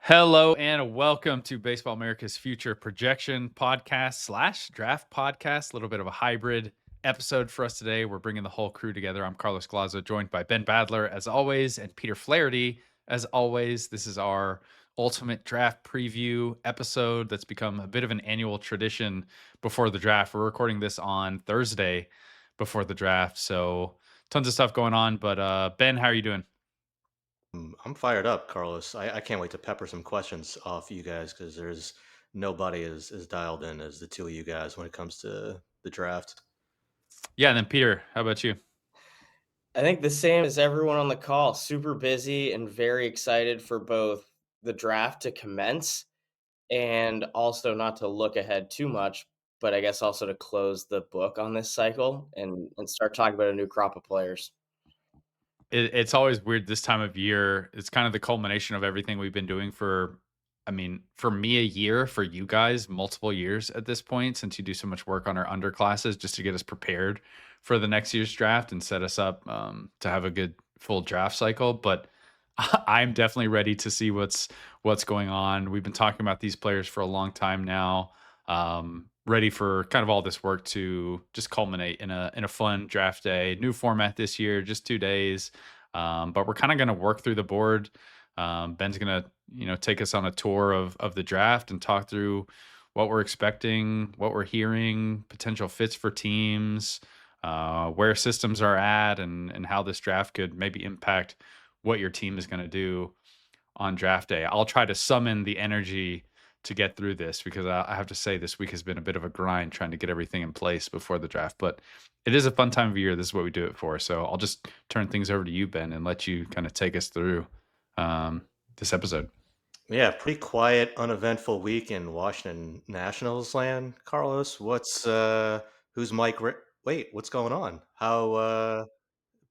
Hello and welcome to Baseball America's Future Projection Podcast slash Draft Podcast. A little bit of a hybrid episode for us today. We're bringing the whole crew together. I'm Carlos Glazo, joined by Ben Badler as always, and Peter Flaherty as always. This is our ultimate draft preview episode that's become a bit of an annual tradition before the draft. We're recording this on Thursday before the draft, so tons of stuff going on. But Ben, how are you doing? I'm fired up, Carlos. I can't wait to pepper some questions off you guys because there's nobody as dialed in as the two of you guys when it comes to the draft. Yeah, and then Peter, how about you? I think the same as everyone on the call. Super busy and very excited for both the draft to commence and also not to look ahead too much, but I guess also to close the book on this cycle and start talking about a new crop of players. It's always weird this time of year. It's kind of the culmination of everything we've been doing for, I mean, for me, a year, for you guys, multiple years at this point, since you do so much work on our underclasses just to get us prepared for the next year's draft and set us up to have a good full draft cycle. But I'm definitely ready to see what's going on. We've been talking about these players for a long time now. Ready for kind of all this work to just culminate in a fun draft day. New format this year, just 2 days. But we're kind of going to work through the board. Ben's going to take us on a tour of the draft and talk through what we're expecting, what we're hearing, potential fits for teams, where systems are at, and how this draft could maybe impact what your team is going to do on draft day. I'll try to summon the energy to get through this because I have to say this week has been a bit of a grind trying to get everything in place before the draft. But it is a fun time of year. This is what we do it for. So I'll just turn things over to you, Ben, and let you kind of take us through this episode. Yeah, pretty quiet, uneventful week in Washington Nationals land, Carlos. Who's Wait, what's going on? How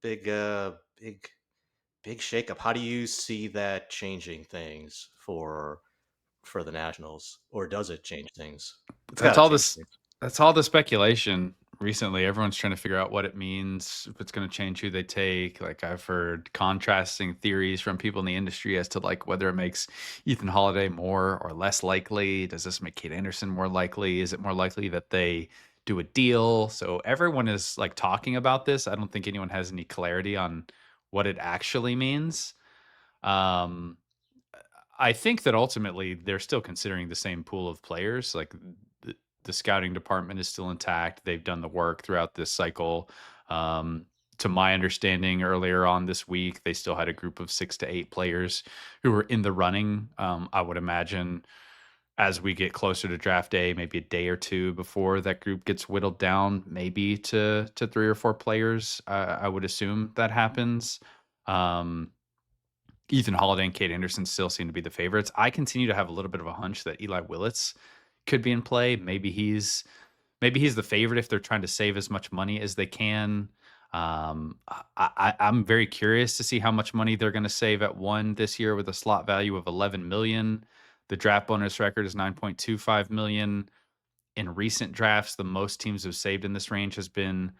big big shakeup? How do you see that changing things for the Nationals, or does it change things? It's got That's to all change this. things. That's all the speculation recently. Everyone's trying to figure out what it means, if it's going to change who they take. Like I've heard contrasting theories from people in the industry as to like whether it makes Ethan Holiday more or less likely. Does this make Kate Anderson more likely? Is it more likely that they do a deal? So everyone is like talking about this. I don't think anyone has any clarity on what it actually means. Um, I think that ultimately they're still considering the same pool of players. Like the scouting department is still intact. They've done the work throughout this cycle. Um, to my understanding, earlier on this week, they still had a group of 6 to 8 players who were in the running. I would imagine as we get closer to draft day, maybe a day or two before that group gets whittled down, maybe to 3 or 4 players. I would assume that happens. Um, Ethan Holiday and Kate Anderson still seem to be the favorites. I continue to have a little bit of a hunch that Eli Willits could be in play. Maybe he's the favorite if they're trying to save as much money as they can. I'm very curious to see how much money they're going to save at one this year with a slot value of 11 million. The draft bonus record is 9.25 million. In recent drafts, the most teams have saved in this range has been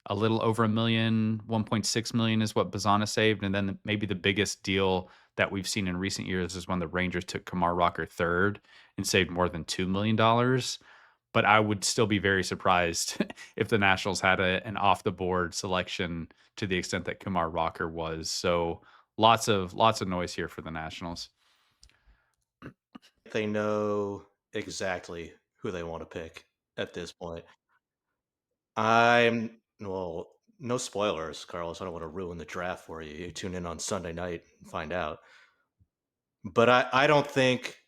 a little over a million. 1.6 million is what Bazana saved. And then maybe the biggest deal that we've seen in recent years is when the Rangers took Kamar Rocker third and saved more than $2 million. But I would still be very surprised if the Nationals had an off the board selection to the extent that Kumar Rocker was. So lots of noise here for the Nationals. They know exactly who they want to pick at this point. Well, no spoilers, Carlos. I don't want to ruin the draft for you. You tune in on Sunday night and find out. But I don't think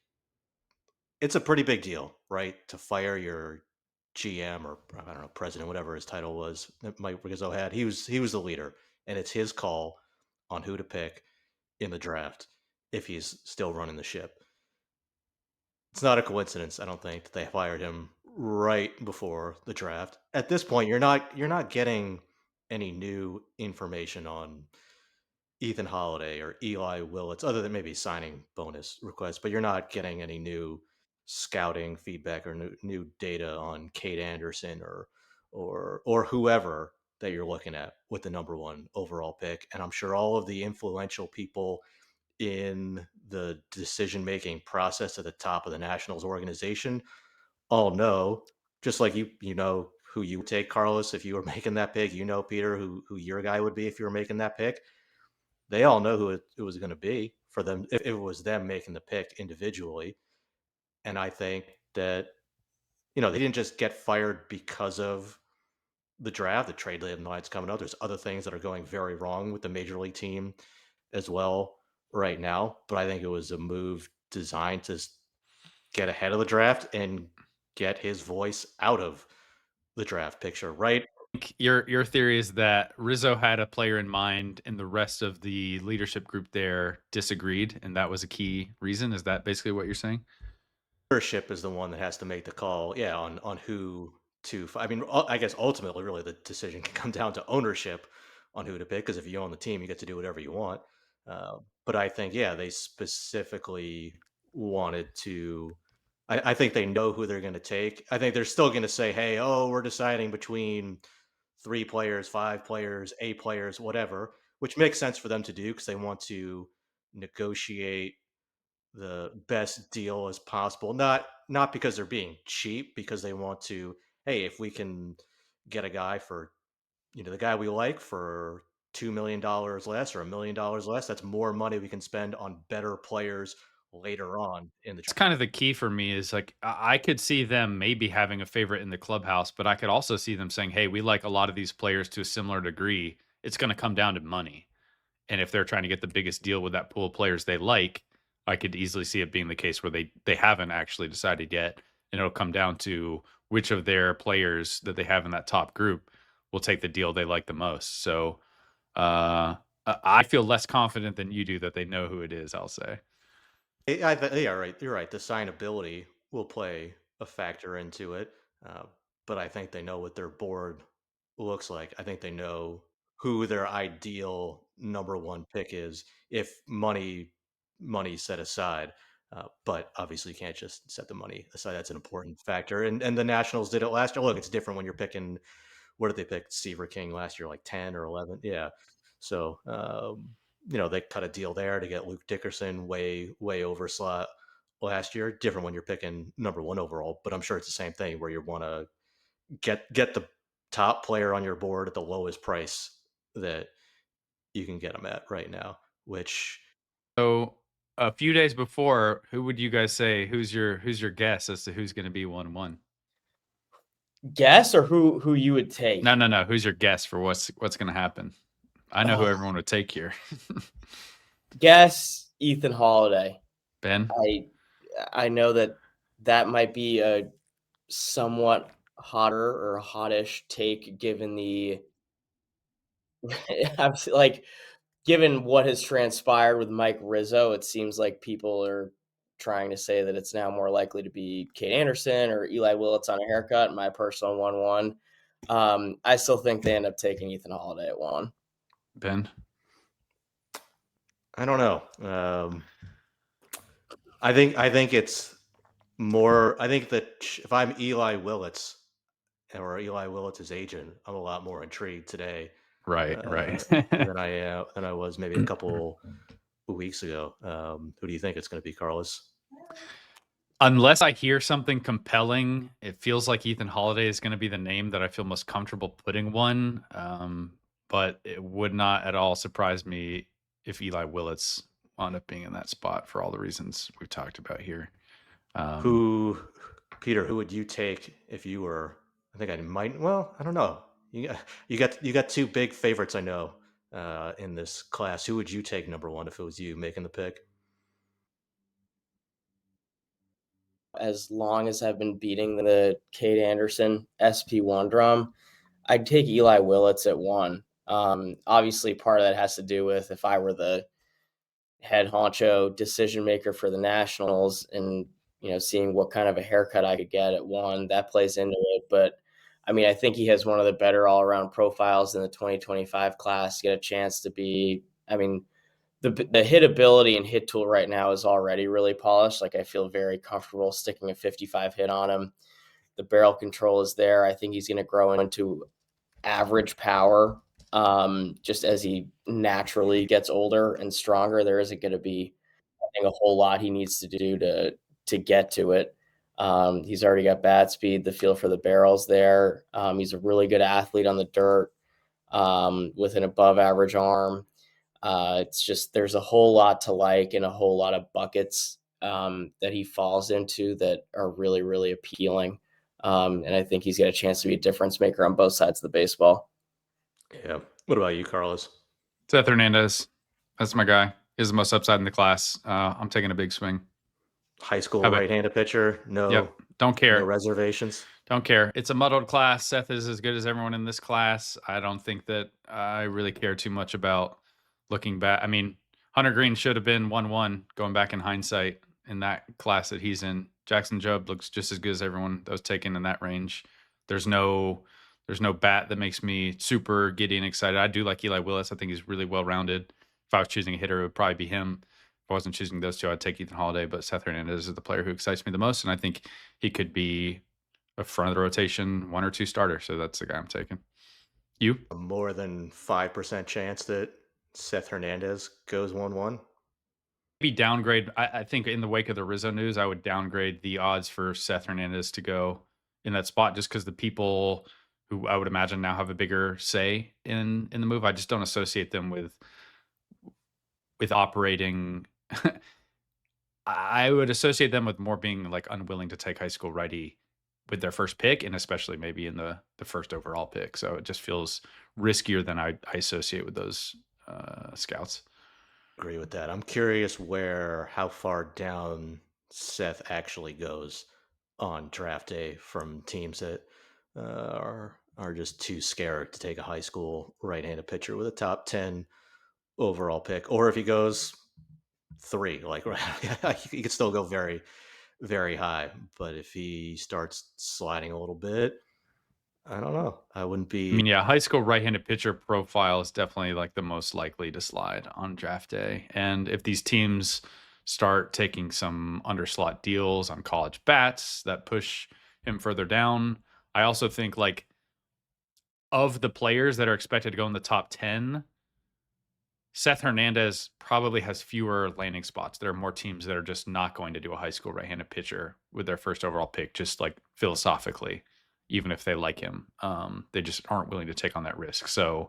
it's a pretty big deal, right? To fire your GM or I don't know, president, whatever his title was that Mike Rizzo had. He was the leader, and it's his call on who to pick in the draft if he's still running the ship. It's not a coincidence, I don't think, that they fired him right before the draft. At this point, you're not getting any new information on Ethan Holiday or Eli Willits, other than maybe signing bonus requests, but you're not getting any new scouting feedback or new data on Kate Anderson or whoever that you're looking at with the number one overall pick. And I'm sure all of the influential people in the decision-making process at the top of the Nationals organization all know, just like you know who you would take, Carlos, if you were making that pick. You know, Peter, who your guy would be if you were making that pick. They all know who it was going to be for them if it was them making the pick individually. And I think that they didn't just get fired because of the draft, the trade deadline's coming up. There's other things that are going very wrong with the major league team as well right now. But I think it was a move designed to get ahead of the draft and get his voice out of the draft picture, right? Your theory is that Rizzo had a player in mind, and the rest of the leadership group there disagreed, and that was a key reason. Is that basically what you're saying? Leadership is the one that has to make the call, yeah, on who to. I mean, I guess ultimately, really, the decision can come down to ownership on who to pick. Because if you own the team, you get to do whatever you want. But I think, yeah, they specifically wanted to. I think they know who they're going to take. I think they're still going to say, "Hey, oh, we're deciding between 3 players, 5 players, 8 players, whatever," which makes sense for them to do because they want to negotiate the best deal as possible. Not because they're being cheap, because they want to. Hey, if we can get a guy for the guy we like for $2 million less or $1 million less, that's more money we can spend on better players later on in the It's draft. kind of the key for me is like I could see them maybe having a favorite in the clubhouse, but I could also see them saying, "Hey, we like a lot of these players to a similar degree. It's going to come down to money." And if they're trying to get the biggest deal with that pool of players they like, I could easily see it being the case where they haven't actually decided yet, and it'll come down to which of their players that they have in that top group will take the deal they like the most. So I feel less confident than you do that they know who it is. I'll say, Yeah, right. You're right. The signability will play a factor into it, uh, but I think they know what their board looks like. I think they know who their ideal number one pick is if money set aside. But obviously, you can't just set the money aside. That's an important factor. And the Nationals did it last year. Look, it's different when you're picking. What did they pick? Seaver King last year, like 10 or 11. Yeah. So, they cut a deal there to get Luke Dickerson way over slot last year. Different when you're picking number one overall, but I'm sure it's the same thing where you want to get the top player on your board at the lowest price that you can get them at right now. Which so a few days before, who would you guys say who's your guess as to who's going to be 1-1? Guess or who you would No, take? no, no. Who's your guess for what's going to happen? I know who Oh, everyone would take here. guess Ethan Holiday. Ben, I I know that might be a somewhat hotter or hottish take given the like given what has transpired with Mike Rizzo. It seems like people are trying to say that it's now more likely to be Kate Anderson or Eli Willits on a haircut. My personal 1-1. I still think they end up taking Ethan Holiday at 1. Ben. I don't know. I think it's more. I think that if I'm Eli Willits or Eli Willits' agent, I'm a lot more intrigued today Right, right. than I was maybe a couple weeks ago. Who do you think it's going to be, Carlos? Unless I hear something compelling, it feels like Ethan Holiday is going to be the name that I feel most comfortable putting one. But it would not at all surprise me if Eli Willits wound up being in that spot for all the reasons we've talked about here. Um, Who, Peter? Who would you take if you were? I think I might. Well, I don't know. You got two big favorites I know in this class. Who would you take number one if it was you making the pick? As long as I've been beating the Kate Anderson SP1 drum, I'd take Eli Willits at 1. Obviously, part of that has to do with if I were the head honcho decision maker for the Nationals and seeing what kind of a haircut I could get at 1 that plays into it. But I mean, I think he has one of the better all around profiles in the 2025 class. Get a chance to be. I mean, the hit ability and hit tool right now is already really polished. Like I feel very comfortable sticking a 55 hit on him. The barrel control is there. I think he's going to grow into average power. Just as he naturally gets older and stronger, there isn't going to be think a whole lot he needs to do to get to it. He's already got bat speed, the feel for the barrels there. He's a really good athlete on the dirt, with an above average arm. It's just there's a whole lot to like and a whole lot of buckets that he falls into that are really, really appealing. And I think he's got a chance to be a difference maker on both sides of the baseball. Yeah. What about you, Carlos? Seth Hernandez, that's my guy. He has the most upside in the class. I'm taking a big swing. High school How about? right-handed pitcher. Yep. Don't No care. reservations. Don't care. It's a muddled class. Seth is as good as everyone in this class. I don't think that I really care too much about looking back. I mean, Hunter Green should have been 1-1 going back in hindsight in that class that he's in. Jackson Jubb looks just as good as everyone that was taken in that range. There's no bat that makes me super giddy and excited. I do like Eli Willis. I think he's really well rounded. If I was choosing a hitter, it would probably be him. If I wasn't choosing those two, I'd take Ethan Holiday. But Seth Hernandez is the player who excites me the most, and I think he could be a front of the rotation 1 or 2 starter. So that's the guy I'm taking. You? A more than 5% chance that Seth Hernandez goes 1-1. Maybe downgrade. I think in the wake of the Rizzo news, I would downgrade the odds for Seth Hernandez to go in that spot just because the people who I would imagine now have a bigger say in the move. I just don't associate them with operating. I would associate them with more being like unwilling to take high school righty with their first pick, and especially maybe in the first overall pick. So it just feels riskier than I associate with those scouts. Agree with that. I'm curious how far down Seth actually goes on draft day from teams that are just too scared to take a high school right-handed pitcher with a top 10 overall pick, or if he goes 3, like he could still go very, very high. But if he starts sliding a little bit, I don't know. I wouldn't I mean, be. yeah, high school right-handed pitcher profile is definitely like the most likely to slide on draft day. And if these teams start taking some underslot deals on college bats that push him further down, I also think like of the players that are expected to go in the top 10, Seth Hernandez probably has fewer landing spots. There are more teams that are just not going to do a high school right-handed pitcher with their first overall pick, just like philosophically, even if they like him. They just aren't willing to take on that risk. So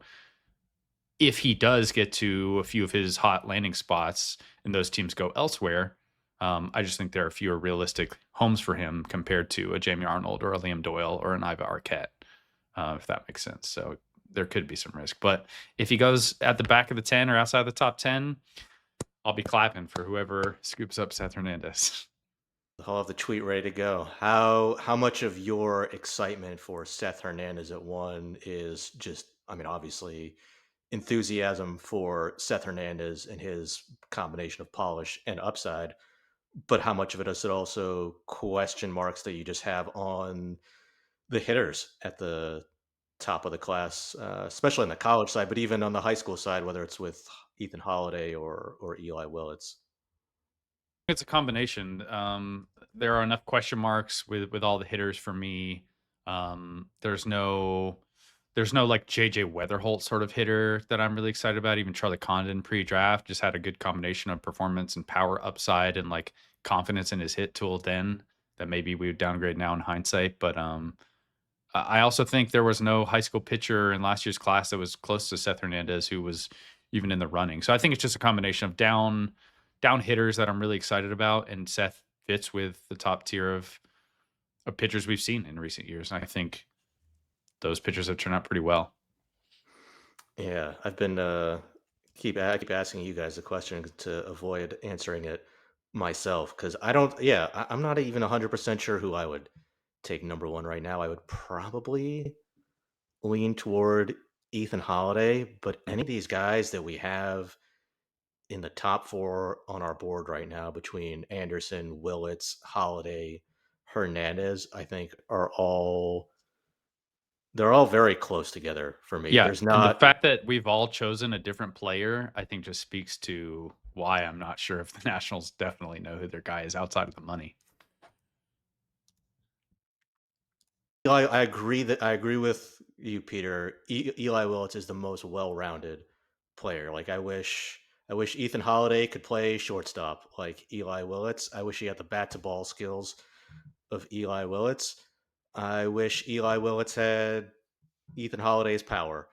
if he does get to a few of his hot landing spots and those teams go elsewhere, I just think there are fewer realistic homes for him compared to a Jamie Arnold or a Liam Doyle or an Iva Arquette, if that makes sense. So there could be some risk. But if he goes at the back of the 10 or outside the top 10, I'll be clapping for whoever scoops up Seth Hernandez. I'll have the tweet ready to go. How much of your excitement for Seth Hernandez at 1 is just, I mean, obviously enthusiasm for Seth Hernandez and his combination of polish and upside, but how much of it is it also question marks that you just have on the hitters at the top of the class, especially on the college side, but even on the high school side, whether it's with Ethan Holiday or Eli Willits. It's a combination. There are enough question marks with all the hitters for me. There's no like JJ Weatherholt sort of hitter that I'm really excited about. Even Charlie Condon pre-draft just had a good combination of performance and power upside and like confidence in his hit tool then that maybe we would downgrade now in hindsight. But I also think there was no high school pitcher in last year's class that was close to Seth Hernandez who was even in the running. So I think it's just a combination of down hitters that I'm really excited about, and Seth fits with the top tier of pitchers we've seen in recent years. And I think those pitchers have turned out pretty well. Yeah, I've been I keep asking you guys the question to avoid answering it myself because I don't. Yeah, I'm not even 100% sure who I would take number 1 right now. I would probably lean toward Ethan Holiday, but any of these guys that we have in the top 4 on our board right now between Anderson, Willits, Holiday, Hernandez, I think they're all very close together for me. Yeah, There's and the not. fact that we've all chosen a different player, I think just speaks to why I'm not sure if the Nationals definitely know who their guy is outside of the money. I agree with you, Peter. Eli Willits is the most well-rounded player. Like I wish I wish Ethan Holiday could play shortstop like Eli Willits. I wish he had the bat to ball skills of Eli Willits. I wish Eli Willits had Ethan Holiday's power.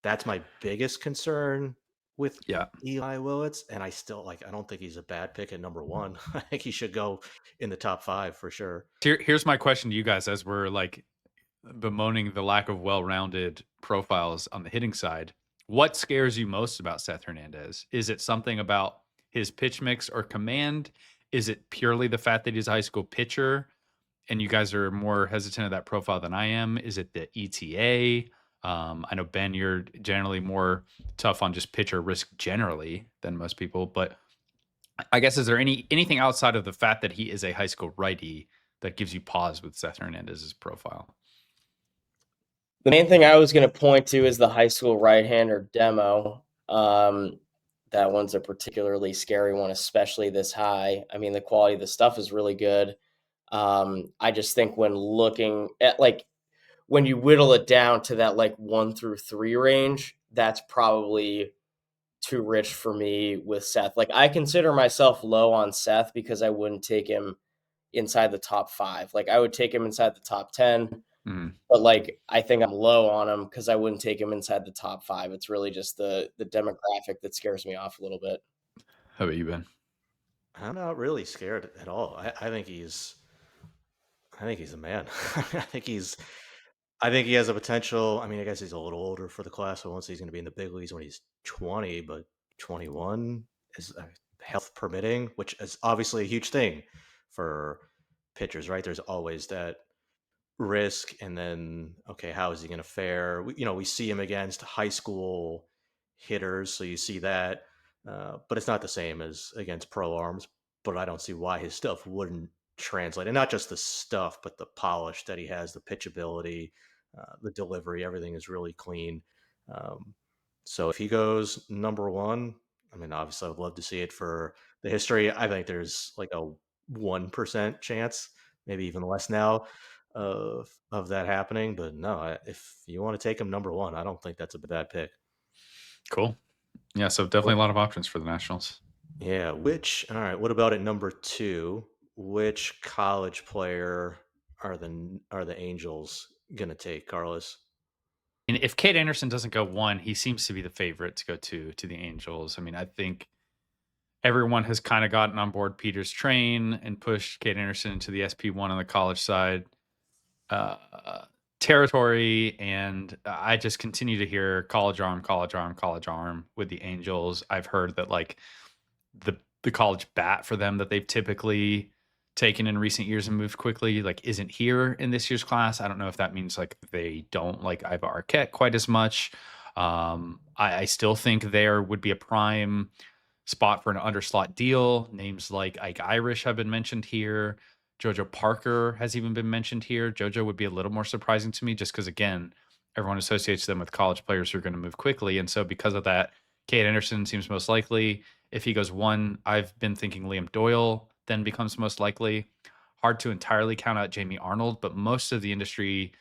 That's my biggest concern with Yeah. Eli Willits, and I still like. I don't think he's a bad pick at number one. I think he should go in the top five for sure. Here's my question to you guys as we're like bemoaning the lack of well-rounded profiles on the hitting side. What scares you most about Seth Hernandez? Is it something about his pitch mix or command? Is it purely the fact that he's a high school pitcher and you guys are more hesitant of that profile than I am? Is it the ETA? I know, Ben, you're generally more tough on just pitcher risk generally than most people, but I guess is there anything outside of the fact that he is a high school righty that gives you pause with Seth Hernandez's profile? The main thing I was going to point to is the high school right-hander demo. That one's a particularly scary one, especially this high. I mean, the quality of the stuff is really good. I just think when looking at when you whittle it down to that 1 through 3 range, that's probably too rich for me with Seth. Like, I consider myself low on Seth because I wouldn't take him inside the top 5. Like, I would take him inside the top 10, Mm. but I think I'm low on him because I wouldn't take him inside the top 5. It's really just the demographic that scares me off a little bit. How about you, Ben? I'm not really scared at all. I think he's. I think he's a man. I think he's. I think he has a potential. I mean, I guess he's a little older for the class, so once he's going to be in the big leagues when he's 20, but 21 is health permitting, which is obviously a huge thing for pitchers, right? There's always that risk, and then okay, how is he going to fare? We see him against high school hitters, so you see that, but it's not the same as against pro arms. But I don't see why his stuff wouldn't translate, and not just the stuff, but the polish that he has, the pitchability, the delivery, everything is really clean. Um, so if he goes number one, I mean, obviously, I'd love to see it for the history. I think there's like a 1% chance, maybe even less now, of that happening. But no, if you want to take him number one, I don't think that's a bad pick. Cool. Yeah, so definitely a lot of options for the Nationals. Yeah. All right. What about at number two? Which college player are the Angels gonna take, Carlos? And if Kate Anderson doesn't go 1, he seems to be the favorite to go to the Angels. I mean, I think everyone has kind of gotten on board Peter's train and pushed Kate Anderson into the SP1 on the college side uh, territory. And I just continue to hear college arm, college arm, college arm with the Angels. I've heard that the college bat for them that they've typically taken in recent years and moved quickly isn't here in this year's class. I don't know if that means they don't like Iva Arquette quite as much. I still think there would be a prime spot for an underslot deal. Names like Ike Irish have been mentioned here. Jojo Parker has even been mentioned here. Jojo would be a little more surprising to me just because, again, everyone associates them with college players who are going to move quickly. And so because of that, Kate Anderson seems most likely. If he goes 1, I've been thinking Liam Doyle then becomes most likely. Hard to entirely count out Jamie Arnold, but most of the industry,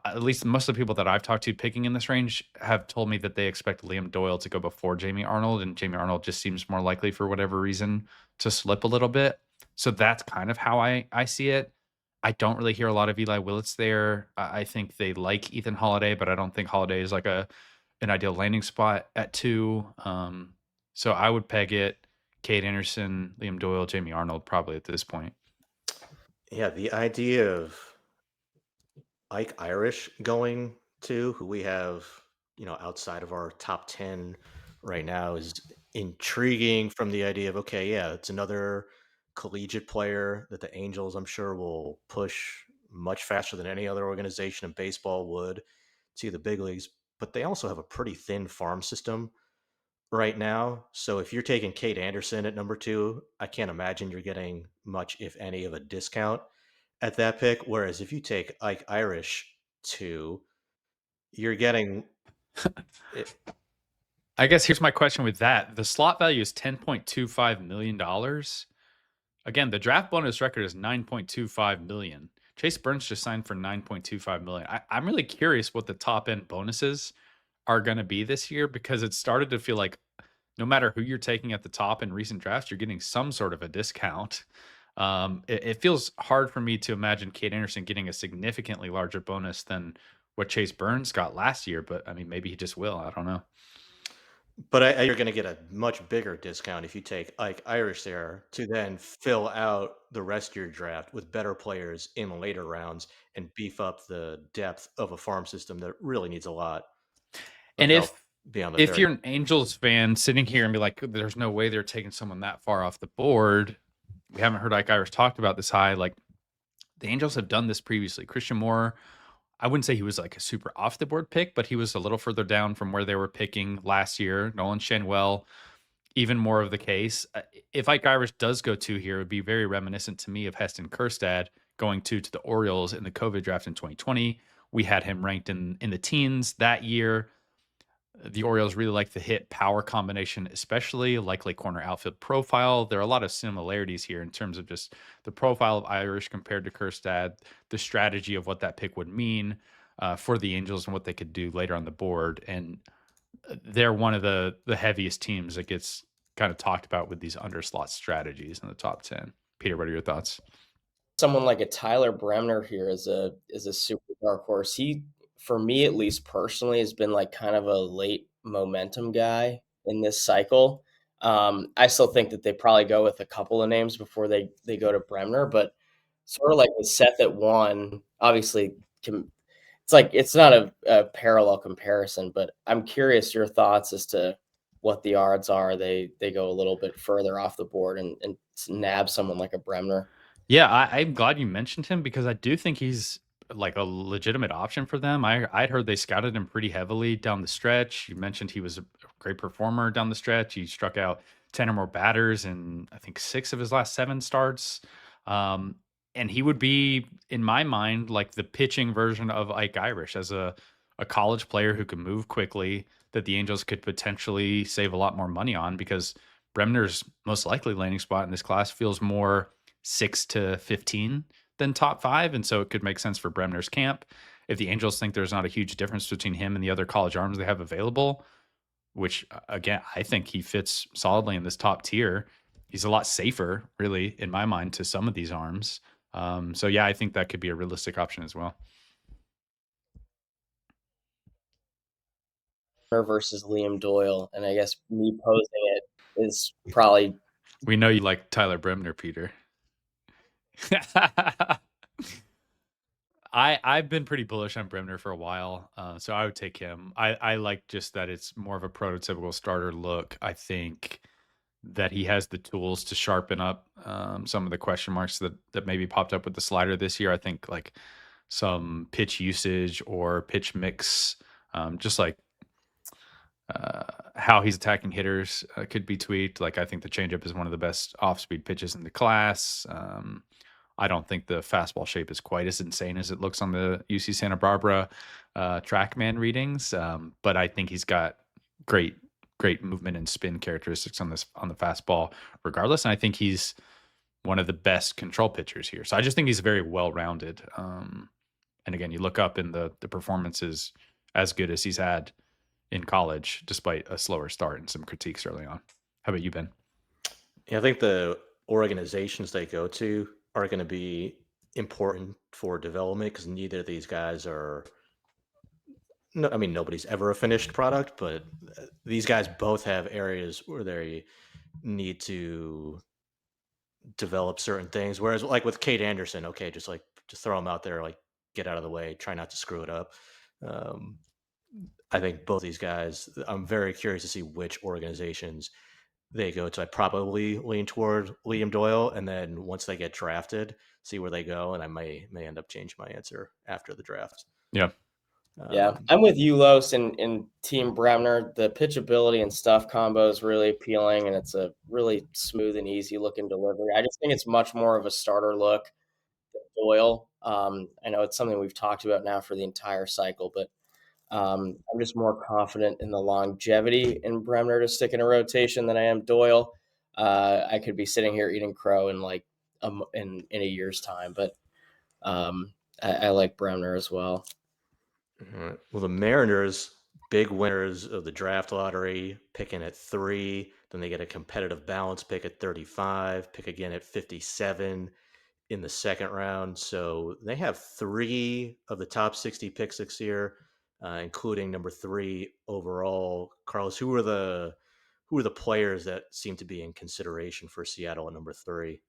at least most of the people that I've talked to picking in this range, have told me that they expect Liam Doyle to go before Jamie Arnold, and Jamie Arnold just seems more likely for whatever reason to slip a little bit. So that's kind of how I see it. I don't really hear a lot of Eli Willits there. I think they like Ethan Holiday, but I don't think Holiday is like an ideal landing spot at 2. So I would peg it Kate Anderson, Liam Doyle, Jamie Arnold probably at this point. Yeah, the idea of Ike Irish going to, who we have, outside of our top 10 right now, is intriguing from the idea of, okay, yeah, it's another collegiate player that the Angels, I'm sure, will push much faster than any other organization in baseball would to the big leagues. But they also have a pretty thin farm system right now. So if you're taking Kate Anderson at number two, I can't imagine you're getting much, if any, of a discount at that pick. Whereas if you take Ike Irish two, you're getting it. I guess here's my question with that. The slot value is $10.25 million. Again, the draft bonus record is $9.25 million. Chase Burns just signed for $9.25 million. I'm really curious what the top end bonuses are going to be this year because it started to feel like no matter who you're taking at the top in recent drafts, you're getting some sort of a discount. It feels hard for me to imagine Kate Anderson getting a significantly larger bonus than what Chase Burns got last year, but I mean, maybe he just will. I don't know. But you're going to get a much bigger discount if you take Ike Irish there to then fill out the rest of your draft with better players in later rounds and beef up the depth of a farm system that really needs a lot of And help beyond the if very. you're an Angels fan sitting here and be like, there's no way they're taking someone that far off the board. We haven't heard Ike Irish talked about this high. Like the Angels have done this previously. Christian Moore, I wouldn't say he was like a super off the board pick, but he was a little further down from where they were picking last year. Nolan Shanwell, even more of the case. If Ike Irish does go 2 here, it would be very reminiscent to me of Heston Kjerstad going 2 to the Orioles in the COVID draft in 2020. We had him ranked in the teens that year. The Orioles really like the hit power combination, especially likely corner outfield profile. There are a lot of similarities here in terms of just the profile of Irish compared to Kjerstad, the strategy of what that pick would mean for the Angels and what they could do later on the board. And they're one of the heaviest teams that gets kind of talked about with these underslot strategies in the top 10. Peter, what are your thoughts? Someone like a Tyler Bremner here is a super dark horse. He, for me at least personally, has been like kind of a late momentum guy in this cycle. I still think that they probably go with a couple of names before they go to Bremner, but sort of like with Seth at one, obviously it's like it's not a parallel comparison, but I'm curious your thoughts as to what the odds are they go a little bit further off the board and nab someone like a Bremner. Yeah, I'm glad you mentioned him because I do think he's like a legitimate option for them. I'd heard they scouted him pretty heavily down the stretch. You mentioned he was a great performer down the stretch. He struck out 10 or more batters in I think 6 of his last 7 starts. Um, and he would be, in my mind, like the pitching version of Ike Irish as a college player who can move quickly that the Angels could potentially save a lot more money on because Bremner's most likely landing spot in this class feels more 6 to 15 than top 5. And so it could make sense for Bremner's camp. If the Angels think there's not a huge difference between him and the other college arms they have available, which again, I think he fits solidly in this top tier. He's a lot safer, really, in my mind, to some of these arms. So yeah, I think that could be a realistic option as well. Versus Liam Doyle, and I guess me posing it is probably We know you like Tyler Bremner, Peter. I've been pretty bullish on Bremner for a while, so I would take him. I like just that it's more of a prototypical starter look. I think that he has the tools to sharpen up some of the question marks that maybe popped up with the slider this year. I think like some pitch usage or pitch mix, just like how he's attacking hitters could be tweaked. Like I think the changeup is one of the best off-speed pitches in the class. I don't think the fastball shape is quite as insane as it looks on the UC Santa Barbara TrackMan readings, but I think he's got great movement and spin characteristics on the fastball, regardless. And I think he's one of the best control pitchers here. So I just think he's very well rounded. And again, you look up and the performance is as good as he's had in college, despite a slower start and some critiques early on. How about you, Ben? Yeah, I think the organizations they go to are going to be important for development because neither of these guys are. No, I mean nobody's ever a finished product, but these guys both have areas where they need to develop certain things. Whereas, like with Kate Anderson, okay, just throw him out there, like get out of the way, try not to screw it up. Um, I think both these guys. I'm very curious to see which organizations they go to. I probably lean toward Liam Doyle, and then once they get drafted, see where they go, and I may end up changing my answer after the draft. Yeah. yeah. Um, I'm with you, Los, and Team Bremner. The pitchability and stuff combo is really appealing, and it's a really smooth and easy looking delivery. I just think it's much more of a starter look than Doyle. I know it's something we've talked about now for the entire cycle, but I'm just more confident in the longevity in Bremner to stick in a rotation than I am Doyle. I could be sitting here eating crow in like in a year's time, but I like Bremner as well. all right. Well, the Mariners big winners of the draft lottery, picking at 3, then they get a competitive balance pick at 35, pick again at 57 in the second round. So they have 3 of the top 60 picks this year, including number 3 overall. Carlos, who are the players that seem to be in consideration for Seattle at number 3?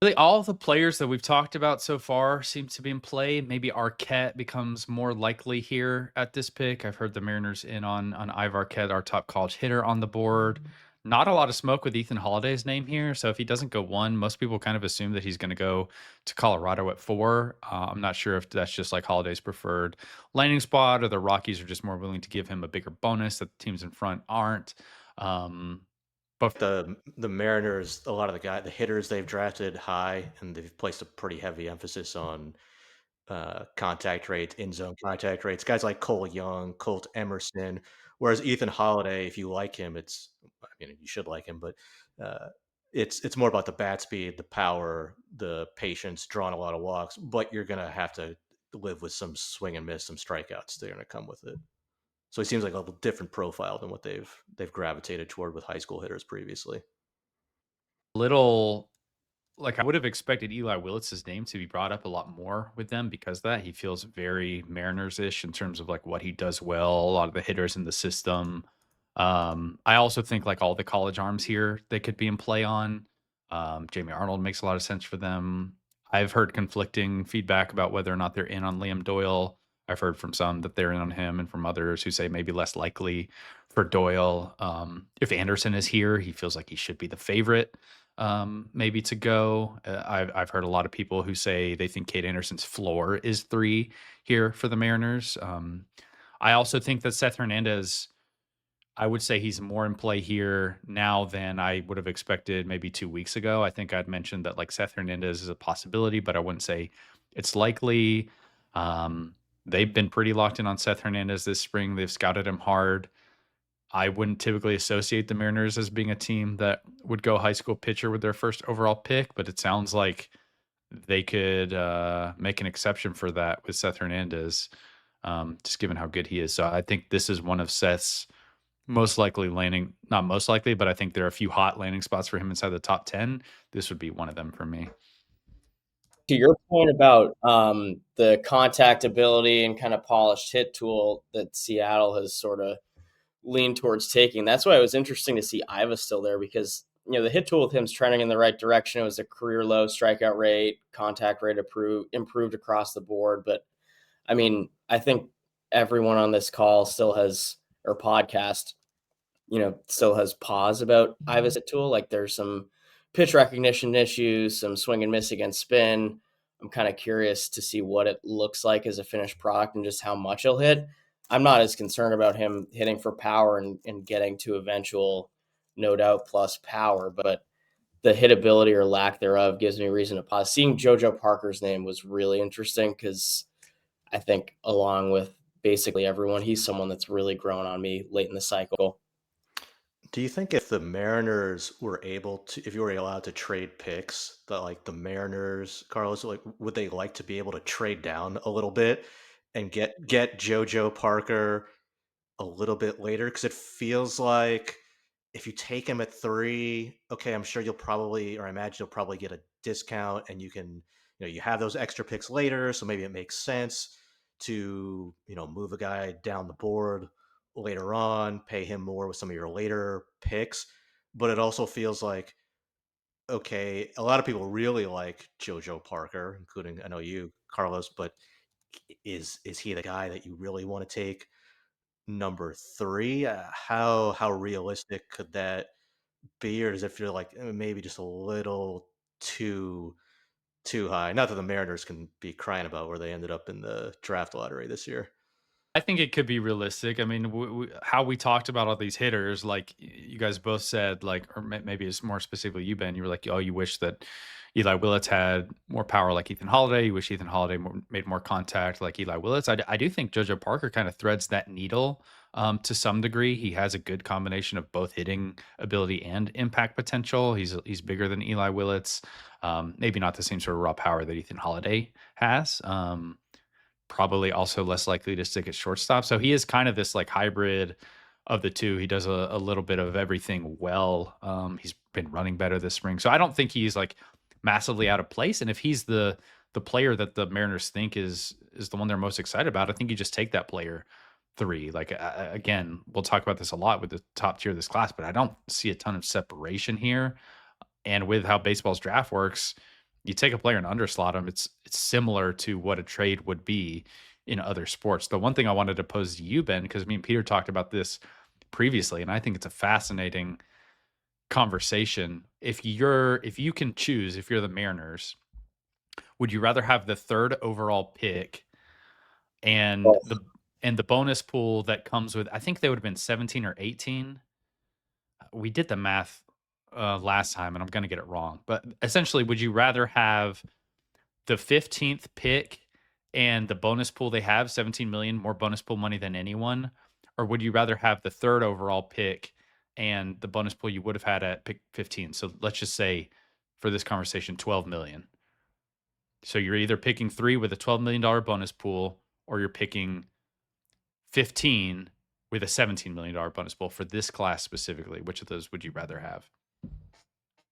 Really, all the players that we've talked about so far seem to be in play. Maybe Arquette becomes more likely here at this pick. I've heard the Mariners in on Ivar Arquette, our top college hitter, on the board. Not a lot of smoke with Ethan Holliday's name here. So if he doesn't go 1, most people kind of assume that he's going to go to Colorado at 4. I'm not sure if that's just like Holliday's preferred landing spot, or the Rockies are just more willing to give him a bigger bonus that the teams in front aren't. Um, but The Mariners, a lot of the hitters they've drafted high, and they've placed a pretty heavy emphasis on contact rates, in zone contact rates. Guys like Cole Young, Colt Emerson. Whereas Ethan Holiday, if you like him, I mean you should like him, but uh, it's more about the bat speed, the power, the patience, drawing a lot of walks. But you're gonna have to live with some swing and miss, some strikeouts. They're gonna come with it. So he seems like a little different profile than what they've gravitated toward with high school hitters previously. little like, I would have expected Eli Willitz's name to be brought up a lot more with them because of that. He feels very Mariners-ish in terms of, like, what he does well, a lot of the hitters in the system. I also think, like, all the college arms here, they could be in play on. Jamie Arnold makes a lot of sense for them. I've heard conflicting feedback about whether or not they're in on Liam Doyle. I've heard from some that they're in on him, and from others who say maybe less likely for Doyle. If Anderson is here, he feels like he should be the favorite, maybe to go. I've heard a lot of people who say they think Kate Anderson's floor is 3 here for the Mariners. I also think that Seth Hernandez, I would say he's more in play here now than I would have expected maybe 2 weeks ago. I think I'd mentioned that, like, Seth Hernandez is a possibility, but I wouldn't say it's likely. Um, they've been pretty locked in on Seth Hernandez this spring. They've scouted him hard. I wouldn't typically associate the Mariners as being a team that would go high school pitcher with their first overall pick, but it sounds like they could make an exception for that with Seth Hernandez, just given how good he is. So I think this is one of Seth's most likely landing, not most likely, but I think there are a few hot landing spots for him inside the top 10. This would be one of them for me. To your point about the contact ability and kind of polished hit tool that Seattle has sort of leaned towards taking, that's why it was interesting to see Iva still there because the hit tool with him's trending in the right direction. It was a career low strikeout rate, contact rate improved across the board. But I mean, I think everyone on this call still has or podcast still has pause about Iva's hit tool. Like there's some pitch recognition issues, some swing and miss against spin. I'm kind of curious to see what it looks like as a finished product and just how much he'll hit. I'm not as concerned about him hitting for power and getting to eventual no doubt plus power, but the hitability or lack thereof gives me reason to pause. Seeing JoJo Parker's name was really interesting because I think along with basically everyone, he's someone that's really grown on me late in the cycle. Do you think if the Mariners were able to, if you were allowed to trade picks, that like the Mariners, Carlos, like would they like to be able to trade down a little bit and get JoJo Parker a little bit later? Because it feels like if you take him at 3, okay, I'm sure you'll probably, or I imagine you'll probably get a discount, and you can, you have those extra picks later, so maybe it makes sense to, move a guy down the board later on, pay him more with some of your later picks. But it also feels like, okay, a lot of people really like JoJo Parker, including I know you, Carlos, but is he the guy that you really want to take number 3? How realistic could that be, or does it feel like maybe just a little too too high? Not that the Mariners can be crying about where they ended up in the draft lottery this year. I think it could be realistic. I mean, how we talked about all these hitters, like you guys both said, like, or maybe it's more specifically you, Ben. You were like, oh, you wish that Eli Willits had more power like Ethan Holiday. You wish Ethan Holiday made more contact like Eli Willits. I do think JoJo Parker kind of threads that needle to some degree. He has a good combination of both hitting ability and impact potential. He's bigger than Eli Willits. Maybe not the same sort of raw power that Ethan Holiday has. probably also less likely to stick at shortstop. So he is kind of this like hybrid of the two. He does a little bit of everything well. He's been running better this spring. So I don't think he's like massively out of place. And if he's the player that the Mariners think is the one they're most excited about, I think you just take that player 3. Like again, we'll talk about this a lot with the top tier of this class, but I don't see a ton of separation here. And with how baseball's draft works, you take a player and underslot him. It's similar to what a trade would be in other sports. The one thing I wanted to pose to you, Ben, because me and Peter talked about this previously, and I think it's a fascinating conversation. If you can choose, if you're the Mariners, would you rather have the 3rd overall pick and Oh, the bonus pool that comes with, I think they would have been 17 or 18. We did the math last time and I'm going to get it wrong, but essentially, would you rather have the 15th pick and the bonus pool they have, 17 million, more bonus pool money than anyone? Or would you rather have the 3rd overall pick and the bonus pool you would have had at pick 15? So let's just say for this conversation, 12 million. So you're either picking 3 with a $12 million bonus pool, or you're picking 15 with a $17 million bonus pool for this class specifically. Which of those would you rather have?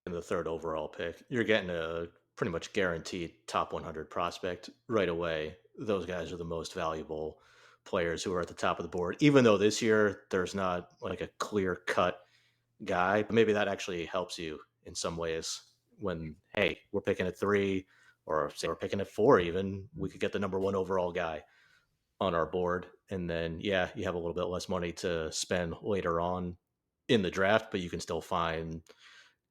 In the 3rd overall pick, you're getting a pretty much guaranteed top 100 prospect right away. Those guys are the most valuable players who are at the top of the board, even though this year there's not like a clear cut guy. But maybe that actually helps you in some ways when, hey, we're picking at 3, or say we're picking at 4, even we could get the number 1 overall guy on our board. And then, yeah, you have a little bit less money to spend later on in the draft, but you can still find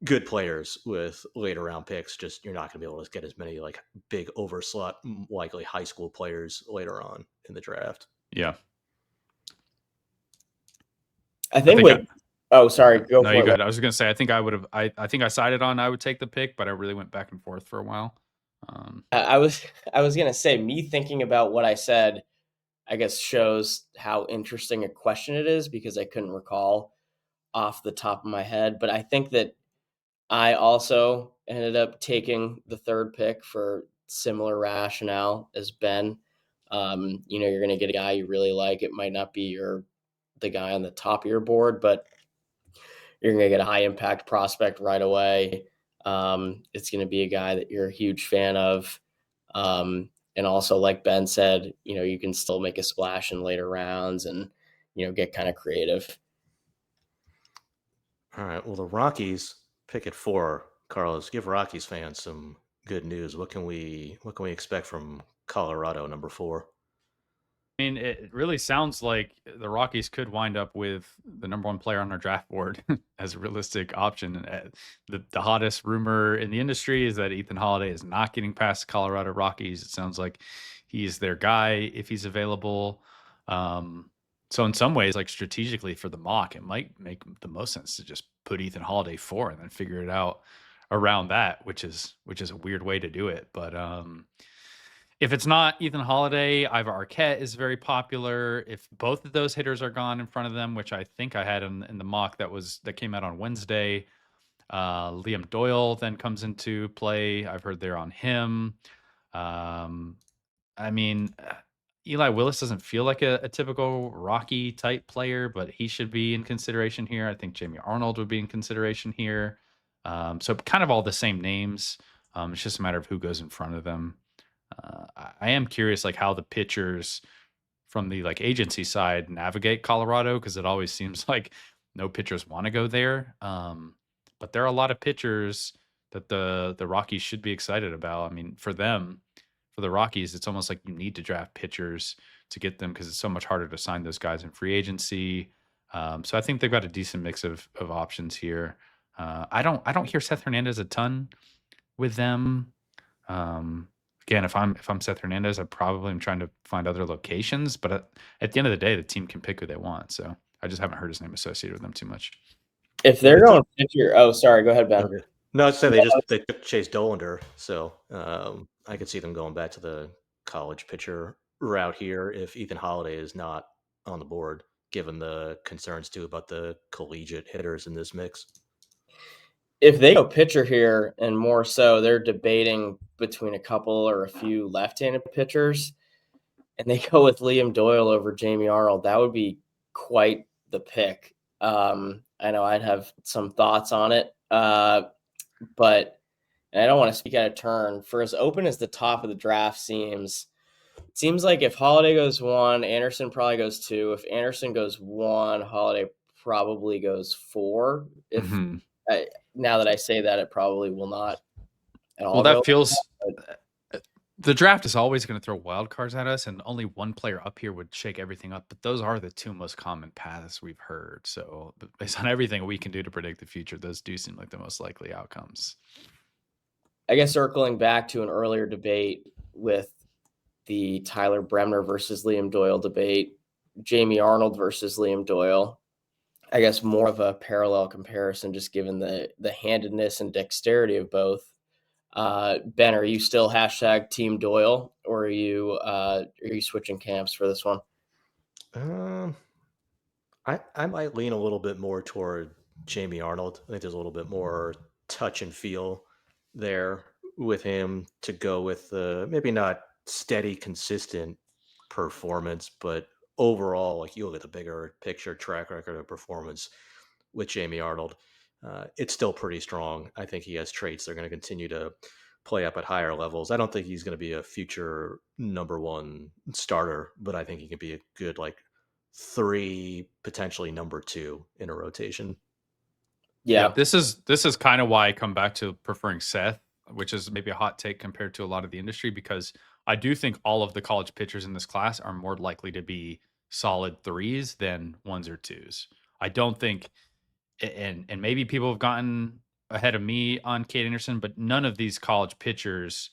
good players with later round picks. Just you're not going to be able to get as many like big overslot, likely high school players later on in the draft. Yeah. I think with sorry, go no, for you it. good. I was going to say, I think I would have, I think I sided on, I would take the pick, but I really went back and forth for a while. I was gonna say, me thinking about what I said, I guess shows how interesting a question it is, because I couldn't recall off the top of my head. But I think that I also ended up taking the 3rd pick for similar rationale as Ben. You're gonna get a guy you really like. It might not be the guy on the top of your board, but you're going to get a high impact prospect right away. It's going to be a guy that you're a huge fan of. And also, like Ben said, you can still make a splash in later rounds and, get kind of creative. All right. Well, the Rockies pick at 4. Carlos, give Rockies fans some good news. What can we expect from Colorado, number 4? I mean, it really sounds like the Rockies could wind up with the number 1 player on our draft board as a realistic option. The hottest rumor in the industry is that Ethan Holiday is not getting past Colorado Rockies. It sounds like he's their guy if he's available. So in some ways, like strategically for the mock, it might make the most sense to just put Ethan Holiday 4 and then figure it out around that, which is a weird way to do it. But if it's not Ethan Holiday, Ivor Arquette is very popular. If both of those hitters are gone in front of them, which I think I had in the mock that came out on Wednesday, Liam Doyle then comes into play. I've heard they're on him. I mean, Eli Willis doesn't feel like a typical Rocky type player, but he should be in consideration here. I think Jamie Arnold would be in consideration here. So kind of all the same names. It's just a matter of who goes in front of them. I am curious, like how the pitchers from the like agency side navigate Colorado, because it always seems like no pitchers want to go there. But there are a lot of pitchers that the Rockies should be excited about. I mean, for the Rockies, it's almost like you need to draft pitchers to get them because it's so much harder to sign those guys in free agency. So I think they've got a decent mix of options here. I don't hear Seth Hernandez a ton with them. Again, if I'm Seth Hernandez, I probably am trying to find other locations. But at the end of the day, the team can pick who they want. So I just haven't heard his name associated with them too much. If they're going pitcher, sorry, go ahead, Ben. Okay. No, I'd say they took Chase Dollander, so I could see them going back to the college pitcher route here if Ethan Holiday is not on the board, given the concerns too about the collegiate hitters in this mix. If they go pitcher here, and more so, they're debating between a couple or a few left-handed pitchers. and they go with Liam Doyle over Jamie Arnold, that would be quite the pick. I know I'd have some thoughts on it, but I don't want to speak out of turn. For as open as the top of the draft seems like if Holiday goes 1, Anderson probably goes 2. If Anderson goes 1, Holiday probably goes 4. If Mhm. now that I say that, it probably will not at Well, all that go. feels the draft is always going to throw wild cards at us, and only one player up here would shake everything up. But those are the two most common paths we've heard. So, based on everything we can do to predict the future, those do seem like the most likely outcomes. I guess circling back to an earlier debate with the Tyler Bremner versus Liam Doyle debate, Jamie Arnold versus Liam Doyle. I guess more of a parallel comparison, just given the handedness and dexterity of both. Ben, are you still hashtag Team Doyle, or are you switching camps for this one? Um, I might lean a little bit more toward Jamie Arnold. I think there's a little bit more touch and feel there with him to go with maybe not steady, consistent performance, but overall, like you look at the bigger picture track record of performance with Jamie Arnold, it's still pretty strong. I think he has traits that are going to continue to play up at higher levels. I don't think he's going to be a future number one starter, but I think he can be a good like 3, potentially number 2 in a rotation. Yeah, Yeah, this is kind of why I come back to preferring Seth, which is maybe a hot take compared to a lot of the industry, because I do think all of the college pitchers in this class are more likely to be solid threes than ones or twos. I don't think, and maybe people have gotten ahead of me on Kate Anderson, but none of these college pitchers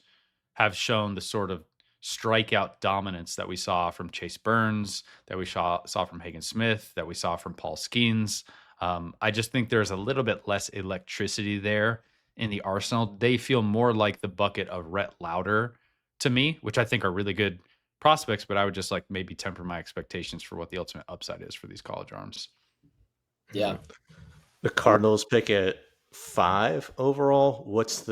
have shown the sort of strikeout dominance that we saw from Chase Burns, that we saw from Hagen Smith, that we saw from Paul Skeens. I just think there's a little bit less electricity there in the arsenal. They feel more like the bucket of Rhett Lauder to me, which I think are really good prospects, but I would just like maybe temper my expectations for what the ultimate upside is for these college arms. yeah. The Cardinals pick at 5 overall. What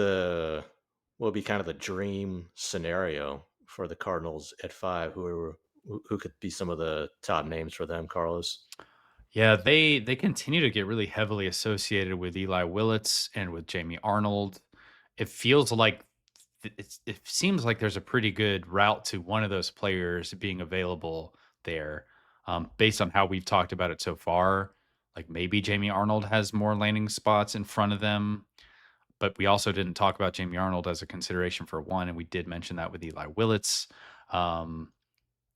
would be kind of the dream scenario for the Cardinals at 5? Who could be some of the top names for them, Carlos? Yeah, they continue to get really heavily associated with Eli Willits and with Jamie Arnold. It feels like it seems like there's a pretty good route to one of those players being available there, based on how we've talked about it so far. Like maybe Jamie Arnold has more landing spots in front of them, but we also didn't talk about Jamie Arnold as a consideration for one, and we did mention that with Eli Willits. Um,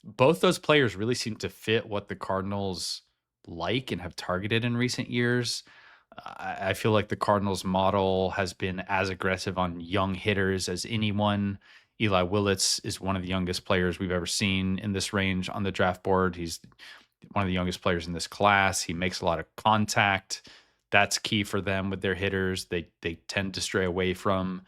both those players really seem to fit what the Cardinals like and have targeted in recent years. I feel like the Cardinals model has been as aggressive on young hitters as anyone. Eli Willits is one of the youngest players we've ever seen in this range on the draft board. He's one of the youngest players in this class. He makes a lot of contact. That's key for them with their hitters. They tend to stray away from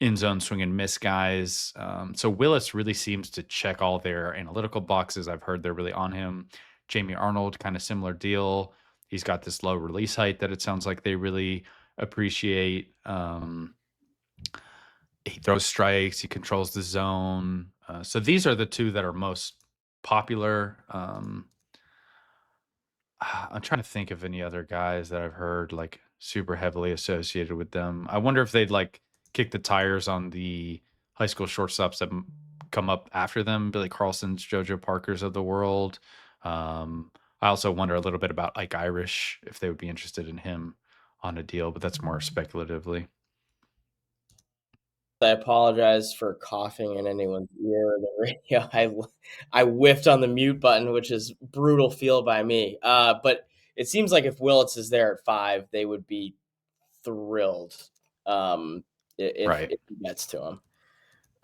in zone swing and miss guys. So Willis really seems to check all their analytical boxes. I've heard they're really on him. Jamie Arnold, kind of similar deal. He's got this low release height that it sounds like they really appreciate. He throws strikes. He controls the zone. So these are the two that are most popular. I'm trying to think of any other guys that I've heard like super heavily associated with them. I wonder if they'd like kick the tires on the high school shortstops that come up after them, Billy Carlson's, JoJo Parkers of the world. I also wonder a little bit about Ike Irish, if they would be interested in him on a deal, but that's more speculatively. I apologize for coughing in anyone's ear or the radio. I whiffed on the mute button, which is brutal feel by me. But it seems like if Willits is there at 5, they would be thrilled, Right. if he gets to him.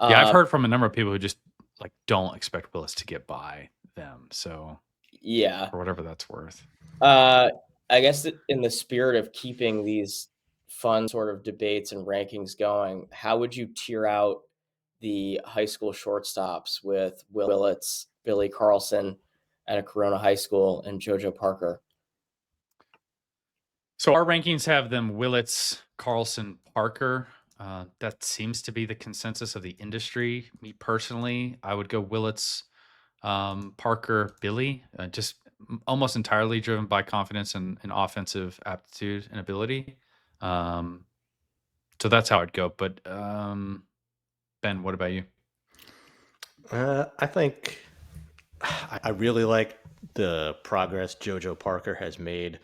Yeah, I've heard from a number of people who just like don't expect Willis to get by them. So Yeah. for whatever that's worth. I guess that in the spirit of keeping these fun sort of debates and rankings going, how would you tier out the high school shortstops with Will Willits, Billy Carlson at a Corona High School, and JoJo Parker? So our rankings have them Willits, Carlson, Parker. That seems to be the consensus of the industry. Me personally, I would go Willits. Parker, Billy, just almost entirely driven by confidence and offensive aptitude and ability. Um, so that's how I'd go. But Ben, what about you? I think I really like the progress JoJo Parker has made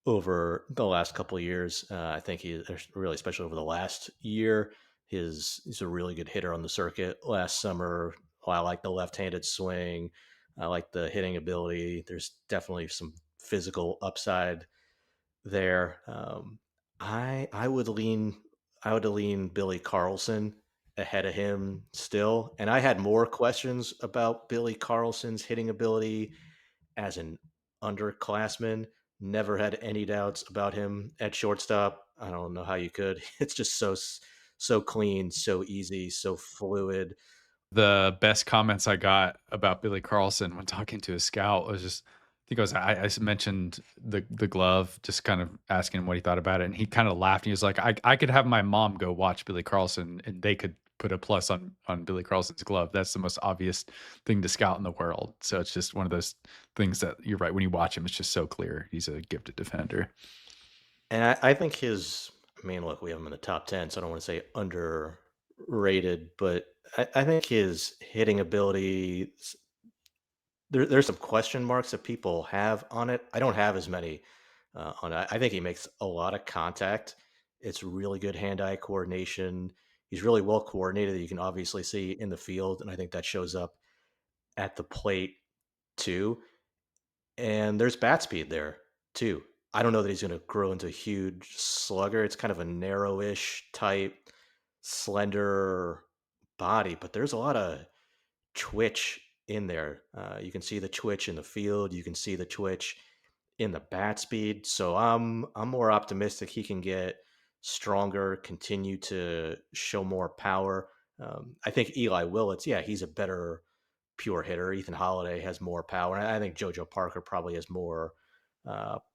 over the last couple of years. I think really, especially over the last year, he's a really good hitter on the circuit. Last summer, I like the left-handed swing. I like the hitting ability. There's definitely some physical upside there. I would lean Billy Carlson ahead of him still, and I had more questions about Billy Carlson's hitting ability as an underclassman. Never had any doubts about him at shortstop. I don't know how you could. It's just so clean, so easy, so fluid. The best comments I got about Billy Carlson when talking to a scout was just, I think it was I mentioned the glove, just kind of asking him what he thought about it, and he kind of laughed. And he was like, I could have my mom go watch Billy Carlson, and they could put a plus on Billy Carlson's glove. That's the most obvious thing to scout in the world. So it's just one of those things that you're right. When you watch him, it's just so clear. He's a gifted defender. And I think I mean, look, we have him in the top 10, so I don't want to say underrated, but I think his hitting ability, there's some question marks that people have on it. I don't have as many on it. I think he makes a lot of contact. It's really good hand-eye coordination. He's really well coordinated. You can obviously see in the field, and I think that shows up at the plate too. And there's bat speed there too. I don't know that he's going to grow into a huge slugger. It's kind of a narrowish type, slender body, but there's a lot of twitch in there. You can see the twitch in the field. You can see the twitch in the bat speed. So I'm more optimistic he can get stronger, continue to show more power. I think Eli Willits, yeah, he's a better pure hitter. Ethan Holiday has more power. And I think JoJo Parker probably has more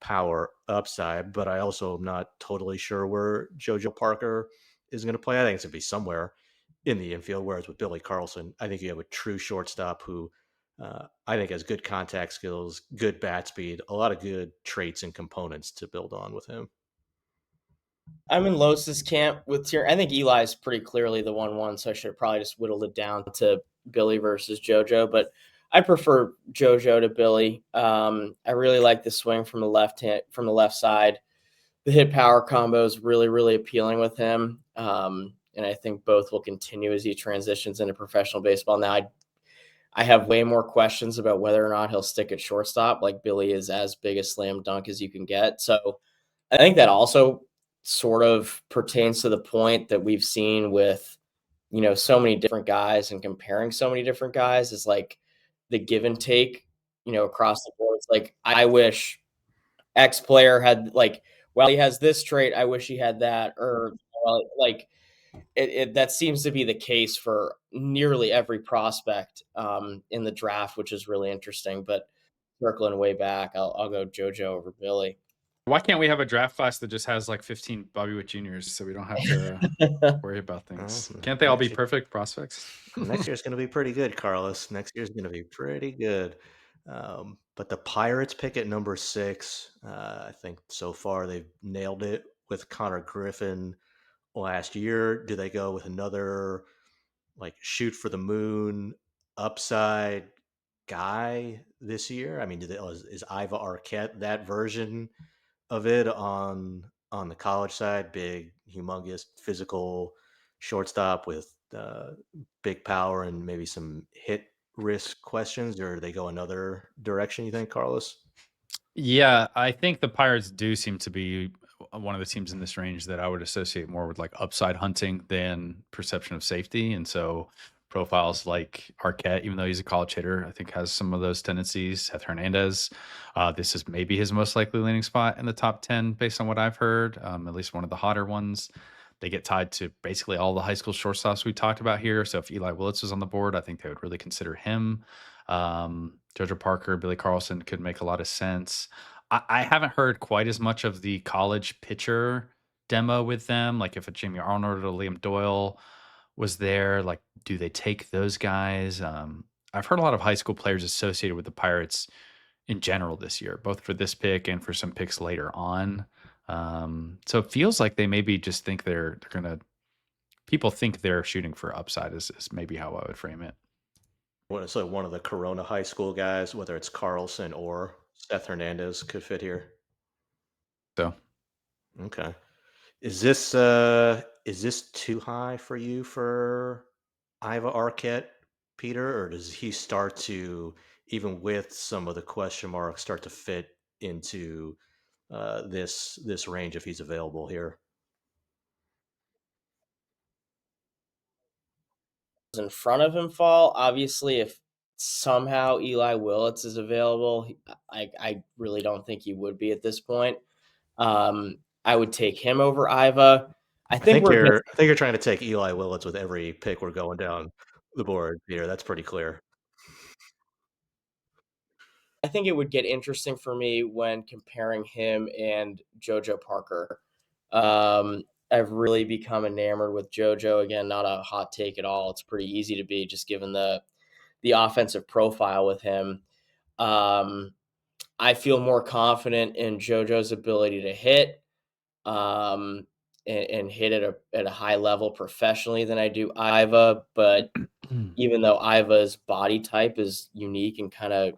power upside, but I also am not totally sure where JoJo Parker is going to play. I think it's going to be somewhere in the infield. Whereas with Billy Carlson, I think you have a true shortstop who I think has good contact skills, good bat speed, a lot of good traits and components to build on with him. I'm in Los's camp with Tier. I think Eli's pretty clearly the 1-1, so I should have probably just whittled it down to Billy versus JoJo, but I prefer JoJo to Billy. I really like the swing from the left side. The hit power combo is really, really appealing with him. And I think both will continue as he transitions into professional baseball. Now, I have way more questions about whether or not he'll stick at shortstop. Like Billy is as big a slam dunk as you can get. So I think that also sort of pertains to the point that we've seen with, so many different guys and comparing so many different guys is like the give and take, across the board. It's like, I wish X player had like, well, he has this trait. I wish he had that. Or well, like that seems to be the case for nearly every prospect in the draft, which is really interesting. But circling way back, I'll go JoJo over Billy. Why can't we have a draft class that just has like 15 Bobby Witt Juniors so we don't have to worry about Well, things? Can't they all be next year, perfect prospects? next year's going to be pretty good, Carlos. Next year's going to be pretty good. But the Pirates pick at number 6. I think so far they've nailed it with Connor Griffin last year. Do they go with another like shoot for the moon upside guy this year? I mean, is Iva Arquette that version of it on the college side? Big, humongous, physical shortstop with big power and maybe some hit risk questions, or do they go another direction? You think, Carlos? Yeah, I think the Pirates do seem to be one of the teams in this range that I would associate more with like upside hunting than perception of safety. And so profiles like Arquette, even though he's a college hitter, I think has some of those tendencies. Seth Hernandez, this is maybe his most likely landing spot in the top 10 based on what I've heard, at least one of the hotter ones. They get tied to basically all the high school shortstops we talked about here. So if Eli Willits was on the board, I think they would really consider him. Jojo Parker, Billy Carlson could make a lot of sense. I haven't heard quite as much of the college pitcher demo with them. Like if a Jamie Arnold or Liam Doyle was there, like do they take those guys? I've heard a lot of high school players associated with the Pirates in general this year, both for this pick and for some picks later on. So it feels like they maybe just think they're gonna. People think they're shooting for upside. Is maybe how I would frame it. So one of the Corona high school guys, whether it's Carlson or Seth Hernandez, could fit here. So Okay. Is this too high for you for Iva Arquette, Peter, or does he start to, even with some of the question marks, start to fit into this range if he's available here? In front of him fall. Obviously, if somehow Eli Willits is available, I really don't think he would be at this point. I would take him over Iva. I think where it gets I think you're trying to take Eli Willits with every pick we're going down the board, Peter. That's pretty clear. I think it would get interesting for me when comparing him and JoJo Parker. I've really become enamored with JoJo. Again, not a hot take at all. It's pretty easy to be just given the offensive profile with him. Um, I feel more confident in JoJo's ability to hit um, and hit at a high level professionally than I do Iva. But even though Iva's body type is unique and kind of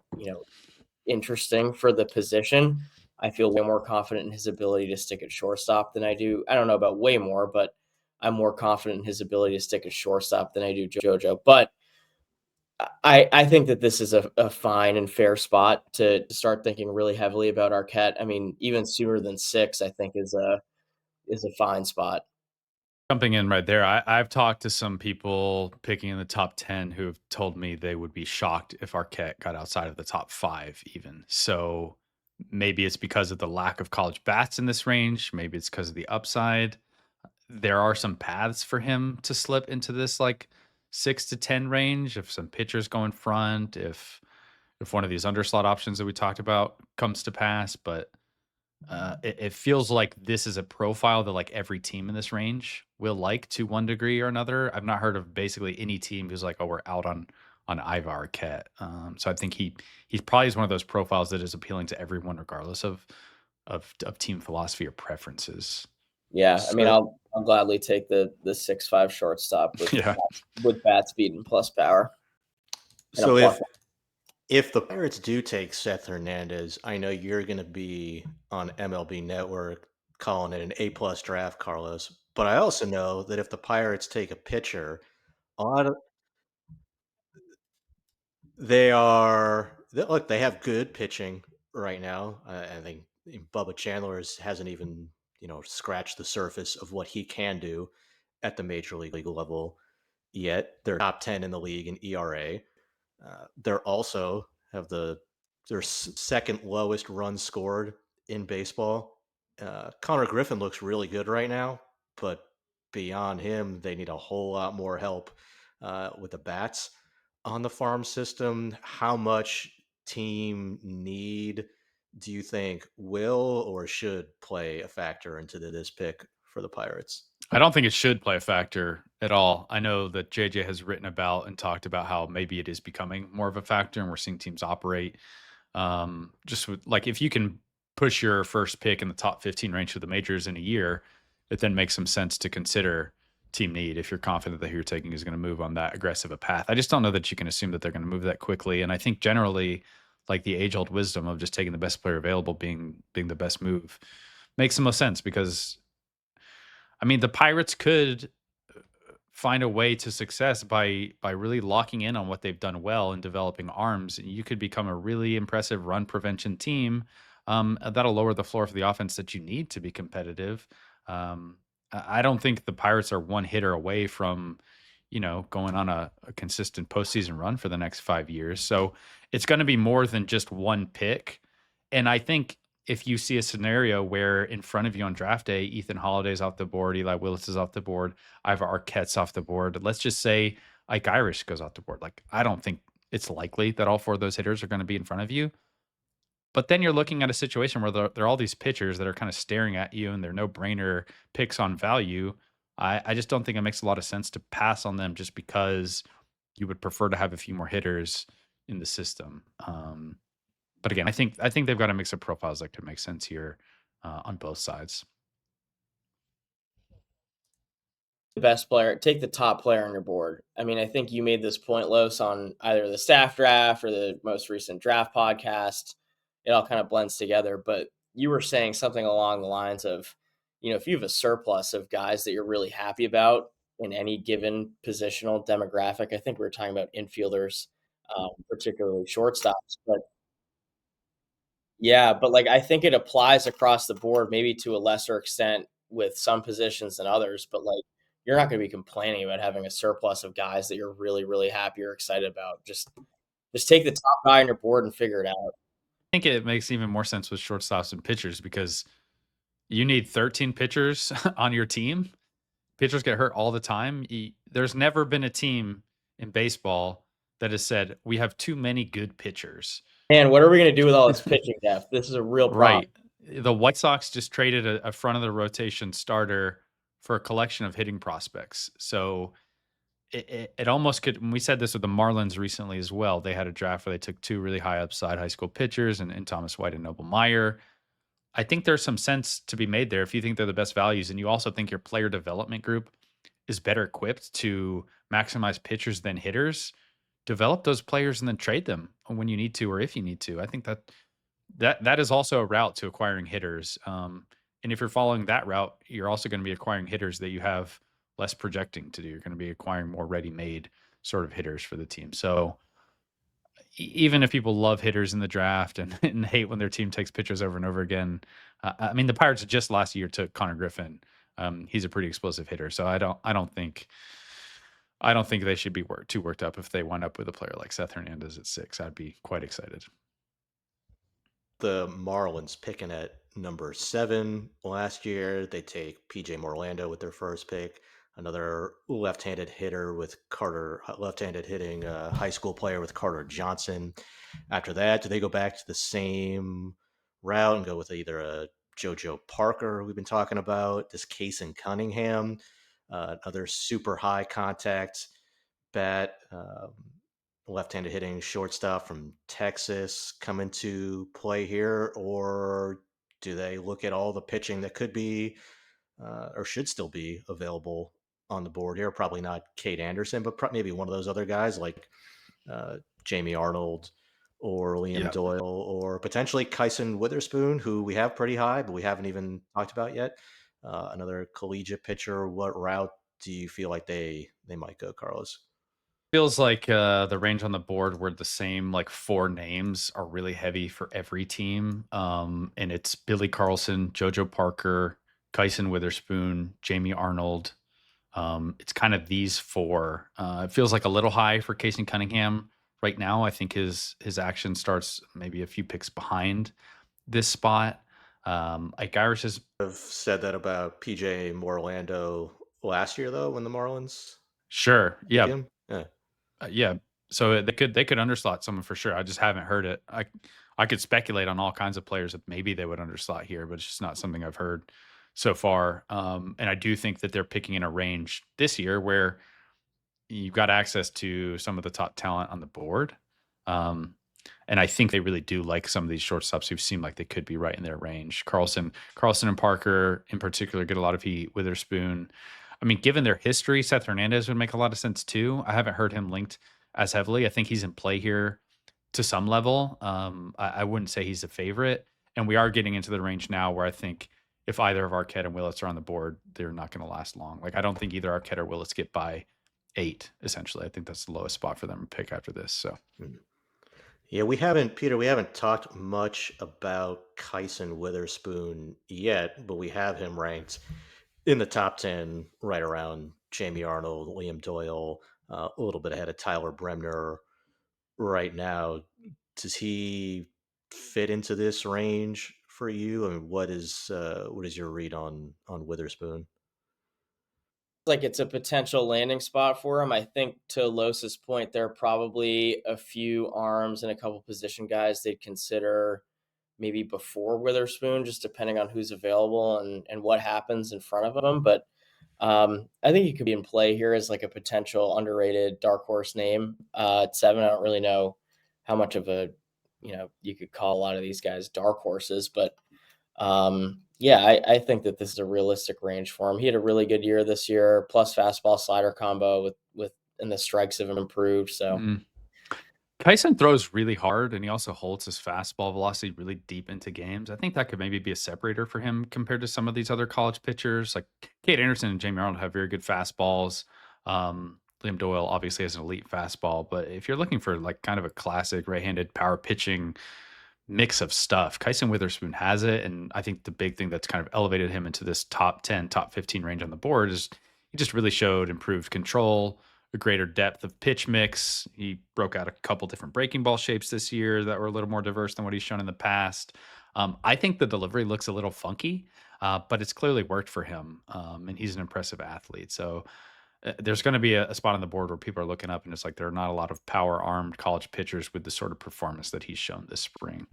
interesting for the position, I feel way more confident in his ability to stick at shortstop than I do. I don't know about way more, but I'm more confident in his ability to stick at shortstop than I do JoJo. But I think that this is a fine and fair spot to start thinking really heavily about Arquette. I mean, even sooner than 6, I think is a fine spot. jumping in right there, I've talked to some people picking in the top 10 who have told me they would be shocked if Arquette got outside of the top 5 even. So maybe it's because of the lack of college bats in this range. Maybe it's because of the upside. There are some paths for him to slip into this like 6 to 10 range if some pitchers go in front, if one of these underslot options that we talked about comes to pass. But it feels like this is a profile that like every team in this range will like to one degree or another. I've not heard of basically any team who's like, oh, we're out on Ivar Arquette. So I think he's probably is one of those profiles that is appealing to everyone, regardless of team philosophy or preferences. Yeah, I mean, So, I'll gladly take the 6'5" shortstop Yeah. with bat speed and plus power and a so plus. if the Pirates do take Seth Hernandez, I know you're going to be on MLB Network calling it an A plus draft, Carlos. But I also know that if the Pirates take a pitcher, a lot of look, they have good pitching right now. I think Bubba hasn't even scratched the surface of what he can do at the major league level yet. They're top 10 in the league in ERA. They're also have their second lowest run scored in baseball. Connor Griffin looks really good right now, but beyond him, they need a whole lot more help with the bats on the farm system. How much team need do you think will or should play a factor into this pick for the Pirates? I don't think it should play a factor at all. I know that JJ has written about and talked about how maybe it is becoming more of a factor, and we're seeing teams operate just with like if you can push your first pick in the top 15 range for the majors in a year, it then makes some sense to consider team need if you're confident that who you're taking is going to move on that aggressive a path. I just don't know that you can assume that they're going to move that quickly. And I think generally, like the age old wisdom of just taking the best player available being the best move makes the most sense because I mean the Pirates could find a way to success by really locking in on what they've done well in developing arms. You could become a really impressive run prevention team. That'll lower the floor for the offense that you need to be competitive. I don't think the Pirates are one hitter away from, going on a consistent postseason run for the next 5 years. So it's going to be more than just one pick. And I think if you see a scenario where in front of you on draft day, Ethan Holiday's off the board, Eli Willis is off the board, Ivor Arquette's off the board. Let's just say Ike Irish goes off the board. Like, I don't think it's likely that all 4 of those hitters are going to be in front of you. But then you're looking at a situation where there are all these pitchers that are kind of staring at you and they're no brainer picks on value. I just don't think it makes a lot of sense to pass on them just because you would prefer to have a few more hitters in the system. But again, I think they've got a mix of profiles that could make sense here on both sides. The best player, take the top player on your board. I mean, I think you made this point, Los, on either the staff draft or the most recent draft podcast. It all kind of blends together, but you were saying something along the lines of, if you have a surplus of guys that you're really happy about in any given positional demographic, I think we were talking about infielders, particularly shortstops, but yeah, but like I think it applies across the board, maybe to a lesser extent with some positions than others, but like you're not going to be complaining about having a surplus of guys that you're really, really happy or excited about. Just take the top guy on your board and figure it out. I think it makes even more sense with shortstops and pitchers because you need 13 pitchers on your team. Pitchers get hurt all the time. There's never been a team in baseball that has said we have too many good pitchers. Man, what are we going to do with all this pitching depth? This is a real problem. Right. The White Sox just traded a front of the rotation starter for a collection of hitting prospects. So it almost could. And we said this with the Marlins recently as well. They had a draft where they took two really high upside high school pitchers and Thomas White and Noble Meyer. I think there's some sense to be made there if you think they're the best values and you also think your player development group is better equipped to maximize pitchers than hitters. Develop those players and then trade them when you need to or if you need to. I think that is also a route to acquiring hitters. And if you're following that route, you're also going to be acquiring hitters that you have less projecting to do. You're going to be acquiring more ready-made sort of hitters for the team. So even if people love hitters in the draft and hate when their team takes pitchers over and over again, I mean the Pirates just last year took Connor Griffin. He's a pretty explosive hitter, so I don't think they should be too worked up if they wind up with a player like Seth Hernandez at 6. I'd be quite excited. The Marlins picking at number 7 last year. They take PJ Morlando with their first pick, another left-handed hitter with left-handed hitting high school player with Carter Johnson. After that, do they go back to the same route and go with either a JoJo Parker we've been talking about, this Kason Cunningham, another super high contact bat, left-handed hitting shortstop from Texas come into play here, or do they look at all the pitching that could be or should still be available on the board here? Probably not Kate Anderson, but maybe one of those other guys like Jamie Arnold or Liam Yeah. Doyle or potentially Kyson Witherspoon, who we have pretty high, but we haven't even talked about yet. Another collegiate pitcher. What route do you feel like they might go, Carlos? Feels like the range on the board where the same like 4 names are really heavy for every team. And it's Billy Carlson, JoJo Parker, Kyson Witherspoon, Jamie Arnold. It's kind of these 4. It feels like a little high for Casey Cunningham right now. I think his action starts maybe a few picks behind this spot. Like Irish is I've said that about PJ Morlando last year, though, when the Marlins sure. took Yeah. him. Yeah. Yeah. So they could underslot someone for sure. I just haven't heard it. I could speculate on all kinds of players that maybe they would underslot here, but it's just not something I've heard so far. And I do think that they're picking in a range this year where you've got access to some of the top talent on the board. Um, and I think they really do like some of these shortstops who seem like they could be right in their range. Carlson and Parker in particular get a lot of heat. Witherspoon. I mean, given their history, Seth Hernandez would make a lot of sense too. I haven't heard him linked as heavily. I think he's in play here to some level. I wouldn't say he's a favorite. And we are getting into the range now where I think if either of Arquette and Willits are on the board, they're not going to last long. Like I don't think either Arquette or Willits get by 8, essentially. I think that's the lowest spot for them to pick after this. So Yeah, we haven't, Peter, we haven't talked much about Kyson Witherspoon yet, but we have him ranked in the top 10, right around Jamie Arnold, Liam Doyle, a little bit ahead of Tyler Bremner right now. Does he fit into this range for you? I mean, what is your read on Witherspoon? Like it's a potential landing spot for him. I think to Los's point, there are probably a few arms and a couple position guys they'd consider maybe before Witherspoon, just depending on who's available and what happens in front of him. But I think he could be in play here as like a potential underrated dark horse name. At 7, I don't really know how much of a, you could call a lot of these guys dark horses, but yeah, I think that this is a realistic range for him. He had a really good year this year, plus fastball slider combo with and the strikes have improved. So Mm. Kyson throws really hard, and he also holds his fastball velocity really deep into games. I think that could maybe be a separator for him compared to some of these other college pitchers. Like Kate Anderson and Jamie Arnold have very good fastballs. Liam Doyle obviously has an elite fastball, but if you're looking for like kind of a classic right-handed power pitching mix of stuff, Kyson Witherspoon has it. And I think the big thing that's kind of elevated him into this top 10, top 15 range on the board is he just really showed improved control, a greater depth of pitch mix. He broke out a couple different breaking ball shapes this year that were a little more diverse than what he's shown in the past. I think the delivery looks a little funky, but it's clearly worked for him. And he's an impressive athlete. So there's going to be a spot on the board where people are looking up and it's like there are not a lot of power armed college pitchers with the sort of performance that he's shown this spring.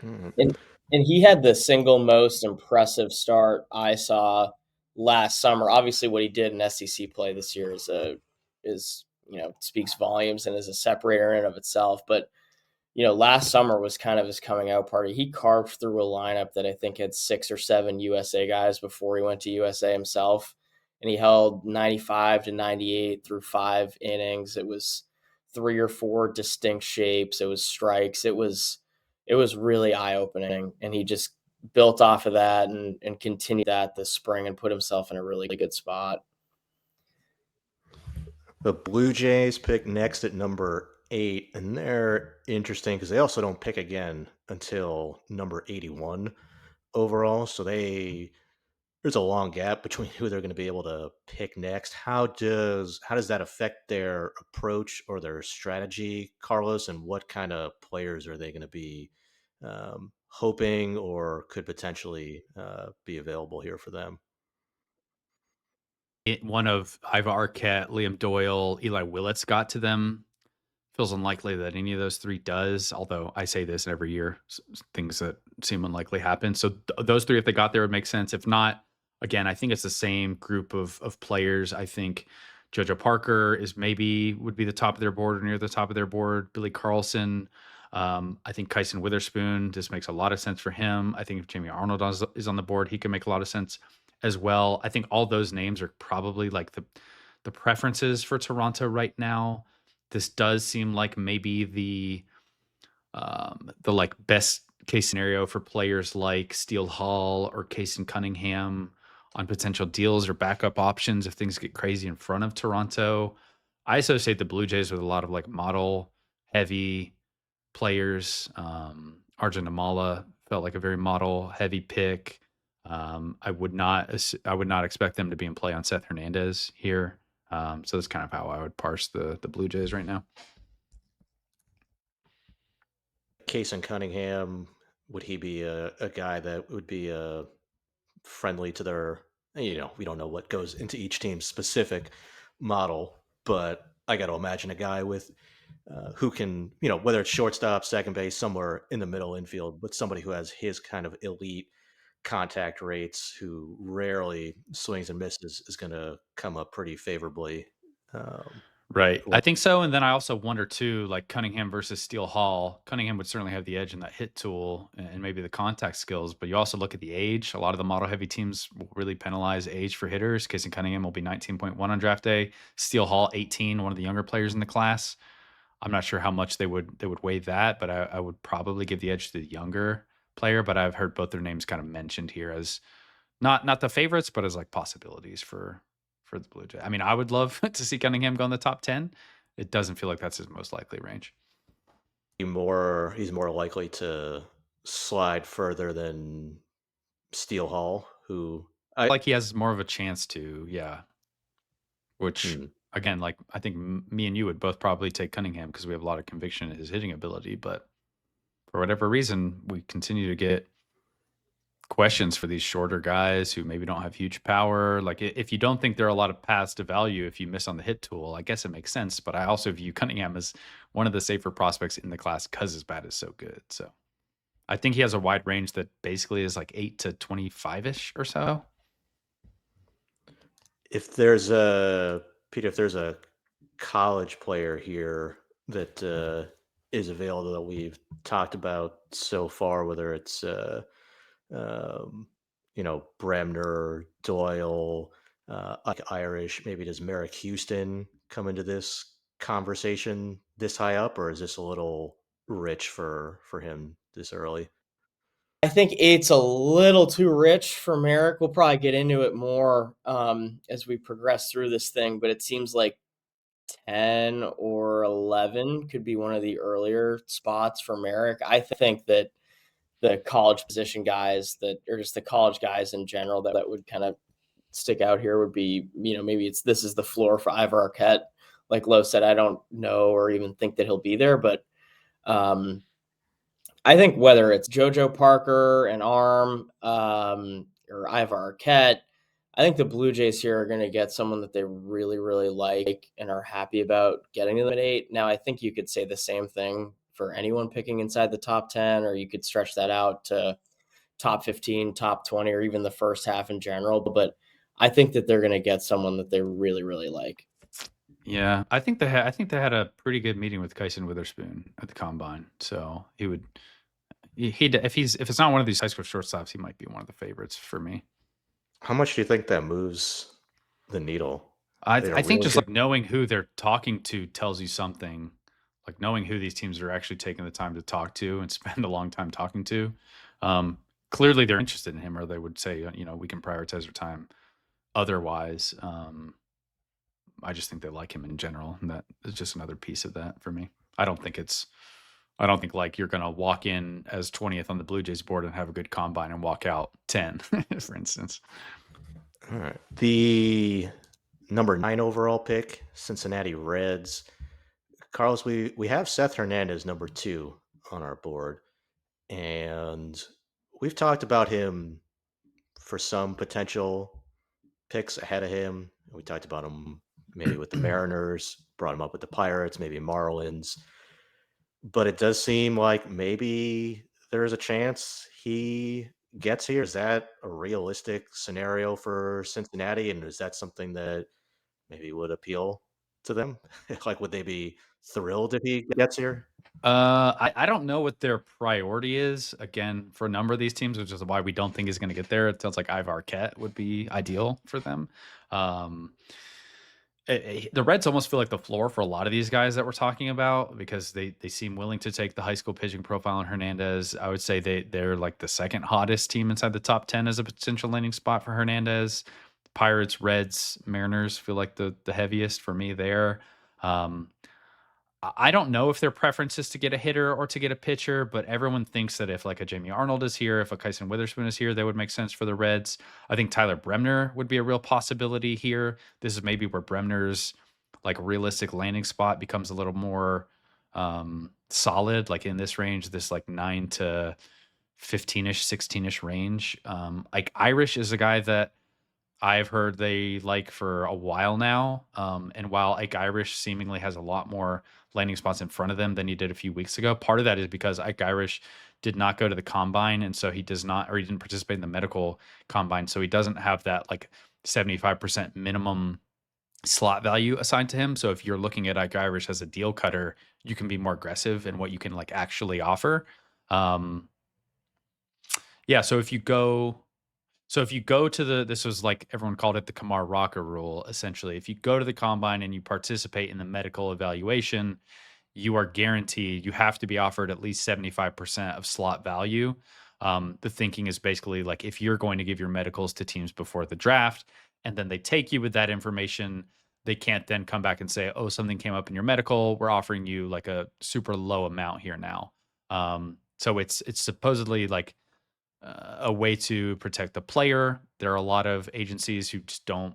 Hmm. and and he had the single most impressive start I saw last summer. Obviously, what he did in SEC play this year is speaks volumes and is a separator in and of itself. But last summer was kind of his coming out party. He carved through a lineup that I think had 6 or 7 USA guys before he went to USA himself. And he held 95 to 98 through 5 innings. It was 3 or 4 distinct shapes. It was strikes. It was really eye-opening. And he just built off of that and continued that this spring and put himself in a really good spot. The Blue Jays pick next at number 8, and they're interesting because they also don't pick again until number 81 overall. So there's a long gap between who they're going to be able to pick next. How does that affect their approach or their strategy, Carlos? And what kind of players are they going to be hoping or could potentially be available here for them? One of Iva Arquette, Liam Doyle, Eli Willits got to them. Feels unlikely that any of those three does, although I say this every year, things that seem unlikely happen. So those three, if they got there, would make sense. If not, again, I think it's the same group of players. I think JoJo Parker is maybe would be the top of their board or near the top of their board. Billy Carlson. I think Kyson Witherspoon just makes a lot of sense for him. I think if Jamie Arnold is on the board, he can make a lot of sense as well. I think all those names are probably like the preferences for Toronto right now. This does seem like maybe the like best case scenario for players like Steele Hall or Cason Cunningham on potential deals or backup options if things get crazy in front of Toronto. I associate the Blue Jays with a lot of like model heavy players. Arjun Amala felt like a very model heavy pick. I would not expect them to be in play on Seth Hernandez here. So that's kind of how I would parse the Blue Jays right now. Case and Cunningham, would he be a guy that would be friendly to their, we don't know what goes into each team's specific model, but I got to imagine a guy with who can, whether it's shortstop, second base, somewhere in the middle infield, but somebody who has his kind of elite contact rates, who rarely swings and misses, is going to come up pretty favorably. Um, Right. I well, think so. And then I also wonder too, like Cunningham versus Steele Hall. Cunningham would certainly have the edge in that hit tool and maybe the contact skills, but you also look at the age. A lot of the model heavy teams will really penalize age for hitters. Casey Cunningham will be 19.1 on draft day. Steele Hall, 18, one of the younger players in the class. I'm not sure how much they would weigh that, but I would probably give the edge to the younger player. But I've heard both their names kind of mentioned here as not the favorites, but as like possibilities for the Blue Jays. I mean, I would love to see Cunningham go in the top 10. It doesn't feel like that's his most likely range. he's more likely to slide further than Steele Hall, who I Like he has more of a chance to, yeah. Which hmm, again, like I think me and you would both probably take Cunningham because we have a lot of conviction in his hitting ability. But for whatever reason, we continue to get questions for these shorter guys who maybe don't have huge power. Like if you don't think there are a lot of paths to value if you miss on the hit tool, I guess it makes sense. But I also view Cunningham as one of the safer prospects in the class because his bat is so good. So I think he has a wide range that basically is like 8 to 25 ish or so. If there's a Peter, if there's a college player here that is available that we've talked about so far, whether it's um, Bremner, Doyle, like Irish, maybe does Merrick Houston come into this conversation this high up, or is this a little rich for him this early? I think 8's a little too rich for Merrick. We'll probably get into it more as we progress through this thing, but it seems like 10 or 11 could be one of the earlier spots for Merrick. I think that the college position guys that, or just the college guys in general, that would kind of stick out here would be, maybe this is the floor for Ivar Arquette. Like Lo said, I don't know or even think that he'll be there, but um, I think whether it's JoJo Parker and Arm or Ivar Arquette, I think the Blue Jays here are going to get someone that they really, really like and are happy about getting to them at 8. Now, I think you could say the same thing for anyone picking inside the top 10, or you could stretch that out to top 15, top 20, or even the first half in general. But I think that they're going to get someone that they really, really like. Yeah, I think they had a pretty good meeting with Kyson Witherspoon at the combine. So if it's not one of these high school shortstops, he might be one of the favorites for me. How much do you think that moves the needle? They I don't think really just get. like knowing who they're talking to tells you something. Like knowing who these teams are actually taking the time to talk to and spend a long time talking to. Um, Clearly they're interested in him, or they would say, we can prioritize our time otherwise. I just think they like him in general, and that is just another piece of that for me. I don't think it's I don't think like you're gonna walk in as 20th on the Blue Jays board and have a good combine and walk out 10, for instance. All right. The number 9 overall pick, Cincinnati Reds. Carlos, we have Seth Hernandez number 2 on our board, and we've talked about him for some potential picks ahead of him. We talked about him maybe with the Mariners, brought him up with the Pirates, maybe Marlins. But it does seem like maybe there's a chance he gets here. Is that a realistic scenario for Cincinnati? And is that something that maybe would appeal to them? Like, would they be thrilled if he gets here? I don't know what their priority is. Again, for a number of these teams, which is why we don't think he's going to get there. It sounds like Ivar Arquette would be ideal for them. Um, the Reds almost feel like the floor for a lot of these guys that we're talking about because they seem willing to take the high school pitching profile on Hernandez. I would say they're like the second hottest team inside the top 10 as a potential landing spot for Hernandez. Pirates, Reds, Mariners feel like the heaviest for me there. Um, I don't know if their preference is to get a hitter or to get a pitcher, but everyone thinks that if like a Jamie Arnold is here, if a Kyson Witherspoon is here, that would make sense for the Reds. I think Tyler Bremner would be a real possibility here. This is maybe where Bremner's like realistic landing spot becomes a little more solid, like in this range, this like 9 to 15ish, 16ish range. Like Irish is a guy that I've heard they like for a while now. And while Ike Irish seemingly has a lot more landing spots in front of them than he did a few weeks ago, part of that is because Ike Irish did not go to the combine. And so he does not, or he didn't participate in the medical combine. So he doesn't have that like 75% minimum slot value assigned to him. So if you're looking at Ike Irish as a deal cutter, you can be more aggressive in what you can like actually offer. Um, yeah. So if you go to this was like everyone called it the Kamar Rocker rule, essentially. If you go to the combine and you participate in the medical evaluation, you are guaranteed, you have to be offered at least 75% of slot value. The thinking is basically like if you're going to give your medicals to teams before the draft and then they take you with that information, they can't then come back and say, oh, something came up in your medical. We're offering you like a super low amount here now. So it's supposedly like a way to protect the player. There are a lot of agencies who just don't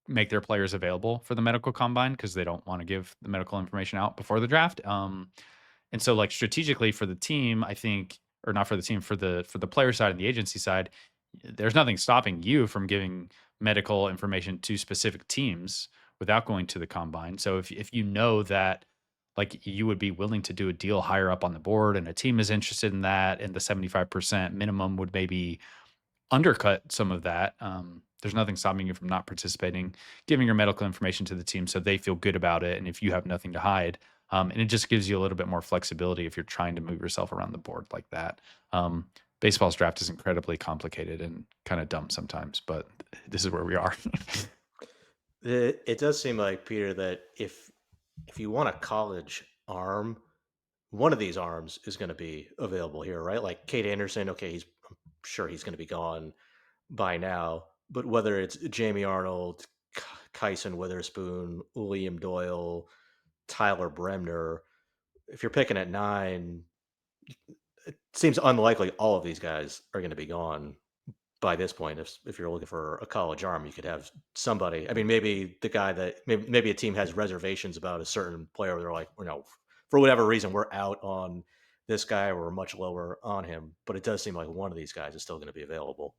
make their players available for the medical combine because they don't want to give the medical information out before the draft. And so, like strategically for the team, I think, or not for the team, for the player side and the agency side, there's nothing stopping you from giving medical information to specific teams without going to the combine. So if you know that like you would be willing to do a deal higher up on the board and a team is interested in that and the 75% minimum would maybe undercut some of that. There's nothing stopping you from not participating, giving your medical information to the team so they feel good about it. And if you have nothing to hide, and it just gives you a little bit more flexibility if you're trying to move yourself around the board like that. Um, Baseball's draft is incredibly complicated and kind of dumb sometimes, but this is where we are. It does seem like, Peter, that if you want a college arm, one of these arms is going to be available here, right? Like Kate Anderson, okay, I'm sure he's going to be gone by now, but whether it's Jamie Arnold, Kyson Witherspoon, William Doyle, Tyler Bremner, if you're picking at 9, it seems unlikely all of these guys are going to be gone by this point. If you're looking for a college arm, you could have somebody. I mean, maybe the guy that maybe a team has reservations about a certain player. Where they're like, for whatever reason, we're out on this guy, or we're much lower on him. But it does seem like one of these guys is still going to be available.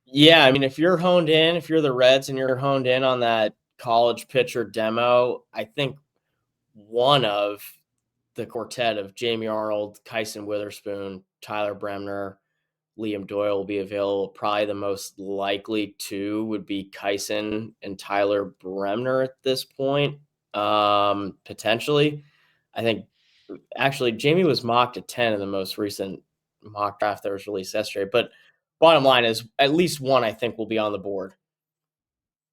Yeah, I mean, if you're the Reds and you're honed in on that college pitcher demo, I think one of the quartet of Jamie Arnold, Kyson Witherspoon, Tyler Bremner, Liam Doyle will be available. Probably the most likely two would be Kyson and Tyler Bremner at this point. Potentially. I think actually Jamie was mocked at 10 in the most recent mock draft that was released yesterday. But bottom line is at least one I think will be on the board.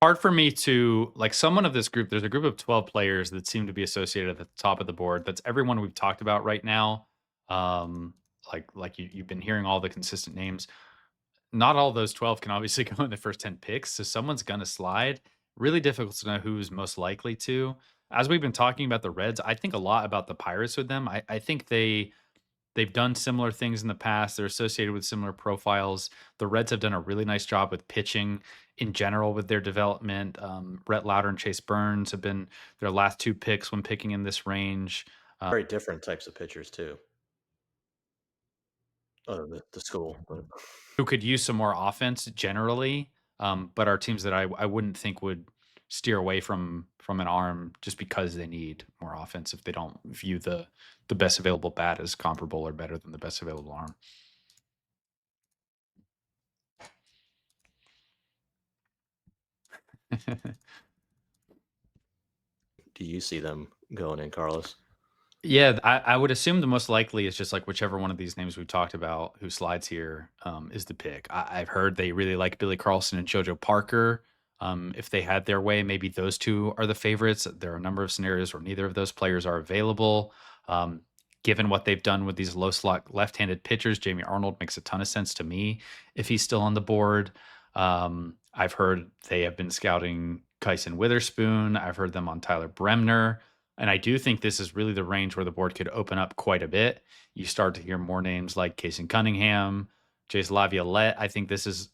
Hard for me to like someone of this group. There's a group of 12 players that seem to be associated at the top of the board. That's everyone we've talked about right now. Um, like you've been hearing all the consistent names. Not all those 12 can obviously go in the first 10 picks, so someone's gonna slide. Really difficult to know who's most likely to. As we've been talking about the Reds, I think a lot about the Pirates with them. I think they've done similar things in the past. They're associated with similar profiles. The Reds have done a really nice job with pitching in general with their development. Brett Lauder and Chase Burns have been their last 2 picks when picking in this range. Very different types of pitchers too. The school. Who could use some more offense generally, but are teams that I wouldn't think would steer away from an arm just because they need more offense if they don't view the best available bat as comparable or better than the best available arm. Do you see them going in, Carlos? Yeah, I would assume the most likely is just like whichever one of these names we've talked about who slides here is the pick. I've heard they really like Billy Carlson and JoJo Parker. If they had their way, maybe those two are the favorites. There are a number of scenarios where neither of those players are available. Given what they've done with these low slot left-handed pitchers, Jamie Arnold makes a ton of sense to me if he's still on the board. I've heard they have been scouting Kyson Witherspoon. I've heard them on Tyler Bremner. And I do think this is really the range where the board could open up quite a bit. You start to hear more names like Casey Cunningham, Jace Laviolette. I think this is,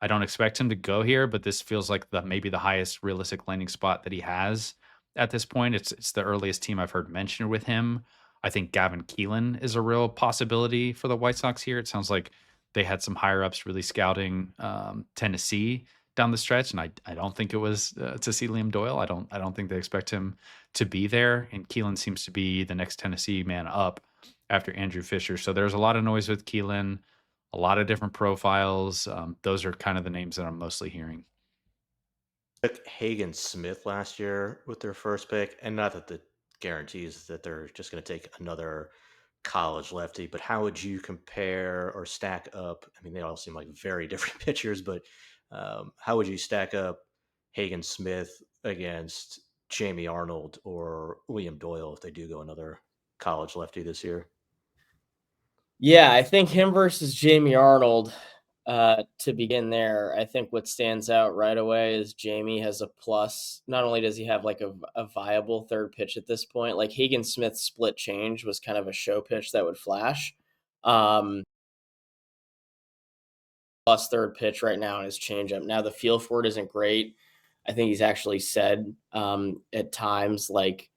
I don't expect him to go here, but this feels like maybe the highest realistic landing spot that he has at this point. It's the earliest team I've heard mentioned with him. I think Gavin Keelan is a real possibility for the White Sox here. It sounds like they had some higher ups really scouting Tennessee down the stretch, and I don't think it was to see Liam Doyle. I don't think they expect him to be there. And Keelan seems to be the next Tennessee man up after Andrew Fisher. So there's a lot of noise with Keelan, a lot of different profiles. Those are kind of the names that I'm mostly hearing. Took Hagen Smith last year with their first pick, and not that the guarantees that they're just going to take another college lefty, but how would you compare or stack up? I mean, they all seem like very different pitchers, but how would you stack up Hagen Smith against Jamie Arnold or William Doyle if they do go another college lefty this year? Yeah, I think him versus Jamie Arnold to begin there. I think what stands out right away is Jamie has a plus. Not only does he have like a viable third pitch at this point, like Hagen Smith's split change was kind of a show pitch that would flash. Plus third pitch right now in his changeup. Now the feel for it isn't great. I think he's actually said at times like,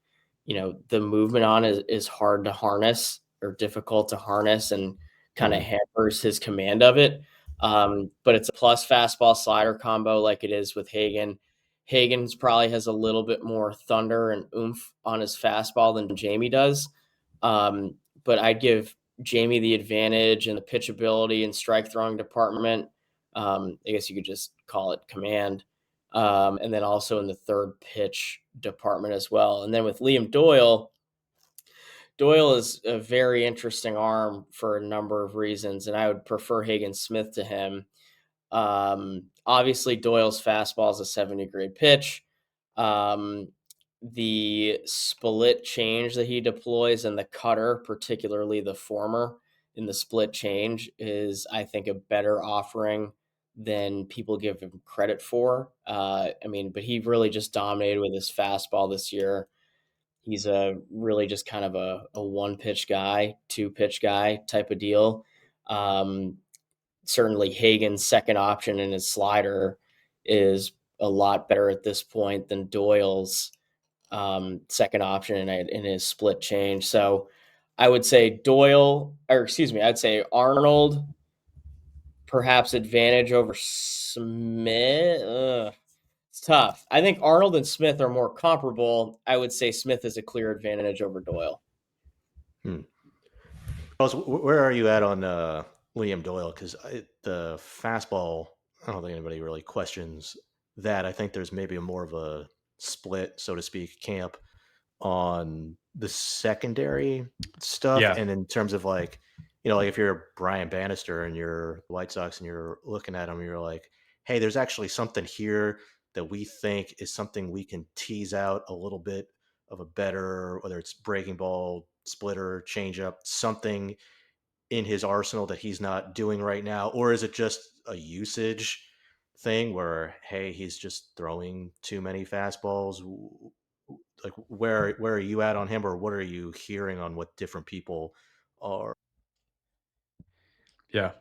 the movement on is hard to harness or difficult to harness and kind of hampers his command of it. But it's a plus fastball slider combo like it is with Hagen. Hagen's probably has a little bit more thunder and oomph on his fastball than Jamie does. But I'd give Jamie the advantage in the pitchability and strike throwing department. I guess you could just call it command. And then also in the third pitch department as well. And then with Liam Doyle, Doyle is a very interesting arm for a number of reasons, and I would prefer Hagen Smith to him. Obviously, Doyle's fastball is a 70-grade pitch. Um, the split change that he deploys and the cutter, particularly the former in the split change, is, I think, a better offering than people give him credit for. But he really just dominated with his fastball this year. He's a really just kind of a one pitch guy, two pitch guy type of deal. Um, Certainly Hagen's second option in his slider is a lot better at this point than Doyle's second option in his split change. So I would say I'd say Arnold, perhaps advantage over Smith. It's tough. I think Arnold and Smith are more comparable. I would say Smith is a clear advantage over Doyle. Hmm. Where are you at on Liam Doyle? Because the fastball, I don't think anybody really questions that. I think there's maybe more of a split, so to speak, camp on the secondary stuff. Yeah. And in terms of like, like if you're Brian Bannister and you're the White Sox and you're looking at them, you're like, hey, there's actually something here that we think is something we can tease out a little bit of a better, whether it's breaking ball, splitter, changeup, something in his arsenal that he's not doing right now? Or is it just a usage thing where, hey, he's just throwing too many fastballs? Like where are you at on him, or what are you hearing on what different people are? Yeah.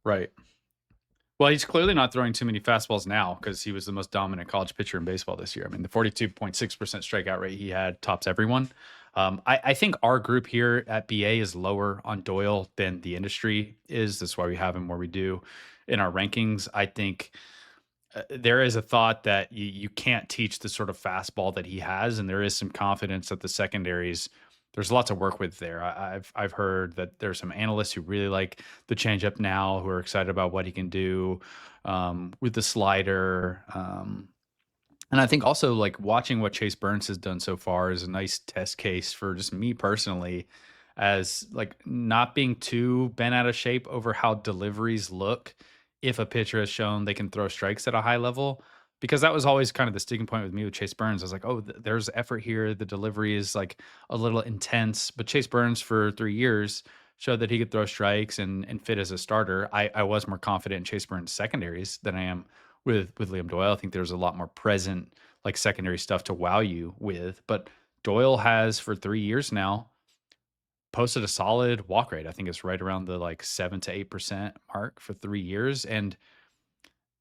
Right. Well, he's clearly not throwing too many fastballs now because he was the most dominant college pitcher in baseball this year. I mean, the 42.6% strikeout rate he had tops everyone. I think our group here at BA is lower on Doyle than the industry is. That's why we have him where we do in our rankings. I think there is a thought that you can't teach the sort of fastball that he has, and there is some confidence that the secondaries. There's lots of work with there. I've heard that there's some analysts who really like the changeup now, who are excited about what he can do with the slider. And I think also like watching what Chase Burns has done so far is a nice test case for just me personally, as like not being too bent out of shape over how deliveries look if a pitcher has shown they can throw strikes at a high level. Because that was always kind of the sticking point with me with Chase Burns. I was like, oh, there's effort here. The delivery is like a little intense. But Chase Burns for 3 years showed that he could throw strikes and fit as a starter. I was more confident in Chase Burns secondaries than I am with Liam Doyle. I think there's a lot more present like secondary stuff to wow you with. But Doyle has for 3 years now posted a solid walk rate. I think it's right around the like 7 to 8% mark for 3 years. And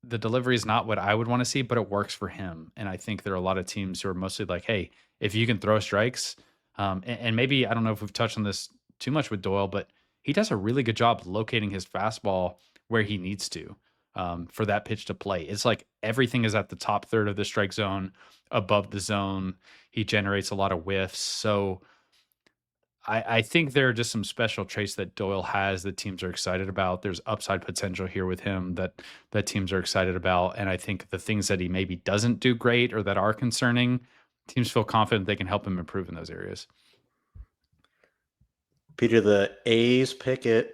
the delivery is not what I would want to see, but it works for him. And I think there are a lot of teams who are mostly like, hey, if you can throw strikes, and maybe I don't know if we've touched on this too much with Doyle, but he does a really good job locating his fastball where he needs to for that pitch to play. It's like everything is at the top third of the strike zone, above the zone. He generates a lot of whiffs. So I think there are just some special traits that Doyle has that teams are excited about. There's upside potential here with him that teams are excited about. And I think the things that he maybe doesn't do great or that are concerning, teams feel confident they can help him improve in those areas. Peter, the A's pick at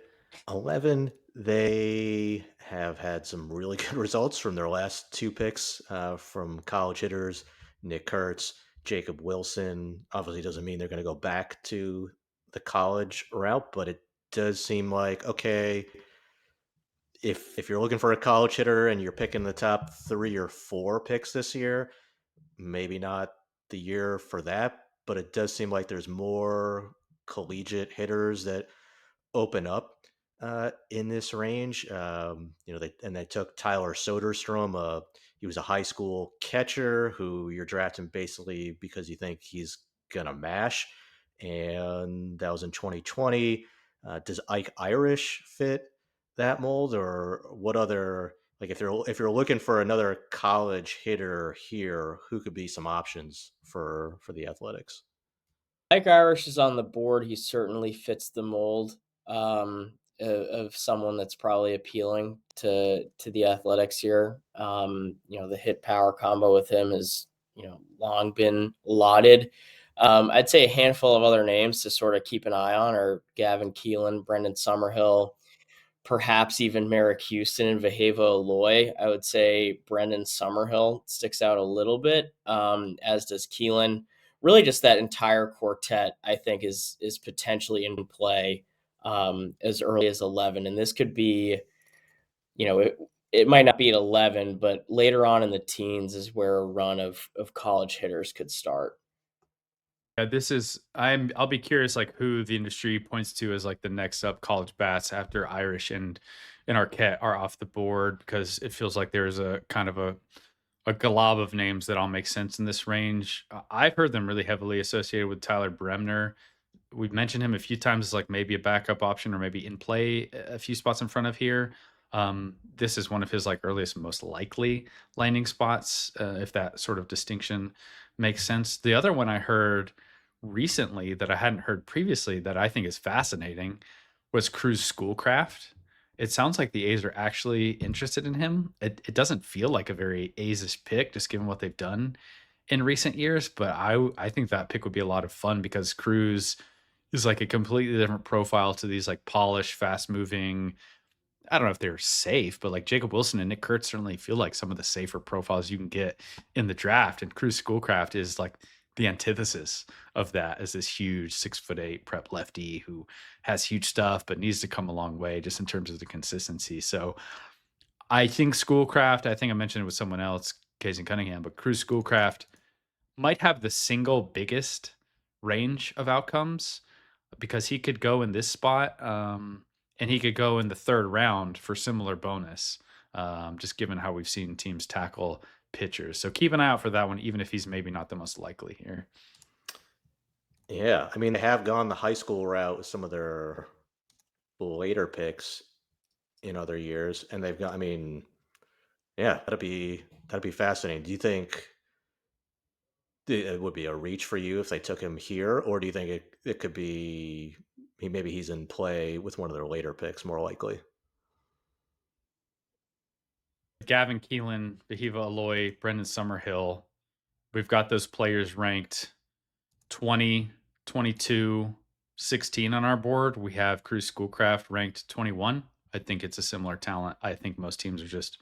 11. They have had some really good results from their last two picks from college hitters, Nick Kurtz, Jacob Wilson. Obviously, doesn't mean they're going to go back to the college route, but it does seem like, okay, if you're looking for a college hitter and you're picking the top 3 or 4 picks this year, maybe not the year for that, but it does seem like there's more collegiate hitters that open up in this range. They took Tyler Soderstrom. He was a high school catcher who you're drafting basically because you think he's gonna mash, and that was in 2020. Does Ike Irish fit that mold, or what other? Like if you're looking for another college hitter here, who could be some options for the Athletics? Mike Irish is on the board. He certainly fits the mold. of someone that's probably appealing to the Athletics here. The hit power combo with him has long been lauded. I'd say a handful of other names to sort of keep an eye on are Gavin Keelan, Brendan Summerhill, perhaps even Merrick Houston and Vaheva Aloy. I would say Brendan Summerhill sticks out a little bit, as does Keelan. Really, just that entire quartet, I think, is potentially in play as early as 11. And this could be, it might not be at 11, but later on in the teens is where a run of college hitters could start. Yeah, I'll be curious like who the industry points to as like the next up college bats after Irish and Arquette are off the board, because it feels like there's a kind of a glob of names that all make sense in this range. I've heard them really heavily associated with Tyler Bremner. We've mentioned him a few times as like maybe a backup option or maybe in play a few spots in front of here. This is one of his like earliest, most likely landing spots, if that sort of distinction makes sense. The other one I heard recently that I hadn't heard previously that I think is fascinating was Cruz Schoolcraft. It sounds like the A's are actually interested in him. It doesn't feel like a very A's-ish pick, just given what they've done in recent years, but I think that pick would be a lot of fun because Cruz is like a completely different profile to these like polished, fast moving. I don't know if they're safe, but like Jacob Wilson and Nick Kurtz certainly feel like some of the safer profiles you can get in the draft. And Cruz Schoolcraft is like the antithesis of that, as this huge 6'8" prep lefty who has huge stuff but needs to come a long way just in terms of the consistency. So I think Schoolcraft, I think I mentioned it with someone else, Casey Cunningham, but Cruz Schoolcraft might have the single biggest range of outcomes because he could go in this spot, and he could go in the third round for similar bonus, just given how we've seen teams tackle pitchers. So keep an eye out for that one, even if he's maybe not the most likely here. Yeah, I mean, they have gone the high school route with some of their later picks in other years, and they've got. I mean, yeah, that'd be fascinating. Do you think it would be a reach for you if they took him here, or do you think it could be maybe he's in play with one of their later picks more likely? Gavin Keelan, Vahiva Aloy, Brendan Summerhill, we've got those players ranked 20, 22, 16 on our board. We have Cruz Schoolcraft ranked 21. I think it's a similar talent. I think most teams are just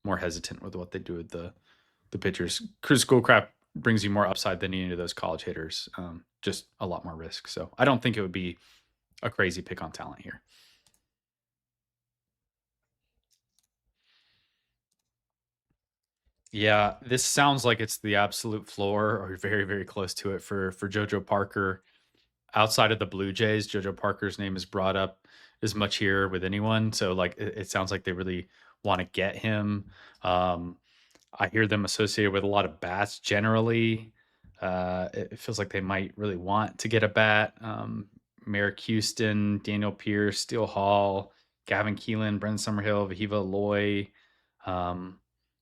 more hesitant with what they do with the pitchers. Cruz Schoolcraft brings you more upside than any of those college hitters. Just a lot more risk. So I don't think it would be a crazy pick on talent here. Yeah, this sounds like it's the absolute floor or very, very close to it for JoJo Parker. Outside of the Blue Jays, JoJo Parker's name is brought up as much here with anyone. So like it sounds like they really want to get him. Um, I hear them associated with a lot of bats generally. It feels like they might really want to get a bat. Merrick Houston, Daniel Pierce, Steele Hall, Gavin Keelan, Brendan Summerhill, Vahiva Loy.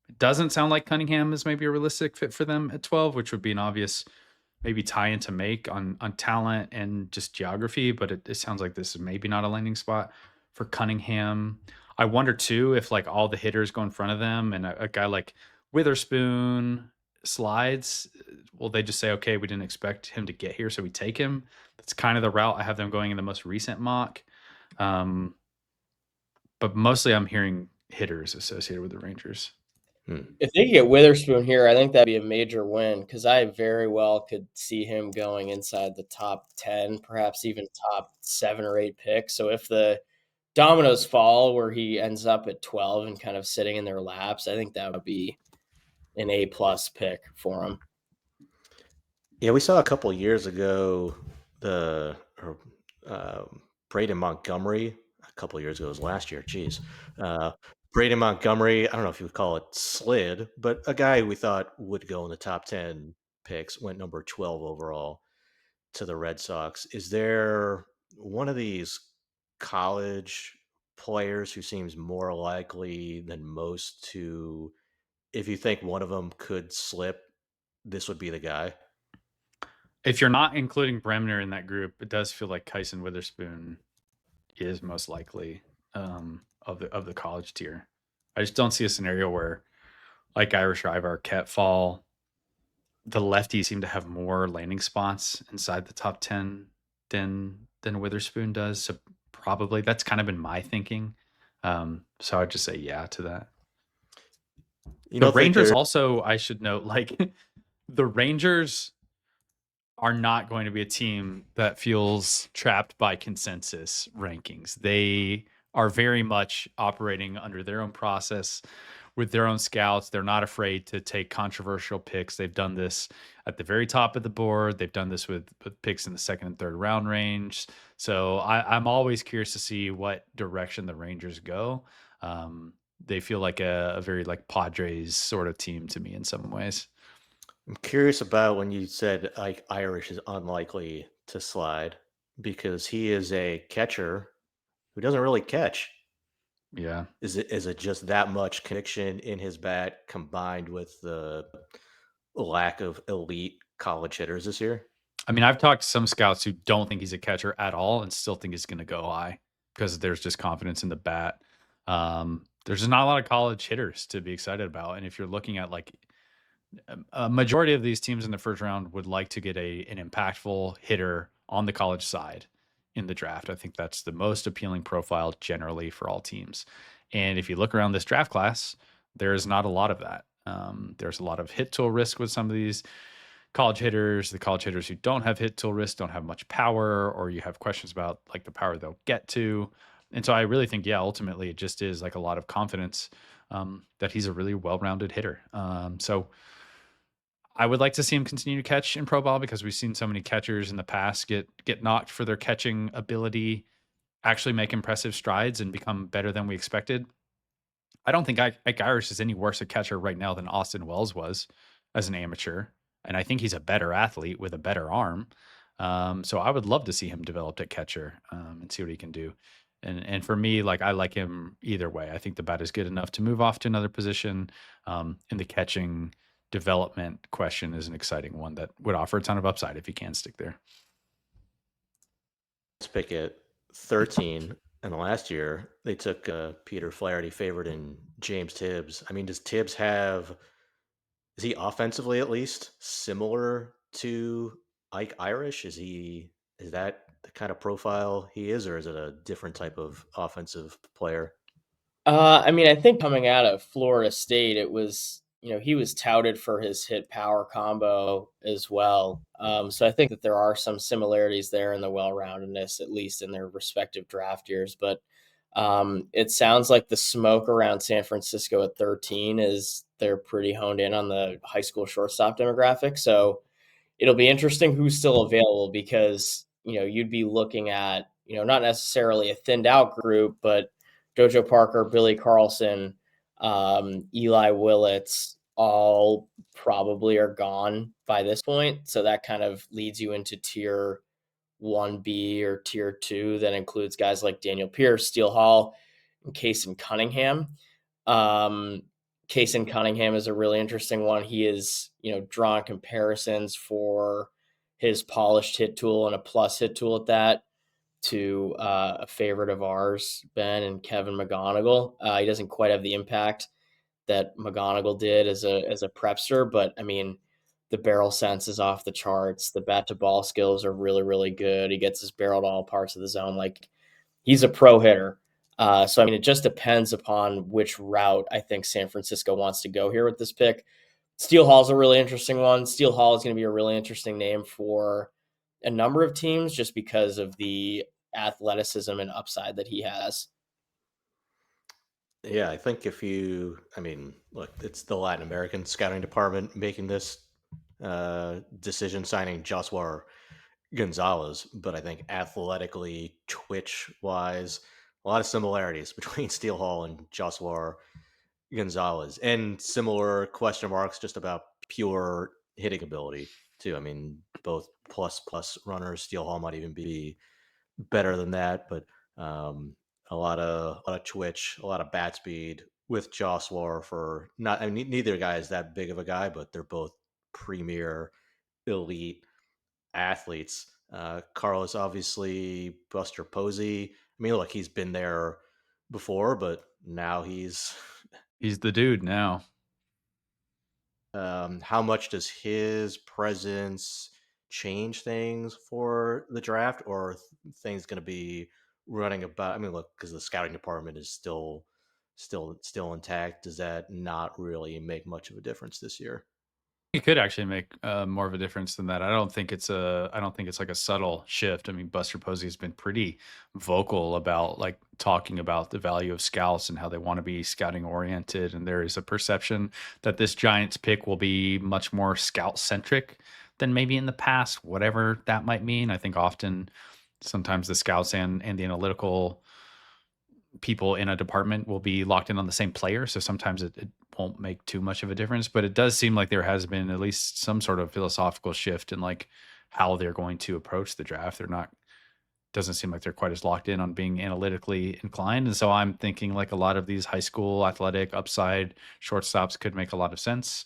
It doesn't sound like Cunningham is maybe a realistic fit for them at 12, which would be an obvious maybe tie in to make on talent and just geography, but it sounds like this is maybe not a landing spot for Cunningham. I wonder too if like all the hitters go in front of them and a guy like Witherspoon slides, will they just say, okay, we didn't expect him to get here, so we take him? That's kind of the route I have them going in the most recent mock. But mostly I'm hearing hitters associated with the Rangers. If they could get Witherspoon here, I think that'd be a major win because I very well could see him going inside the top 10, perhaps even top 7 or 8 picks. So if the dominoes fall where he ends up at 12 and kind of sitting in their laps, I think that would be an A+ pick for him. Yeah, we saw a couple years ago Braden Montgomery. A couple years ago, it was last year. Geez, Braden Montgomery. I don't know if you would call it slid, but a guy we thought would go in the top 10 picks went number 12 overall to the Red Sox. Is there one of these college players who seems more likely than most to, if you think one of them could slip, this would be the guy? If you're not including Bremner in that group, it does feel like Kyson Witherspoon is most likely of the college tier. I just don't see a scenario where like Irish Ivar, Ketfall, the lefties seem to have more landing spots inside the top 10 than Witherspoon does. So probably that's kind of been my thinking. So I'd just say yeah to that. You The don't think Rangers there? also, I should note, like the Rangers are not going to be a team that feels trapped by consensus rankings. They are very much operating under their own process with their own scouts. They're not afraid to take controversial picks. They've done this at the very top of the board. They've done this with picks in the second and third round range. So I'm always curious to see what direction the Rangers go. They feel like a very like Padres sort of team to me in some ways. I'm curious about when you said like Irish is unlikely to slide because he is a catcher who doesn't really catch. Yeah. Is it just that much conviction in his bat combined with the lack of elite college hitters this year? I mean, I've talked to some scouts who don't think he's a catcher at all and still think he's going to go high because there's just confidence in the bat. There's just not a lot of college hitters to be excited about. And if you're looking at like a majority of these teams in the first round would like to get an impactful hitter on the college side in the draft. I think that's the most appealing profile generally for all teams. And if you look around this draft class, there is not a lot of that. There's a lot of hit tool risk with some of these college hitters. The college hitters who don't have hit tool risk don't have much power, or you have questions about like the power they'll get to. And so I really think, yeah, ultimately it just is like a lot of confidence that he's a really well-rounded hitter. So I would like to see him continue to catch in pro ball because we've seen so many catchers in the past get knocked for their catching ability, actually make impressive strides and become better than we expected. I don't think Ike Irish is any worse a catcher right now than Austin Wells was as an amateur, and I think he's a better athlete with a better arm. So I would love to see him developed at catcher and see what he can do. And for me, like I like him either way. I think the bat is good enough to move off to another position. And the catching development question is an exciting one that would offer a ton of upside if he can stick there. Let's pick at 13. And last year, they took Peter Flaherty favorite in James Tibbs. I mean, does Tibbs have, is he offensively at least similar to Ike Irish? Is that the kind of profile he is, or is it a different type of offensive player? I mean, I think coming out of Florida State, it was, he was touted for his hit power combo as well. So I think that there are some similarities there in the well roundedness, at least in their respective draft years. But it sounds like the smoke around San Francisco at 13 is they're pretty honed in on the high school shortstop demographic. So it'll be interesting who's still available because, you'd be looking at, not necessarily a thinned out group, but Jojo Parker, Billy Carlson, Eli Willits, all probably are gone by this point. So that kind of leads you into tier 1B or tier 2 that includes guys like Daniel Pierce, Steele Hall, and Case and Cunningham. Um, Case and Cunningham is a really interesting one. He is, drawn comparisons for his polished hit tool and a plus hit tool at that to a favorite of ours, Ben and Kevin McGonigal. He doesn't quite have the impact that McGonigal did as a prepster, but I mean, the barrel sense is off the charts. The bat to ball skills are really, really good. He gets his barrel to all parts of the zone. Like he's a pro hitter. So I mean, it just depends upon which route I think San Francisco wants to go here with this pick. Steele Hall's a really interesting one. Steele Hall is going to be a really interesting name for a number of teams just because of the athleticism and upside that he has. Yeah, I think I mean, look, it's the Latin American scouting department making this decision, signing Joshua Gonzalez, but I think athletically, twitch wise, a lot of similarities between Steele Hall and Joshua Gonzalez, and similar question marks just about pure hitting ability too. I mean, both plus runners. Steele Hall might even be better than that, but a lot of twitch, a lot of bat speed with Joshua for not. I mean, neither guy is that big of a guy, but they're both premier elite athletes. Carlos, obviously, Buster Posey. I mean, look, he's been there before, but now he's He's the dude now. how much does his presence change things for the draft, or things going to be running about? I mean, look, because the scouting department is still intact. Does that not really make much of a difference this year? It could actually make more of a difference than that. I don't think it's like a subtle shift. I mean, Buster Posey has been pretty vocal about like talking about the value of scouts and how they want to be scouting oriented. And there is a perception that this Giants pick will be much more scout centric than maybe in the past, whatever that might mean. I think often sometimes the scouts and the analytical people in a department will be locked in on the same player. So sometimes it won't make too much of a difference. But it does seem like there has been at least some sort of philosophical shift in like how they're going to approach the draft. They're not doesn't seem like they're quite as locked in on being analytically inclined. And so I'm thinking like a lot of these high school athletic upside shortstops could make a lot of sense.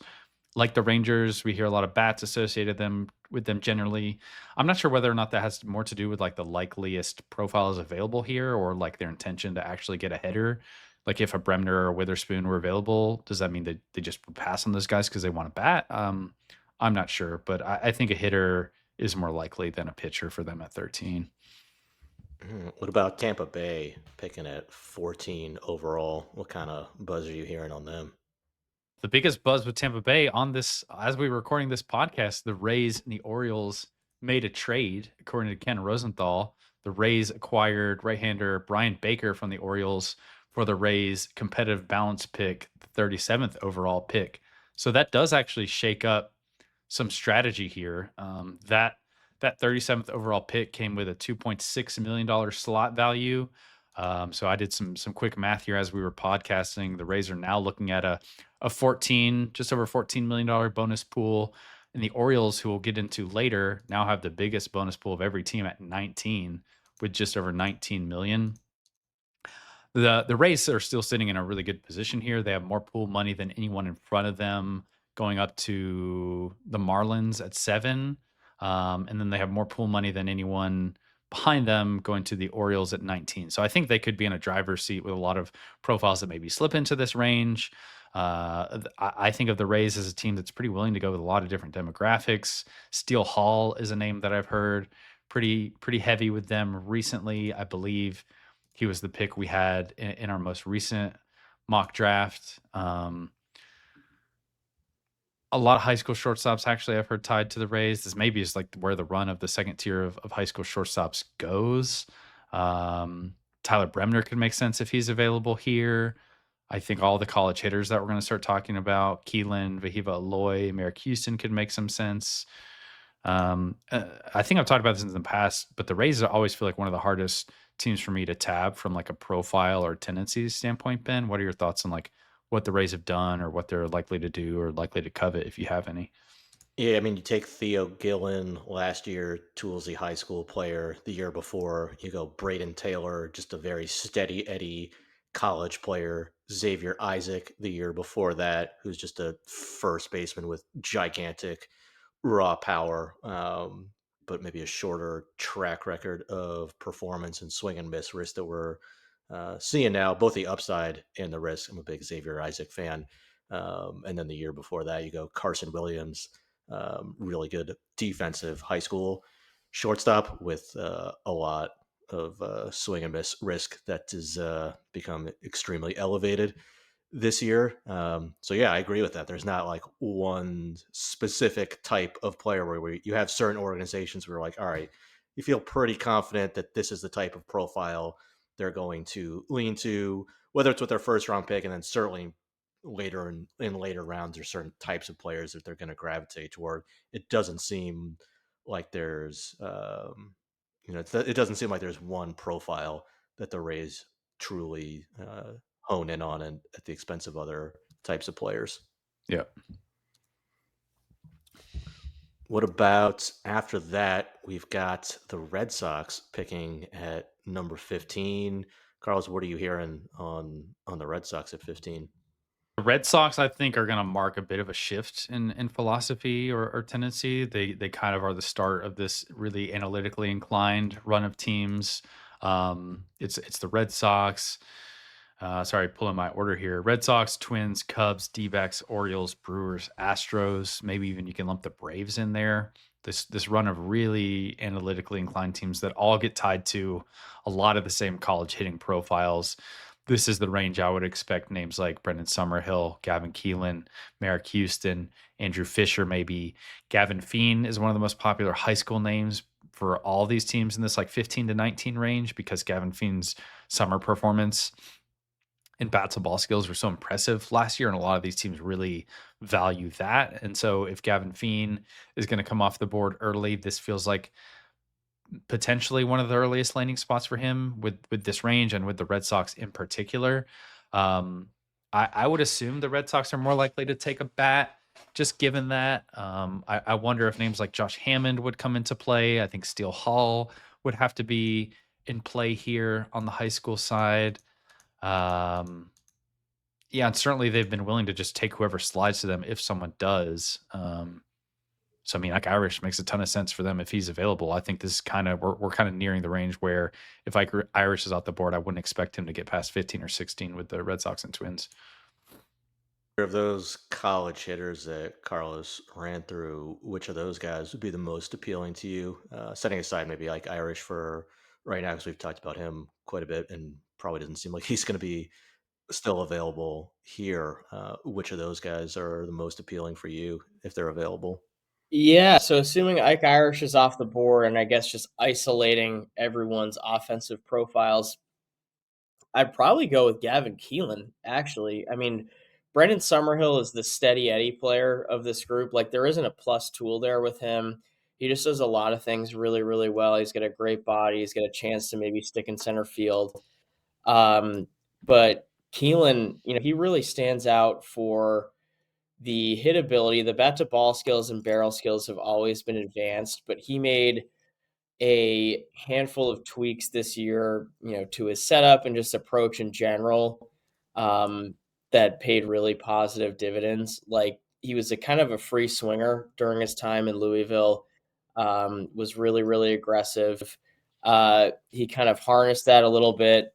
Like the Rangers, we hear a lot of bats associated them with them generally. I'm not sure whether or not that has more to do with like the likeliest profiles available here or like their intention to actually get a hitter. Like if a Bremner or a Witherspoon were available, does that mean that they just would pass on those guys because they want to bat? I'm not sure, but I think a hitter is more likely than a pitcher for them at 13. What about Tampa Bay picking at 14 overall? What kind of buzz are you hearing on them? The biggest buzz with Tampa Bay on this, as we were recording this podcast, the Rays and the Orioles made a trade, according to Ken Rosenthal. The Rays acquired right-hander Brian Baker from the Orioles for the Rays' competitive balance pick, the 37th overall pick. So that does actually shake up some strategy here. That 37th overall pick came with a $2.6 million slot value. So I did some quick math here as we were podcasting. The Rays are now looking at a 14, just over $14 million bonus pool. And the Orioles, who we'll get into later, now have the biggest bonus pool of every team at 19, with just over 19 million. The Rays are still sitting in a really good position here. They have more pool money than anyone in front of them, going up to the Marlins at 7. And then they have more pool money than anyone behind them, going to the Orioles at 19. So I think they could be in a driver's seat with a lot of profiles that maybe slip into this range. I think of the Rays as a team that's pretty willing to go with a lot of different demographics. Steele Hall is a name that I've heard pretty heavy with them recently. I believe he was the pick we had in our most recent mock draft. A lot of high school shortstops actually I've heard tied to the Rays. This maybe is like where the run of the second tier of high school shortstops goes. Tyler Bremner could make sense if he's available here. I think all the college hitters that we're going to start talking about, Keelan, Vahiva Aloy, Merrick Houston could make some sense. I think I've talked about this in the past, but the Rays always feel like one of the hardest teams for me to tab from like a profile or tendencies standpoint. Ben, what are your thoughts on like what the Rays have done or what they're likely to do or likely to covet if you have any? Yeah, I mean, you take Theo Gillen last year, Toolsy high school player. The year before, you go Braden Taylor, just a very steady Eddie college player. Xavier Isaac, the year before that, who's just a first baseman with gigantic raw power, but maybe a shorter track record of performance and swing and miss risk that we're seeing now, both the upside and the risk. I'm a big Xavier Isaac fan. And then the year before that, you go Carson Williams, really good defensive high school shortstop with a lot of swing and miss risk that has become extremely elevated this year. So yeah, I agree with that. There's not like one specific type of player where you have certain organizations where like, all right, you feel pretty confident that this is the type of profile they're going to lean to, whether it's with their first round pick and then certainly later in later rounds, there's certain types of players that they're going to gravitate toward. It doesn't seem like there's, it doesn't seem like there's one profile that the Rays truly hone in on and at the expense of other types of players. Yeah. What about after that? We've got the Red Sox picking at number 15. Carlos, what are you hearing on the Red Sox at 15? The Red Sox, I think, are going to mark a bit of a shift in philosophy or tendency. They kind of are the start of this really analytically inclined run of teams. It's the Red Sox. Sorry, pulling my order here. Red Sox, Twins, Cubs, D-backs, Orioles, Brewers, Astros. Maybe even you can lump the Braves in there. This run of really analytically inclined teams that all get tied to a lot of the same college hitting profiles. This is the range I would expect names like Brendan Summerhill, Gavin Keelan, Merrick Houston, Andrew Fisher, maybe Gavin Feen is one of the most popular high school names for all these teams in this like 15 to 19 range because Gavin Feen's summer performance and bat to ball skills were so impressive last year, and a lot of these teams really value that. And so, if Gavin Feen is going to come off the board early, this feels like potentially one of the earliest landing spots for him with this range and with the Red Sox in particular. Um, I would assume the Red Sox are more likely to take a bat. Just given that, I wonder if names like Josh Hammond would come into play. I think Steele Hall would have to be in play here on the high school side. Um, yeah, and certainly they've been willing to just take whoever slides to them if someone does. So I mean, like Irish makes a ton of sense for them if he's available. I think this is kind of we're kind of nearing the range where if Irish is off the board, I wouldn't expect him to get past 15 or 16 with the Red Sox and Twins. Of those college hitters that Carlos ran through, which of those guys would be the most appealing to you? Setting aside maybe like Irish for right now, because we've talked about him quite a bit and probably doesn't seem like he's going to be still available here. Which of those guys are the most appealing for you if they're available? Yeah, so assuming Ike Irish is off the board and I guess just isolating everyone's offensive profiles, I'd probably go with Gavin Keelan, actually. I mean, Brendan Summerhill is the steady Eddie player of this group. Like, there isn't a plus tool there with him. He just does a lot of things really, really well. He's got a great body. He's got a chance to maybe stick in center field. Um, but Keelan, he really stands out for the hit ability. The bat to ball skills and barrel skills have always been advanced, but he made a handful of tweaks this year, to his setup and just approach in general, um, that paid really positive dividends. Like, he was a kind of a free swinger during his time in Louisville, was really, really aggressive. He kind of harnessed that a little bit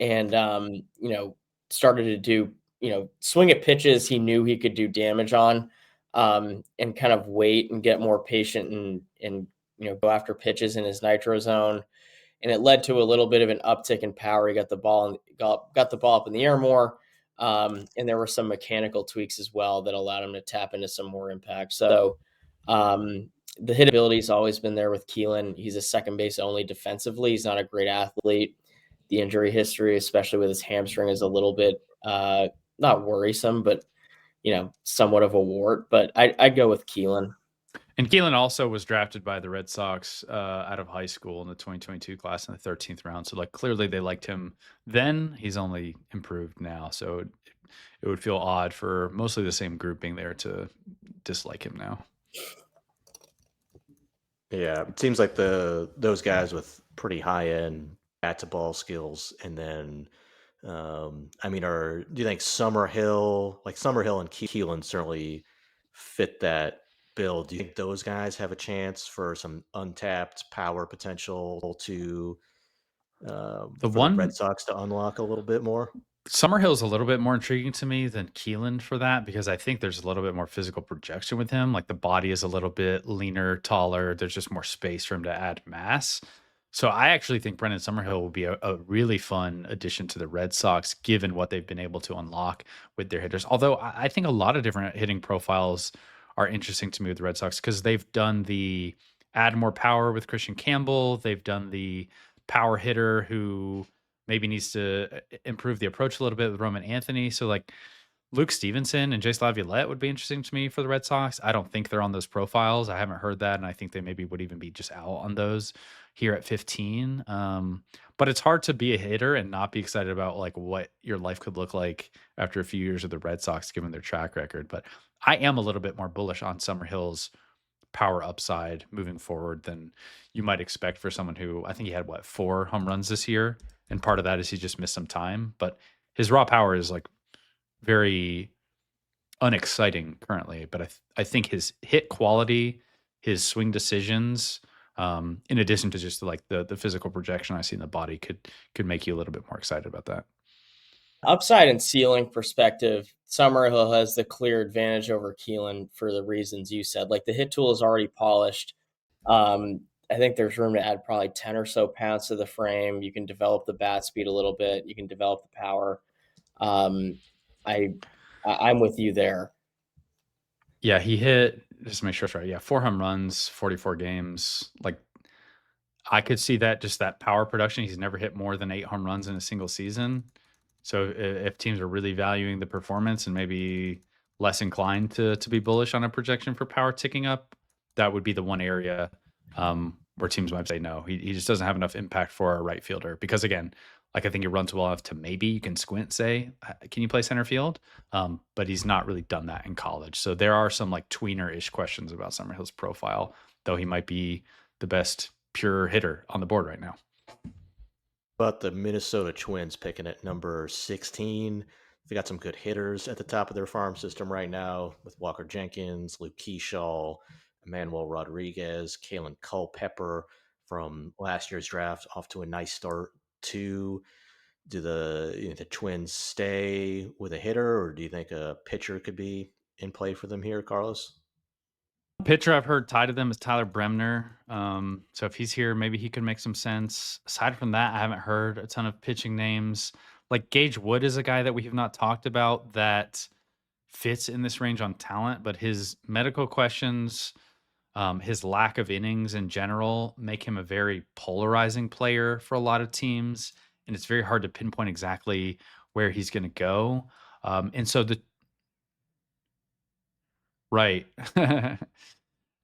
and, started to do, swing at pitches he knew he could do damage on, and kind of wait and get more patient and go after pitches in his nitro zone. And it led to a little bit of an uptick in power. He got the ball and got the ball up in the air more. And there were some mechanical tweaks as well that allowed him to tap into some more impact. So, the hit ability has always been there with Keelan. He's a second base only defensively. He's not a great athlete. The injury history, especially with his hamstring, is a little bit not worrisome, but somewhat of a wart. But I'd go with Keelan. And Keelan also was drafted by the Red Sox out of high school in the 2022 class in the 13th round. So like clearly they liked him then. He's only improved now. So it would feel odd for mostly the same group being there to dislike him now. Yeah, it seems like those guys with pretty high end bat to ball skills, and then I mean, do you think Summerhill and Keelan certainly fit that bill? Do you think those guys have a chance for some untapped power potential to The for the Red one Sox to unlock a little bit more? Summerhill's a little bit more intriguing to me than Keelan for that because I think there's a little bit more physical projection with him. Like the body is a little bit leaner, taller. There's just more space for him to add mass. So I actually think Brendan Summerhill will be a really fun addition to the Red Sox, given what they've been able to unlock with their hitters. Although I think a lot of different hitting profiles are interesting to me with the Red Sox because they've done the add more power with Christian Campbell. They've done the power hitter who maybe needs to improve the approach a little bit with Roman Anthony. So like Luke Stevenson and Jace Laviolette would be interesting to me for the Red Sox. I don't think they're on those profiles. I haven't heard that, and I think they maybe would even be just out on those here at 15. But it's hard to be a hitter and not be excited about like what your life could look like after a few years of the Red Sox, given their track record. But I am a little bit more bullish on Summerhill's power upside moving forward than you might expect for someone who I think he had 4 home runs this year, and part of that is he just missed some time. But his raw power is like very unexciting currently. But I think his hit quality, his swing decisions In addition to just like the physical projection I see in the body could make you a little bit more excited about that. Upside and ceiling perspective, Summerhill has the clear advantage over Keelan for the reasons you said. Like the hit tool is already polished. I think there's room to add probably 10 or so pounds to the frame. You can develop the bat speed a little bit. You can develop the power. Um, I, I'm with you there. Yeah, he hit, just to make sure it's right. Yeah, 4 home runs, 44 games. Like I could see that, just that power production. He's never hit more than 8 home runs in a single season. So if teams are really valuing the performance and maybe less inclined to be bullish on a projection for power ticking up, that would be the one area where teams might say no. He just doesn't have enough impact for a right fielder because again, like I think he runs well enough to maybe you can squint say, can you play center field? But he's not really done that in college. So there are some like tweener-ish questions about Summerhill's profile, though he might be the best pure hitter on the board right now. But the Minnesota Twins picking at number 16. They got some good hitters at the top of their farm system right now with Walker Jenkins, Luke Keyshaw, Emmanuel Rodriguez, Kalen Culpepper from last year's draft off to a nice start too. Do the Twins stay with a hitter, or do you think a pitcher could be in play for them here, Carlos? Pitcher I've heard tied to them is Tyler Bremner. So if he's here, maybe he could make some sense. Aside from that, I haven't heard a ton of pitching names. Like Gage Wood is a guy that we have not talked about that fits in this range on talent, but his medical questions, his lack of innings in general make him a very polarizing player for a lot of teams. And it's very hard to pinpoint exactly where he's going to go. And so right.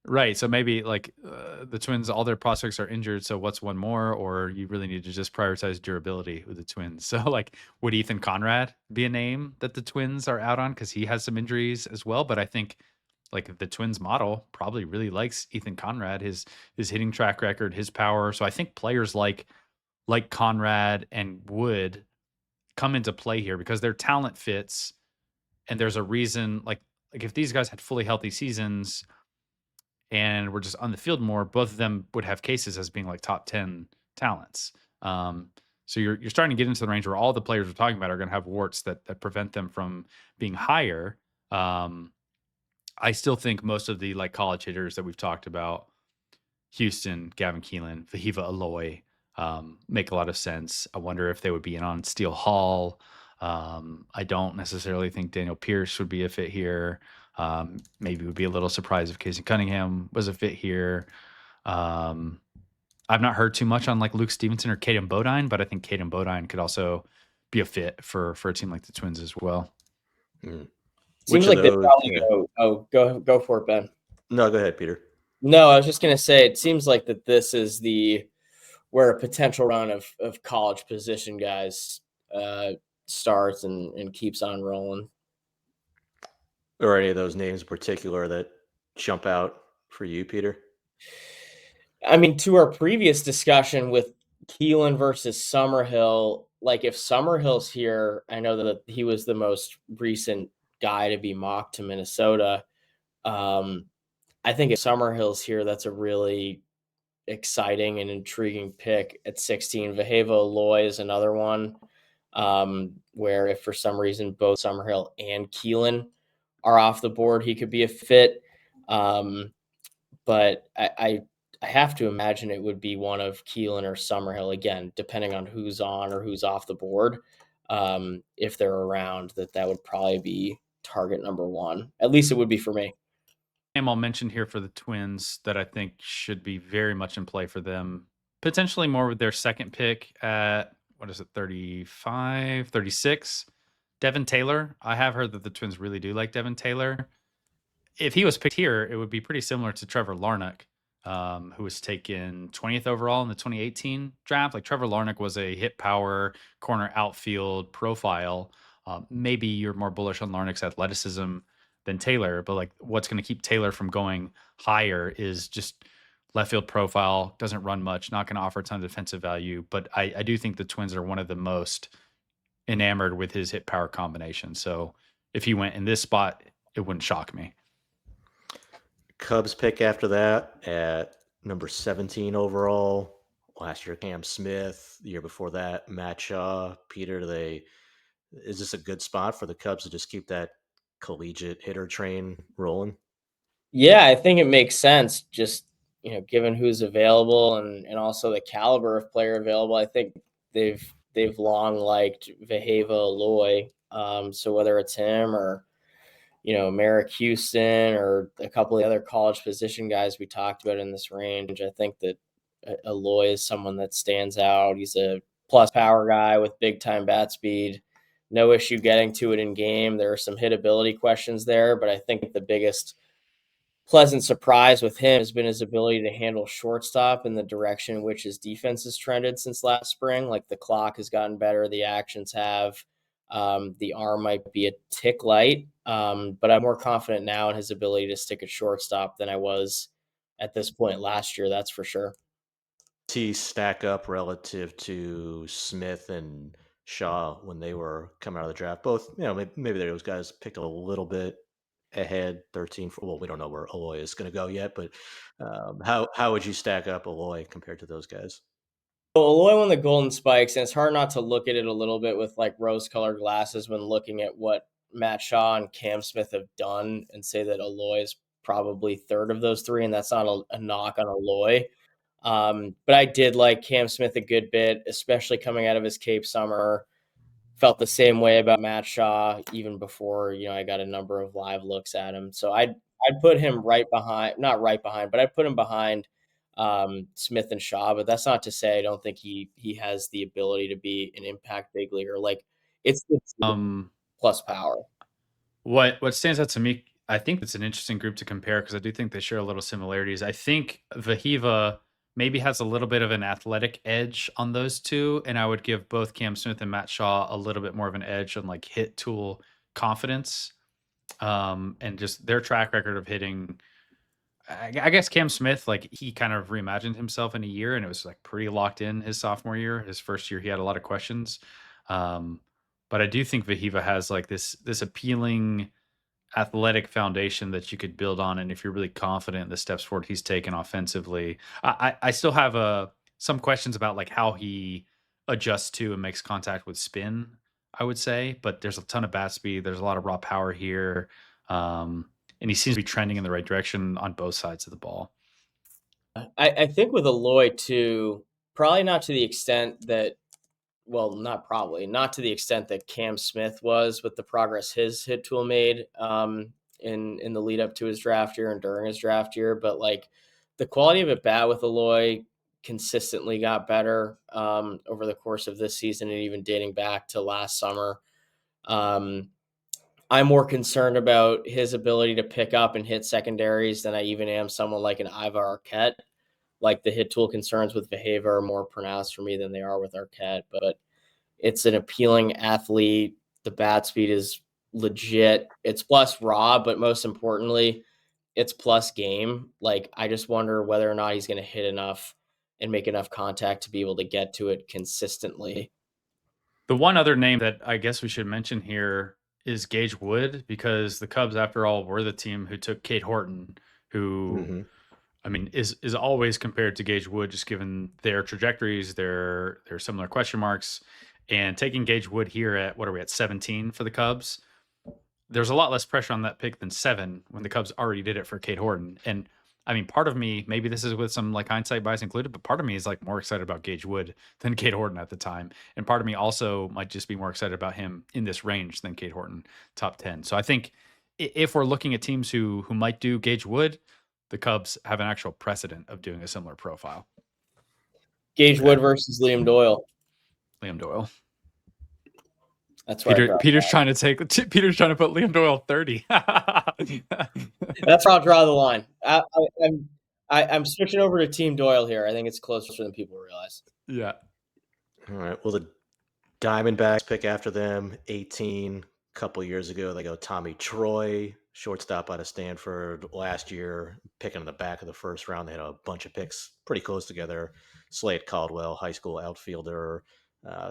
Right. So maybe like the Twins, all their prospects are injured. So what's one more? Or you really need to just prioritize durability with the Twins. So like, would Ethan Conrad be a name that the Twins are out on because he has some injuries as well? But I think like the Twins model probably really likes Ethan Conrad, his hitting track record, his power. So I think players like Conrad and Wood come into play here because their talent fits, and there's a reason. Like if these guys had fully healthy seasons and we're just on the field more, both of them would have cases as being like top 10 talents. So you're starting to get into the range where all the players we're talking about are going to have warts that prevent them from being higher. I still think most of the like college hitters that we've talked about, Houston, Gavin Keelan, Vahiva Aloy, make a lot of sense. I wonder if they would be in on Steele Hall. I don't necessarily think Daniel Pierce would be a fit here. Maybe would be a little surprised if Casey Cunningham was a fit here. I've not heard too much on like Luke Stevenson or Caden Bodine, but I think Caden Bodine could also be a fit for a team like the Twins as well. Mm. Seems like they probably go. Oh, go for it, Ben. No, go ahead, Peter. No, I was just gonna say it seems like that this is where a potential run of college position guys starts and keeps on rolling. Or any of those names in particular that jump out for you, Peter? I mean, to our previous discussion with Keelan versus Summerhill, like if Summerhill's here, I know that he was the most recent guy to be mocked to Minnesota. I think if Summerhill's here, that's a really exciting and intriguing pick at 16. Vaheva Aloy is another one where if for some reason both Summerhill and Keelan are off the board, he could be a fit. But I have to imagine it would be one of Keelan or Summerhill again, depending on who's on or who's off the board. If they're around, that would probably be target number one. At least it would be for me. Name I'll mention here for the Twins that I think should be very much in play for them, potentially more with their second pick at, 35, 36. Devin Taylor. I have heard that the Twins really do like Devin Taylor. If he was picked here, it would be pretty similar to Trevor Larnach, who was taken 20th overall in the 2018 draft. Like Trevor Larnach was a hit power corner outfield profile. Maybe you're more bullish on Larnach's athleticism than Taylor, but like what's going to keep Taylor from going higher is just left field profile, doesn't run much, not going to offer a ton of defensive value. But I do think the Twins are one of the most enamored with his hit power combination. So if he went in this spot, it wouldn't shock me. Cubs pick after that at number 17 overall. Last year, Cam Smith. The year before that, Matt Shaw. Peter, is this a good spot for the Cubs to just keep that collegiate hitter train rolling? Yeah, I think it makes sense. Just given who's available and also the caliber of player available, I think they've long liked Vaheva Aloy. So whether it's him or Merrick Houston or a couple of other college position guys we talked about in this range, I think that Aloy is someone that stands out. He's a plus power guy with big time bat speed. No issue getting to it in game. There are some hitability questions there, but I think the biggest pleasant surprise with him has been his ability to handle shortstop in the direction in which his defense has trended since last spring. Like the clock has gotten better, the actions have. The arm might be a tick light, but I'm more confident now in his ability to stick at shortstop than I was at this point last year. That's for sure. He stack up relative to Smith and Shaw when they were coming out of the draft. Both, maybe those guys picked a little bit ahead, 13. Well, we don't know where Aloy is going to go yet, but how would you stack up Aloy compared to those guys? Well, Aloy won the Golden Spikes, and it's hard not to look at it a little bit with like rose-colored glasses when looking at what Matt Shaw and Cam Smith have done, and say that Aloy is probably third of those three, and that's not a knock on Aloy. But I did like Cam Smith a good bit, especially coming out of his Cape Summer. Felt the same way about Matt Shaw even before I got a number of live looks at him. So I'd put him right behind, not right behind, but I'd put him behind Smith and Shaw. But that's not to say I don't think he has the ability to be an impact big leaguer. Like it's the Um, plus power. what stands out to me, I think it's an interesting group to compare because I do think they share a little similarities. I think Vahiva maybe has a little bit of an athletic edge on those two, and I would give both Cam Smith and Matt Shaw a little bit more of an edge on like hit tool confidence, and just their track record of hitting. I guess Cam Smith, like he kind of reimagined himself in a year, and it was like pretty locked in his sophomore year. His first year, he had a lot of questions, um, but I do think Vahiva has like this appealing athletic foundation that you could build on. And if you're really confident in the steps forward he's taken offensively, I still have some questions about like how he adjusts to and makes contact with spin, I would say, but there's a ton of bat speed. There's a lot of raw power here. And he seems to be trending in the right direction on both sides of the ball. I think with Aloy too, probably not to the extent that well, not probably, not to the extent that Cam Smith was with the progress his hit tool made in the lead up to his draft year and during his draft year, but like the quality of at bat with Aloy consistently got better over the course of this season and even dating back to last summer. Um, I'm more concerned about his ability to pick up and hit secondaries than I even am someone like an Ivar Arquette. Like the hit tool concerns with behavior are more pronounced for me than they are with Arquette, but it's an appealing athlete. The bat speed is legit. It's plus raw, but most importantly, it's plus game. Like I just wonder whether or not he's going to hit enough and make enough contact to be able to get to it consistently. The one other name that I guess we should mention here is Gage Wood, because the Cubs, after all, were the team who took Kate Horton, who Mm-hmm. I mean, is always compared to Gage Wood, just given their trajectories, their similar question marks, and taking Gage Wood here at what are we at 17 for the Cubs? There's a lot less pressure on that pick than 7 when the Cubs already did it for Kate Horton. And I mean, part of me, maybe this is with some like hindsight bias included, but part of me is like more excited about Gage Wood than Kate Horton at the time, and part of me also might just be more excited about him in this range than Kate Horton top 10. So I think if we're looking at teams who might do Gage Wood, the Cubs have an actual precedent of doing a similar profile. Gage Okay. Wood versus Liam Doyle. Liam Doyle. That's where I draw. Peter's trying to put Liam Doyle 30. That's where I'll draw the line. I'm switching over to Team Doyle here. I think it's closer than people realize. Yeah. All right. Well, the Diamondbacks pick after them, 18. A couple years ago, they go Tommy Troy, shortstop out of Stanford. Last year, picking in the back of the first round, they had a bunch of picks pretty close together. Slade Caldwell, high school outfielder.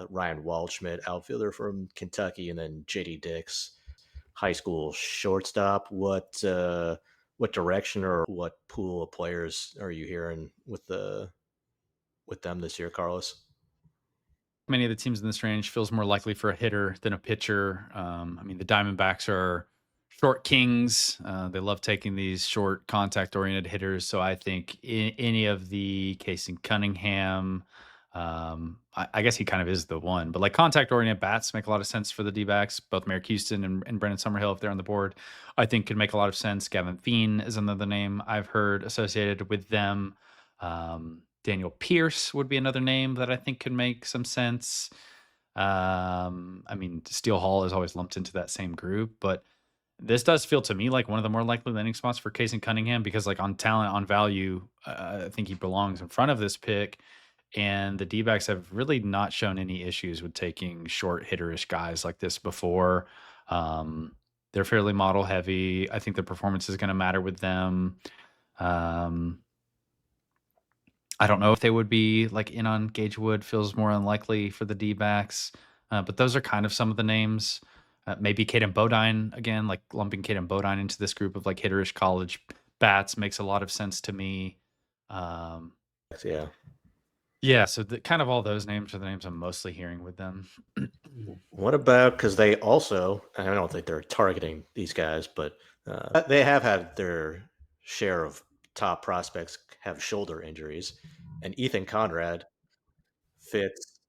Ryan Waldschmidt, outfielder from Kentucky, and then JD Dix, high school shortstop. what direction or what pool of players are you hearing with them this year, Carlos? Many of the teams in this range feels more likely for a hitter than a pitcher. I mean, the Diamondbacks are short kings. They love taking these short contact oriented hitters. So I think any of the Casey Cunningham, I guess he kind of is the one, but like contact oriented bats make a lot of sense for the D backs. Both Merrick Houston and Brendan Summerhill, if they're on the board, I think could make a lot of sense. Gavin Thien is another name I've heard associated with them. Daniel Pierce would be another name that I think could make some sense. I mean, Steele Hall is always lumped into that same group, but this does feel to me like one of the more likely landing spots for Case and Cunningham because, like, on talent, on value, I think he belongs in front of this pick. And the D backs have really not shown any issues with taking short hitterish guys like this before. Um, they're fairly model heavy. I think the performance is going to matter with them. Um, I don't know if they would be like in on Gage Wood, feels more unlikely for the D backs. But those are kind of some of the names. Maybe Caden Bodine again, like lumping Caden Bodine into this group of like hitterish college bats makes a lot of sense to me. Um, Yeah. yeah, so kind of all those names are the names I'm mostly hearing with them. What about, because they also, I don't think they're targeting these guys, but they have had their share of top prospects have shoulder injuries, and Ethan Conrad fits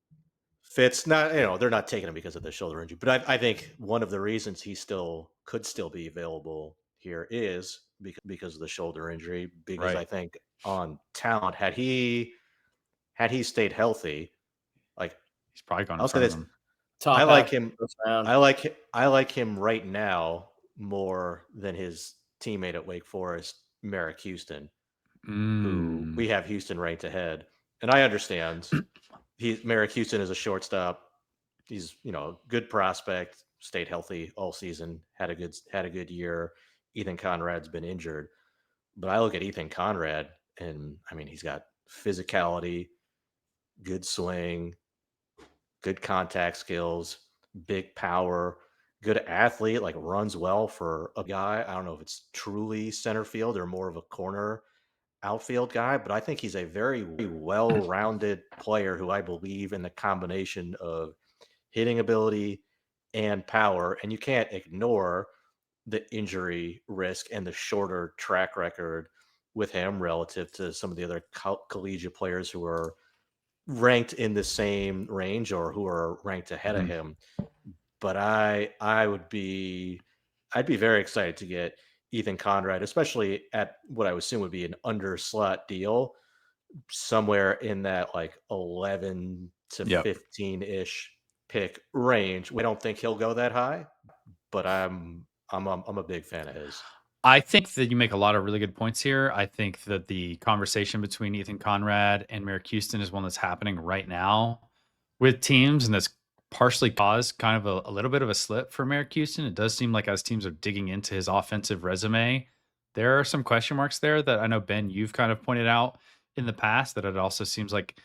fits not, they're not taking him because of the shoulder injury, but I think one of the reasons he still could still be available here is because of the shoulder injury. Because I Right. think on talent, had he stayed healthy, like He's probably gone in I'll say front of this, them. I Top half like of him. the first round. I like him right now more than his teammate at Wake Forest, Merrick Houston, who Mm, we have Houston ranked ahead. And I understand Merrick Houston is a shortstop. He's a good prospect, stayed healthy all season, had a good year. Ethan Conrad's been injured, but I look at Ethan Conrad, and I mean he's got physicality, good swing, good contact skills, big power, good athlete, like runs well for a guy. I don't know if it's truly center field or more of a corner outfield guy, but I think he's a very well-rounded player who I believe in the combination of hitting ability and power. And you can't ignore the injury risk and the shorter track record with him relative to some of the other collegiate players who are ranked in the same range or who are ranked ahead of mhm. him. But I'd be very excited to get Ethan Conrad, especially at what I would assume would be an under slot deal, somewhere in that like 11 to Yep. 15 ish pick range. We don't think he'll go that high, but I'm a big fan of his. I think that you make a lot of really good points here. I think that the conversation between Ethan Conrad and Merrick Houston is one that's happening right now with teams, and that's partially caused kind of a little bit of a slip for Merrick Houston. It does seem like as teams are digging into his offensive resume, there are some question marks there that I know, Ben, you've kind of pointed out in the past that it also seems like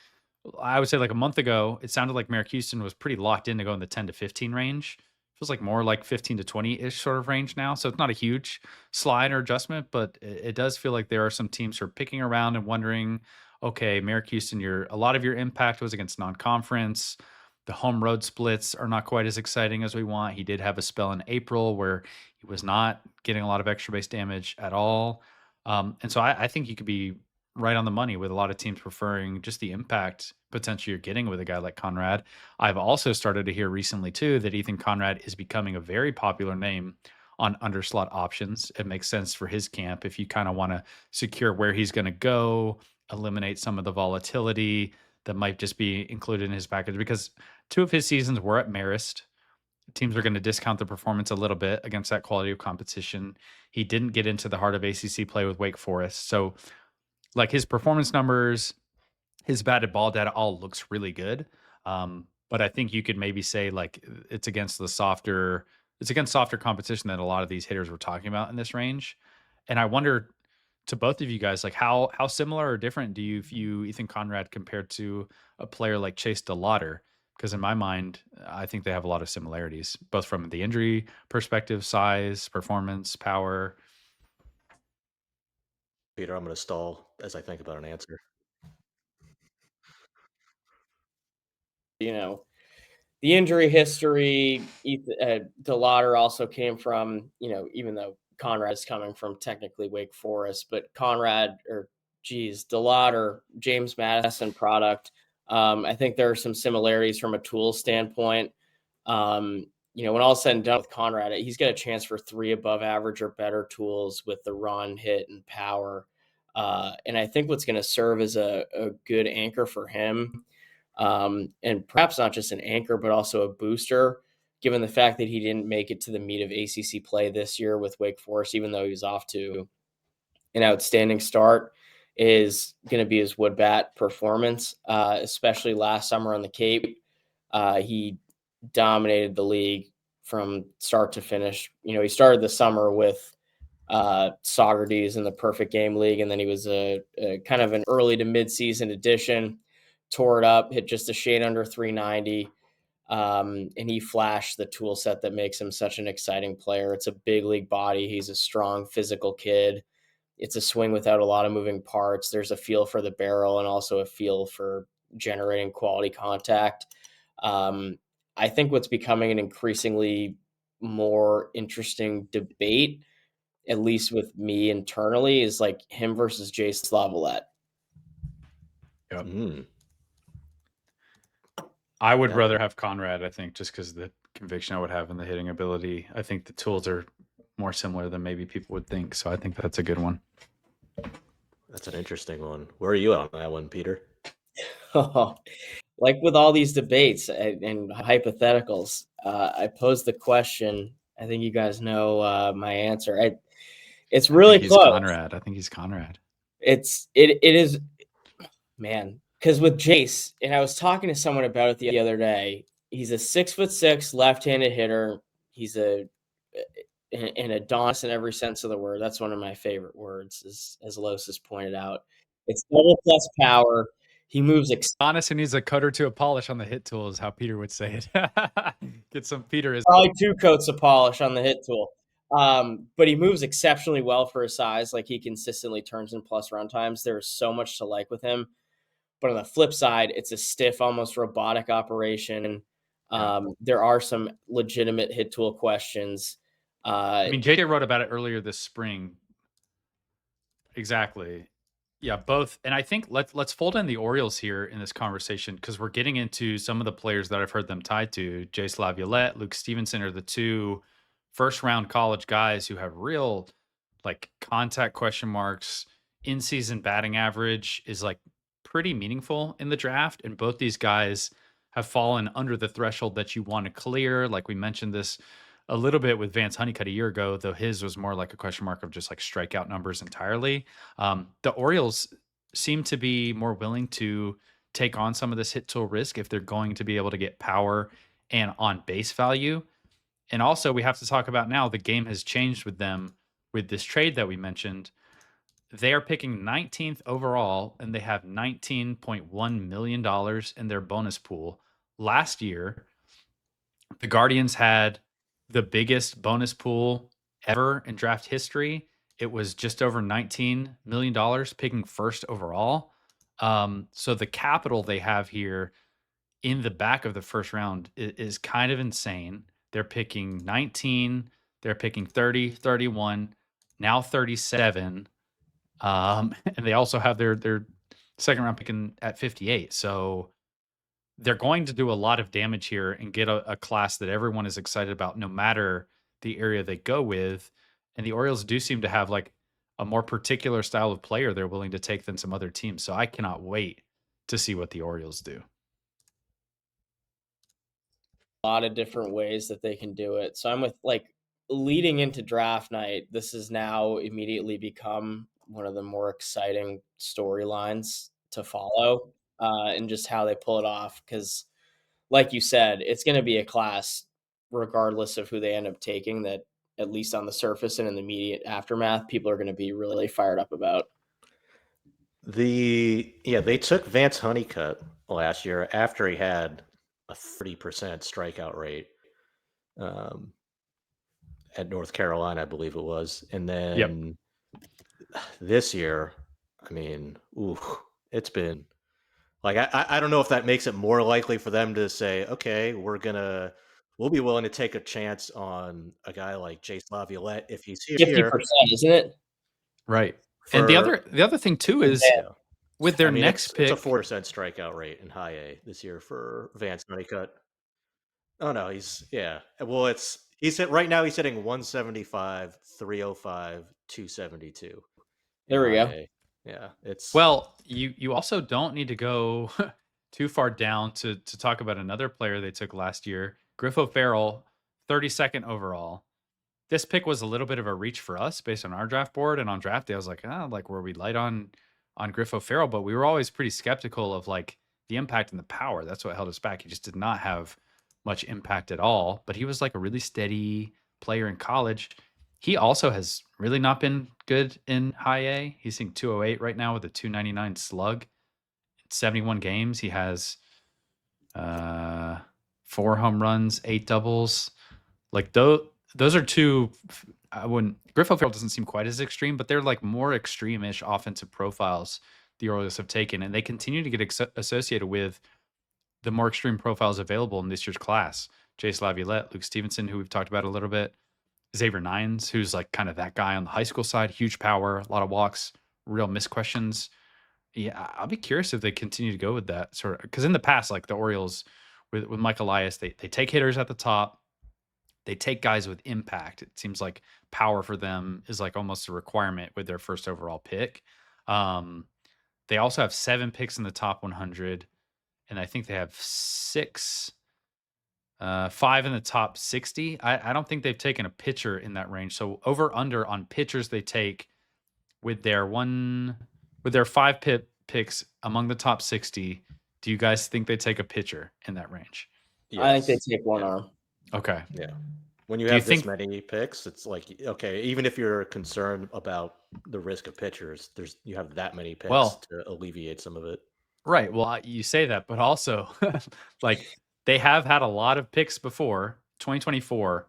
I would say like a month ago, it sounded like Merrick Houston was pretty locked in to go in the 10 to 15 range. Feels like more like 15 to 20 ish sort of range now. So it's not a huge slide or adjustment, but it does feel like there are some teams who are picking around and wondering, okay, Merrick Houston, a lot of your impact was against non-conference. The home road splits are not quite as exciting as we want. He did have a spell in April where he was not getting a lot of extra base damage at all. And so I think you could be right on the money with a lot of teams preferring just the impact potential you're getting with a guy like Conrad. I've also started to hear recently too that Ethan Conrad is becoming a very popular name on underslot options. It makes sense for his camp if you kind of want to secure where he's going to go, eliminate some of the volatility that might just be included in his package because two of his seasons were at Marist. Teams are going to discount the performance a little bit against that quality of competition. He didn't get into the heart of ACC play with Wake Forest. So, like his performance numbers, his batted ball data all looks really good. But I think you could maybe say like it's against softer competition that a lot of these hitters we're talking about in this range. And I wonder to both of you guys, like how similar or different do you view Ethan Conrad compared to a player like Chase DeLauter? Because in my mind, I think they have a lot of similarities, both from the injury perspective, size, performance, power. Peter, I'm going to stall as I think about an answer. You know, the injury history, DeLauder also came from, even though Conrad is coming from technically Wake Forest, but DeLauder, James Madison product. I think there are some similarities from a tool standpoint. When all said and done with Conrad, he's got a chance for 3 above average or better tools with the run, hit, and power. And I think what's going to serve as a good anchor for him, and perhaps not just an anchor, but also a booster, given the fact that he didn't make it to the meat of ACC play this year with Wake Forest, even though he was off to an outstanding start, is going to be his wood bat performance, especially last summer on the Cape. He dominated the league from start to finish. He started the summer with Socrates in the Perfect Game League, and then he was a kind of an early to mid-season addition, tore it up, hit just a shade under 390, and he flashed the tool set that makes him such an exciting player. It's a big league body. He's a strong physical kid. It's a swing without a lot of moving parts. There's a feel for the barrel and also a feel for generating quality contact. Um, I think what's becoming an increasingly more interesting debate, at least with me internally, is like him versus Jace Lavalette. Yep. Mm. I would rather have Conrad, I think, just because the conviction I would have in the hitting ability. I think the tools are more similar than maybe people would think. So I think that's a good one. That's an interesting one. Where are you on that one, Peter? Like with all these debates and hypotheticals, I posed the question. I think you guys know my answer. It's really he's close. Conrad. I think he's Conrad. It is, man. Because with Jace, and I was talking to someone about it the other day. He's a 6'6" left-handed hitter. He's an Adonis in every sense of the word. That's one of my favorite words, as Los has pointed out. It's double plus power. He moves. Honestly, needs a cut or two of polish on the hit tool, is how Peter would say it. Get some Peter is Probably 2 coats of polish on the hit tool. But he moves exceptionally well for his size. Like, he consistently turns in plus run times. There's so much to like with him. But on the flip side, it's a stiff, almost robotic operation. There are some legitimate hit tool questions. I mean, JJ wrote about it earlier this spring. Exactly. Yeah, both. And I think let's fold in the Orioles here in this conversation, because we're getting into some of the players that I've heard them tied to. Jace Laviolette, Luke Stevenson are the 2 first-round college guys who have real like contact question marks. In-season batting average is like pretty meaningful in the draft, and both these guys have fallen under the threshold that you want to clear. Like we mentioned this a little bit with Vance Honeycutt a year ago, though his was more like a question mark of just like strikeout numbers entirely. The Orioles seem to be more willing to take on some of this hit tool risk if they're going to be able to get power and on base value. And also, we have to talk about now the game has changed with them with this trade that we mentioned. They are picking 19th overall, and they have $19.1 million in their bonus pool. Last year, the Guardians had the biggest bonus pool ever in draft history. It was just over $19 million, picking first overall. So the capital they have here in the back of the first round is kind of insane. They're picking 19, they're picking 30, 31, now 37. And they also have their second round picking at 58. So they're going to do a lot of damage here and get a class that everyone is excited about, no matter the area they go with. And the Orioles do seem to have like a more particular style of player they're willing to take than some other teams. So I cannot wait to see what the Orioles do. A lot of different ways that they can do it. So I'm with, like, leading into draft night, this has now immediately become one of the more exciting storylines to follow, and just how they pull it off. Because, like you said, it's going to be a class, regardless of who they end up taking, that at least on the surface and in the immediate aftermath, people are going to be really fired up about. They took Vance Honeycutt last year after he had a 30% strikeout rate at North Carolina, I believe it was. And then This year, I mean, ooh, it's been like I don't know if that makes it more likely for them to say, okay, we'll be willing to take a chance on a guy like Jace Laviolette if he's here 50%, isn't it? Right. And the for other the other thing too And is yeah. with I their mean, next it's a pick. 4% strikeout rate in high A this year for Vance Honeycutt. Oh no, he's yeah. Well, he's hit right now. He's hitting 175, 305, 272 in there we high go. A. Yeah, it's Well, you also don't need to go too far down to talk about another player they took last year, Griffo Farrell, 32nd overall. This pick was a little bit of a reach for us based on our draft board, and on draft day, I was like, like were we light on Griffo Farrell? But we were always pretty skeptical of like the impact and the power. That's what held us back. He just did not have much impact at all. But he was like a really steady player in college. He also has really not been good in high A. He's hitting 208 right now with a 299 slug. 71 games. He has uh 4 home runs, 8 doubles. Like those are two. I wouldn't. Griffo Farrell doesn't seem quite as extreme, but they're like more extreme-ish offensive profiles the Orioles have taken, and they continue to get associated with the more extreme profiles available in this year's class. Jace Laviolette, Luke Stevenson, who we've talked about a little bit, Xavier Nines, who's like kind of that guy on the high school side, huge power, a lot of walks, real missed questions. Yeah, I'll be curious if they continue to go with that sort of because in the past, like the Orioles with Mike Elias, they take hitters at the top, they take guys with impact. It seems like power for them is like almost a requirement with their first overall pick. Um, they also have 7 picks in the top 100, and I think they have 5 in the top 60. I don't think they've taken a pitcher in that range. So over under on pitchers they take with their 5 picks among the top 60. Do you guys think they take a pitcher in that range? I think they yes, take one yeah, arm. Okay. yeah. When you Do you have this think many picks, it's like okay, even if you're concerned about the risk of pitchers, you have that many picks well, to alleviate some of it. right. Well, you say that, but also like they have had a lot of picks before. 2024,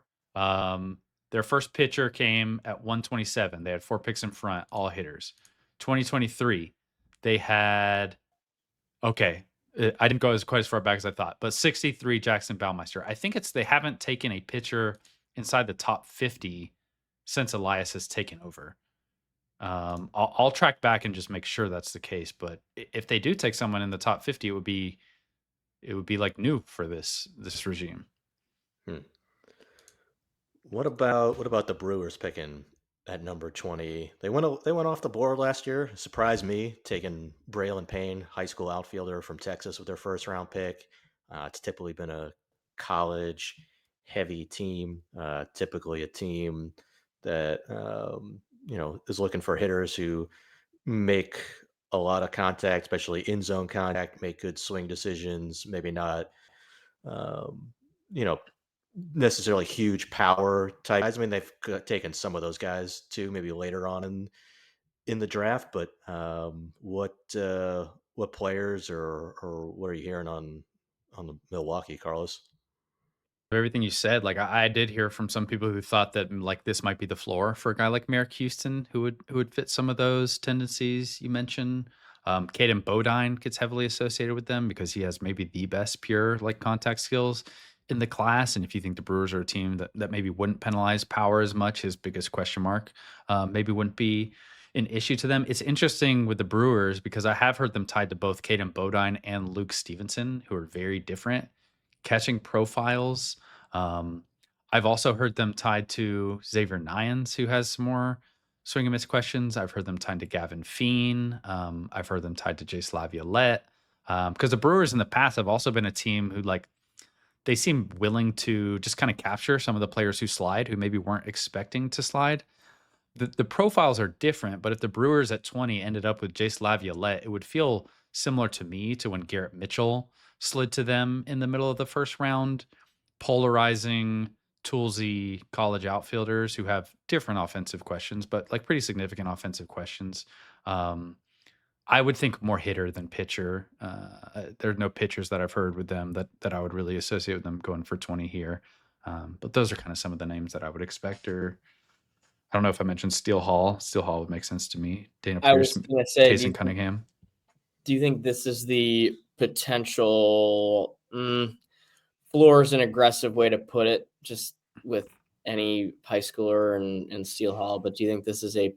their first pitcher came at 127. They had 4 picks in front, all hitters. 2023, they had okay. I didn't go as quite as far back as I thought, but 63 Jackson Ballmeister. I think it's they haven't taken a pitcher inside the top 50 since Elias has taken over. I'll track back and just make sure that's the case. But if they do take someone in the top 50, it would be like new for this regime. Hmm. What about the Brewers picking at number 20? They went off the board last year. Surprised me taking Braylon Payne, high school outfielder from Texas, with their first round pick. It's typically been a college heavy team, typically a team that is looking for hitters who make a lot of contact, especially in zone contact, make good swing decisions, maybe not um, you know, necessarily huge power type guys. I mean, taken some of those guys too, maybe later on in the draft. But what players or what are you hearing on the Milwaukee, Carlos? Everything you said, like I did hear from some people who thought that like this might be the floor for a guy like Merrick Houston, who would fit some of those tendencies you mentioned. Caden Bodine gets heavily associated with them because he has maybe the best pure like contact skills in the class. And if you think the Brewers are a team that maybe wouldn't penalize power as much, his biggest question mark maybe wouldn't be an issue to them. It's interesting with the Brewers because I have heard them tied to both Caden Bodine and Luke Stevenson, who are very different catching profiles. Um, I've also heard them tied to Xavier Nyans, who has some more swing and miss questions. I've heard them tied to Gavin Feen. I've heard them tied to Jace Laviolette. Because the Brewers in the past have also been a team who like they seem willing to just kind of capture some of the players who slide who maybe weren't expecting to slide. The profiles are different, but if the Brewers at 20 ended up with Jace Laviolette, it would feel similar to me to when Garrett Mitchell slid to them in the middle of the first round, polarizing, toolsy college outfielders who have different offensive questions, but like pretty significant offensive questions. Um, I would think more hitter than pitcher. There are no pitchers that I've heard with them that I would really associate with them going for 20 here. But those are kind of some of the names that I would expect or don't know if I mentioned Steele Hall. Steele Hall would make sense to me. Dana I Pierce, was gonna say, Case and Cunningham. do you think this is the potential floor is an aggressive way to put it, just with any high schooler and Steele Hall, but do you think this is a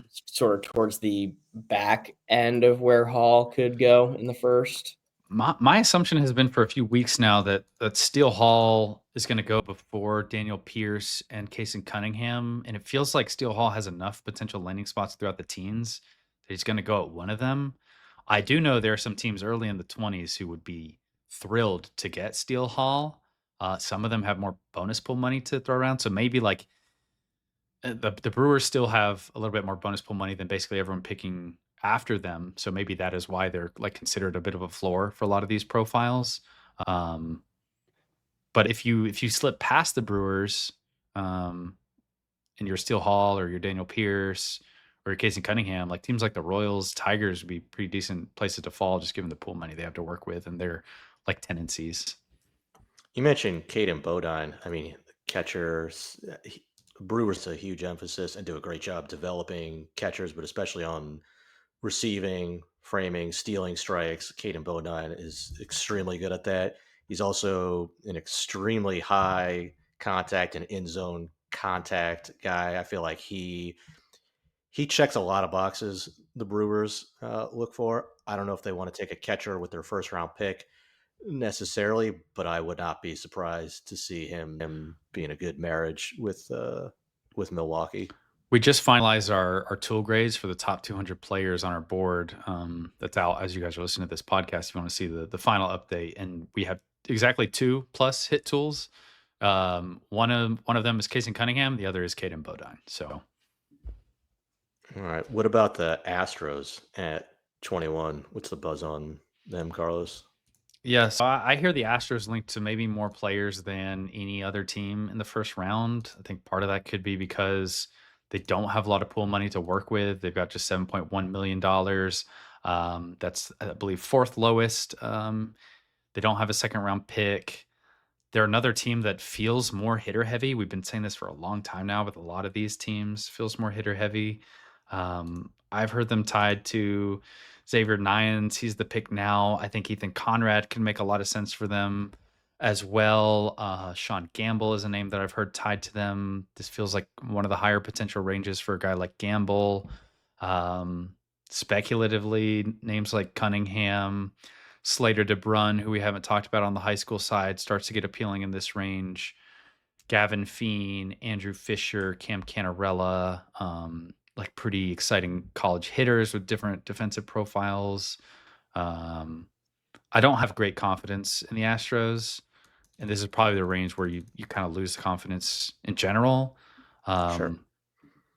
sort of towards the back end of where Hall could go in the first? My assumption has been for a few weeks now that Steele Hall is going to go before Daniel Pierce and Casey Cunningham, and it feels like Steele Hall has enough potential landing spots throughout the teens that he's going to go at one of them. I do know there are some teams early in the 20s who would be thrilled to get Steele Hall. Some of them have more bonus pool money to throw around, so maybe like the Brewers still have a little bit more bonus pool money than basically everyone picking after them. So maybe that is why they're like considered a bit of a floor for a lot of these profiles. Um, but if you slip past the Brewers, and your Steele Hall or your Daniel Pierce or your Casey Cunningham, like teams like the Royals, Tigers would be pretty decent places to fall, just given the pool money they have to work with and their like tendencies. You mentioned Caden Bodine. I mean, catchers, Brewers a huge emphasis and do a great job developing catchers, but especially on receiving, framing, stealing strikes. Caden Bodine is extremely good at that. He's also an extremely high contact and in zone contact guy. I feel like he checks a lot of boxes the Brewers look for. I don't know if they want to take a catcher with their first round pick necessarily, but I would not be surprised to see him being a good marriage with Milwaukee. We just finalized our tool grades for the top 200 players on our board. That's out as you guys are listening to this podcast. If you want to see the final update, and we have exactly 2+ hit tools. One of them is Casey Cunningham. The other is Caden Bodine. So, All right. What about the Astros at 21? What's the buzz on them, Carlos? yeah, so I hear the Astros linked to maybe more players than any other team in the first round. I think part of that could be because they don't have a lot of pool money to work with. They've got just $7.1 million. That's, I believe, fourth lowest. They don't have a second round pick. They're another team that feels more hitter heavy. We've been saying this for a long time now, with a lot of these teams feels more hitter heavy. I've heard them tied to Xavier Nyans. He's the pick now. I think Ethan Conrad can make a lot of sense for them as well. Sean Gamble is a name that I've heard tied to them. This feels like one of the higher potential ranges for a guy like Gamble. Speculatively, names like Cunningham, Slater DeBrun, who we haven't talked about on the high school side, starts to get appealing in this range. Gavin Feen, Andrew Fisher, Cam Canarella, like pretty exciting college hitters with different defensive profiles. I don't have great confidence in the Astros, and this is probably the range where you kind of lose confidence in general. Sure.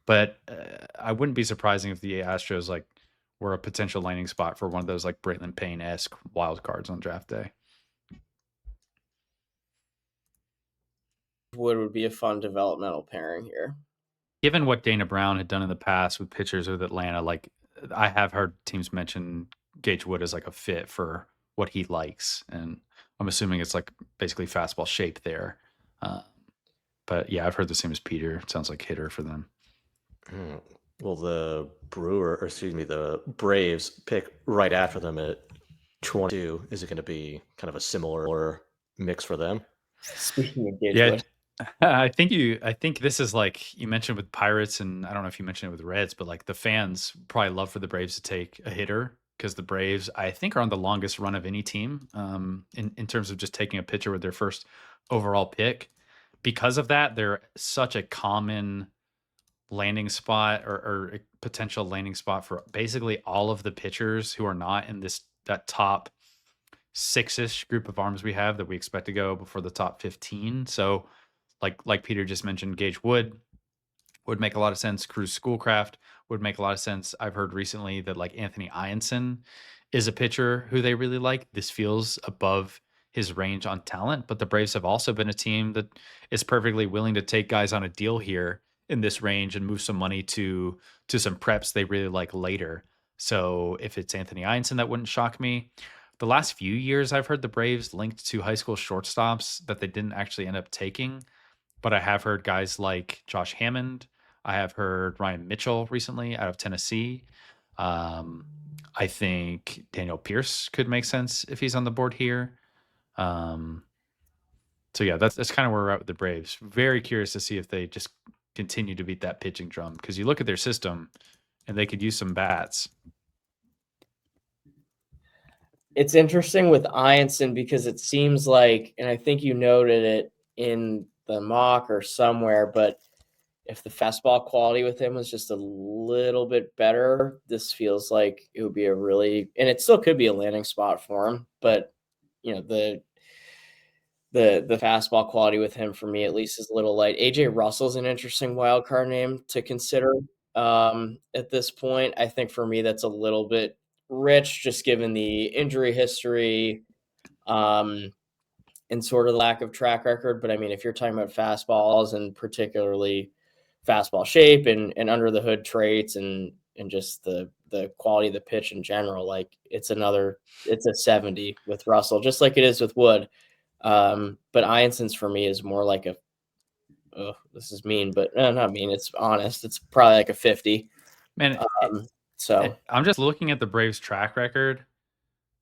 But I wouldn't be surprising if the Astros like were a potential landing spot for one of those like Braylon Payne-esque wild cards on draft day. Would be a fun developmental pairing here. Given what Dana Brown had done in the past with pitchers with Atlanta, like I have heard teams mention Gage Wood as like a fit for what he likes, and I'm assuming it's like basically fastball shape there. But yeah, I've heard the same as Peter. It sounds like hitter for them. Well, the the Braves pick right after them at 22. Is it going to be kind of a similar mix for them? Speaking of Gage Yeah, Wood. I think this is like you mentioned with Pirates, and I don't know if you mentioned it with Reds, but like the fans probably love for the Braves to take a hitter, because the Braves, I think, are on the longest run of any team in terms of just taking a pitcher with their first overall pick. Because of that, they're such a common landing spot or a potential landing spot for basically all of the pitchers who are not in that top 6-ish group of arms we have that we expect to go before the top 15. So like Peter just mentioned, Gage Wood would make a lot of sense. Cruz Schoolcraft would make a lot of sense. I've heard recently that like Anthony Ianson is a pitcher who they really like. This feels above his range on talent, but the Braves have also been a team that is perfectly willing to take guys on a deal here in this range and move some money to some preps they really like later. So if it's Anthony Ianson, that wouldn't shock me. The last few years, I've heard the Braves linked to high school shortstops that they didn't actually end up taking, but I have heard guys like Josh Hammond. I have heard Ryan Mitchell recently out of Tennessee. Um, I think Daniel Pierce could make sense if he's on the board here. Um, so yeah, that's kind of where we're at with the Braves. Very curious to see if they just continue to beat that pitching drum because you look at their system and they could use some bats. It's interesting with Ianson because it seems like, and I think you noted it in the mock or somewhere, but if the fastball quality with him was just a little bit better, this feels like it would be a really, and it still could be a landing spot for him, but the fastball quality with him for me at least is a little light. AJ Russell's an interesting wild card name to consider at this point. I think for me that's a little bit rich just given the injury history um, and sort of the lack of track record. But I mean, if you're talking about fastballs and particularly fastball shape and under the hood traits and just the quality of the pitch in general, like it's a 70 with Russell, just like it is with Wood. But Ionson's for me is more like a, oh, this is mean, but not mean. It's honest. It's probably like a 50. Man, So I'm just looking at the Braves' track record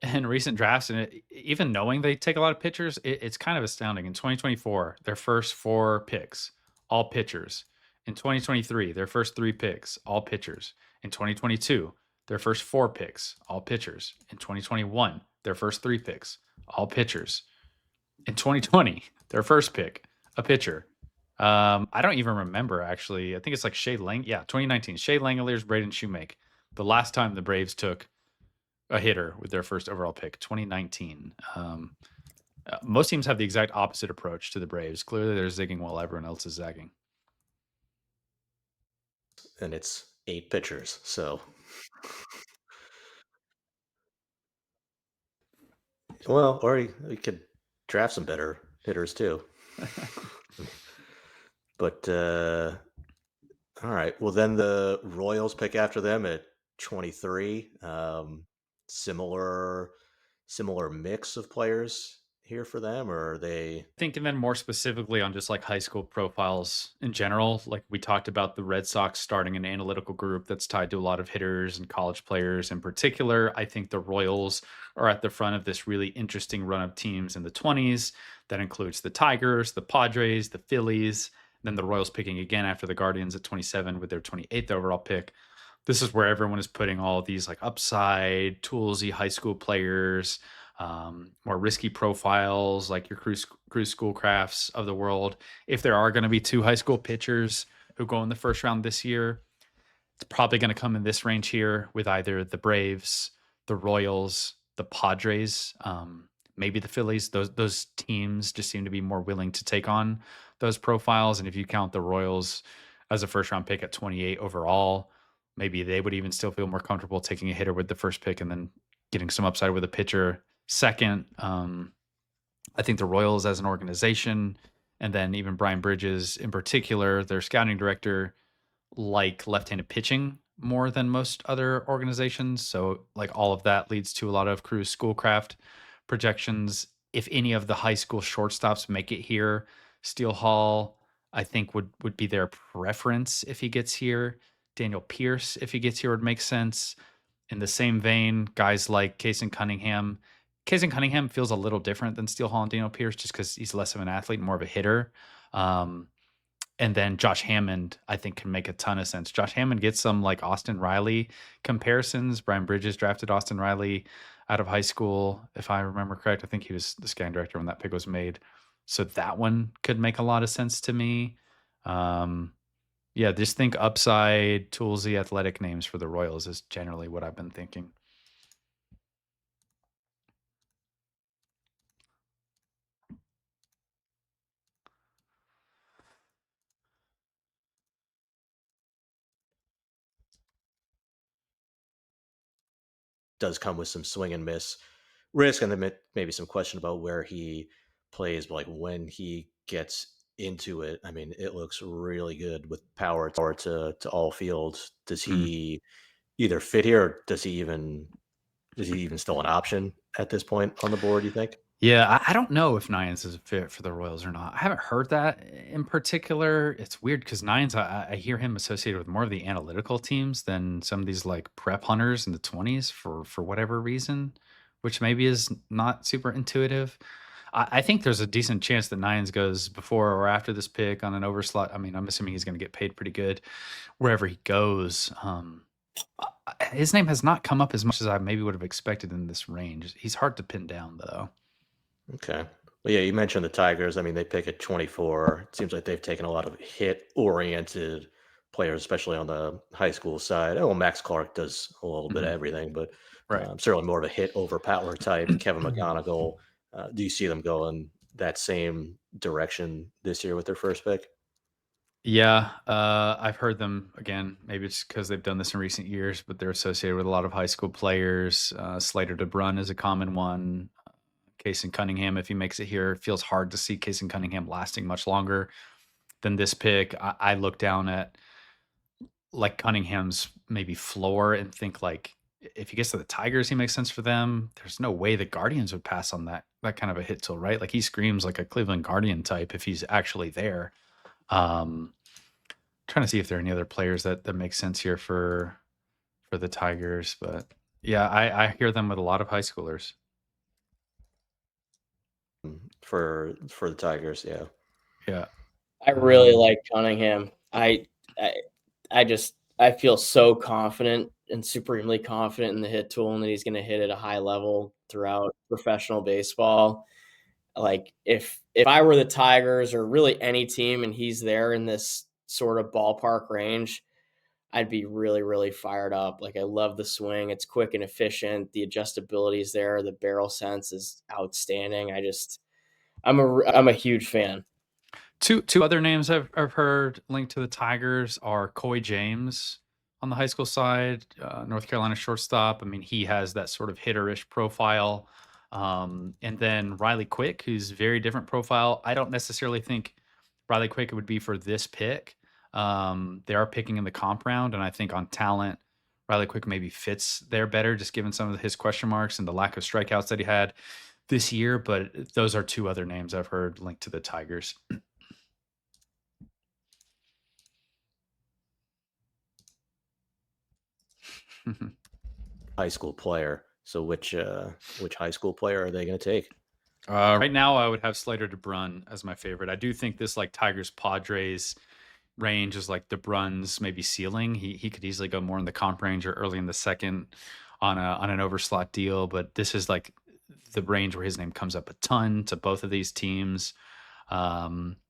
in recent drafts, and even knowing they take a lot of pitchers, it's kind of astounding. In 2024, their first 4 picks, all pitchers. In 2023, their first 3 picks, all pitchers. In 2022, their first 4 picks, all pitchers. In 2021, their first 3 picks, all pitchers. In 2020, their first pick, a pitcher. I don't even remember actually. I think it's like Shea Lang. Yeah, 2019. Shea Langeliers, Braden Shoemake. The last time the Braves took a hitter with their first overall pick, 2019. Most teams have the exact opposite approach to the Braves. Clearly, they're zigging while everyone else is zagging. And it's 8 pitchers. So, well, or you could draft some better hitters too. But all right. Well, then the Royals pick after them at 23. Similar, similar mix of players here for them, or are they? Thinking then more specifically on just like high school profiles in general, like we talked about the Red Sox starting an analytical group that's tied to a lot of hitters and college players in particular. I think the Royals are at the front of this really interesting run of teams in the 20s. That includes the Tigers, the Padres, the Phillies, then the Royals picking again after the Guardians at 27 with their 28th overall pick. This is where everyone is putting all of these like upside, toolsy high school players, more risky profiles like your Cruise Schoolcrafts of the world. If there are going to be 2 high school pitchers who go in the first round this year, it's probably going to come in this range here with either the Braves, the Royals, the Padres, maybe the Phillies. Those teams just seem to be more willing to take on those profiles. And if you count the Royals as a first round pick at 28 overall, maybe they would even still feel more comfortable taking a hitter with the first pick and then getting some upside with a pitcher second. I think the Royals as an organization, and then even Brian Bridges in particular, their scouting director, like left-handed pitching more than most other organizations. So like all of that leads to a lot of Cruz Schoolcraft projections. If any of the high school shortstops make it here, Steele Hall, I think would be their preference if he gets here. Daniel Pierce, if he gets here, would make sense. In the same vein, guys like Case and Cunningham. Case and Cunningham feels a little different than Steele Hall and Daniel Pierce just because he's less of an athlete and more of a hitter. And then Josh Hammond, I think, can make a ton of sense. Josh Hammond gets some like Austin Riley comparisons. Brian Bridges drafted Austin Riley out of high school, if I remember correct. I think he was the scouting director when that pick was made. So that one could make a lot of sense to me. Yeah, just think upside, toolsy, athletic names for the Royals is generally what I've been thinking. Does come with some swing and miss risk, and then maybe some question about where he plays. But like when he gets into it, I mean, it looks really good with power to all fields. Does Mm. he either fit here, or does he even still an option at this point on the board? You think? Yeah, I don't know if Nines is a fit for the Royals or not. I haven't heard that in particular. It's weird because Nines, I hear him associated with more of the analytical teams than some of these like prep hunters in the 20s for whatever reason, which maybe is not super intuitive. I think there's a decent chance that Nines goes before or after this pick on an overslot. I mean, I'm assuming he's going to get paid pretty good wherever he goes. His name has not come up as much as I maybe would have expected in this range. He's hard to pin down though. Okay. Well, yeah, you mentioned the Tigers. I mean, they pick at 24. It seems like they've taken a lot of hit-oriented players, especially on the high school side. Oh, well, Max Clark does a little bit of Mhm. everything, but Right. certainly more of a hit over power type. Kevin McGonigal. Do you see them going that same direction this year with their first pick? Yeah, I've heard them again. Maybe it's because they've done this in recent years, but they're associated with a lot of high school players. Slater DeBrun is a common one. Case Cunningham, if he makes it here, it feels hard to see Case Cunningham lasting much longer than this pick. I look down at like Cunningham's maybe floor and think like if he gets to the Tigers, he makes sense for them. There's no way the Guardians would pass on that kind of a hit tool, right? Like he screams like a Cleveland Guardian type if he's actually there. Um, Trying to see if there are any other players that make sense here for the Tigers, but yeah, I hear them with a lot of high schoolers. For the Tigers, yeah. Yeah. I really Um, like Cunningham. I I feel so confident and supremely confident in the hit tool and that he's gonna hit at a high level throughout professional baseball. Like, if I were the Tigers or really any team and he's there in this sort of ballpark range, I'd be really, really fired up. Like, I love the swing. It's quick and efficient. The adjustability is there. The barrel sense is outstanding. I'm a huge fan. two other names I've heard linked to the Tigers are Coy James on the high school side, North Carolina shortstop. I mean, he has that sort of hitterish profile. And then Riley Quick, who's very different profile. I don't necessarily think Riley Quick would be for this pick. They are picking in the comp round, and I think on talent, Riley Quick maybe fits there better, just given some of his question marks and the lack of strikeouts that he had this year. But those are two other names I've heard linked to the Tigers. High school player. So which high school player are they going to take? Right now, I would have Slater DeBrun as my favorite. I do think this like Tigers Padres range is like DeBrun's maybe ceiling. He could easily go more in the comp range or early in the second on an overslot deal. But this is like the range where his name comes up a ton to both of these teams.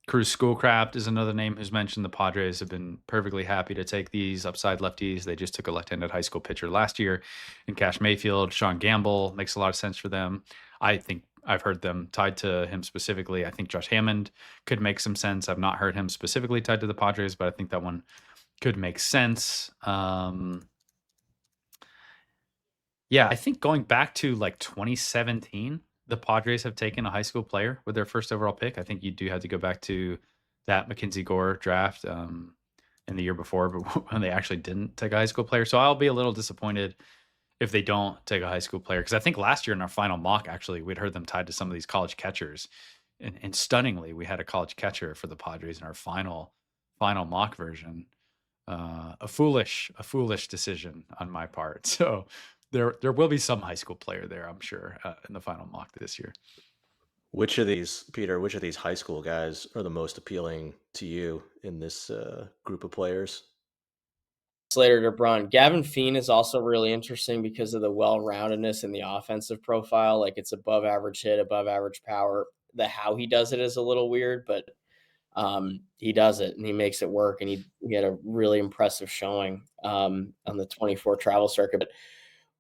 Cruz Schoolcraft is another name who's mentioned. The Padres have been perfectly happy to take these upside lefties. They just took a left-handed high school pitcher last year in Cash Mayfield. Sean Gamble makes a lot of sense for them. I think I've heard them tied to him specifically. I think Josh Hammond could make some sense. I've not heard him specifically tied to the Padres, but I think that one could make sense. Yeah, I think going back to like 2017, the Padres have taken a high school player with their first overall pick. I think you do have to go back to that Mackenzie Gore draft in the year before, but when they actually didn't take a high school player. So I'll be a little disappointed if they don't take a high school player because I think last year in our final mock, actually, we'd heard them tied to some of these college catchers, and stunningly, we had a college catcher for the Padres in our final mock version. A foolish decision on my part. So there will be some high school player there, I'm sure, in the final mock this year. Which of these, Peter, which of these high school guys are the most appealing to you in this group of players? Slater DeBrun. Gavin Feen is also really interesting because of the well-roundedness in the offensive profile. Like, it's above average hit, above average power. The how he does it is a little weird, but he does it and he makes it work. And he had a really impressive showing on the 24 travel circuit. But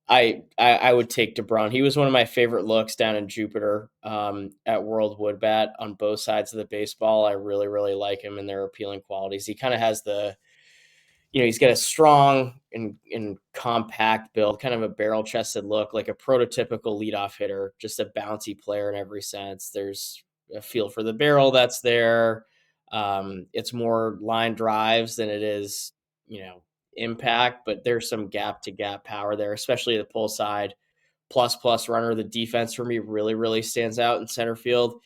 I would take DeBrun. He was one of my favorite looks down in Jupiter at World Woodbat on both sides of the baseball. I really, really like him and their appealing qualities. He kind of has he's got a strong and compact build, kind of a barrel chested look, like a prototypical leadoff hitter, just a bouncy player in every sense. There's a feel for the barrel that's there. It's more line drives than it is, impact, but there's some gap to gap power there, especially the pull side. plus runner. The defense for me really, really stands out in center field.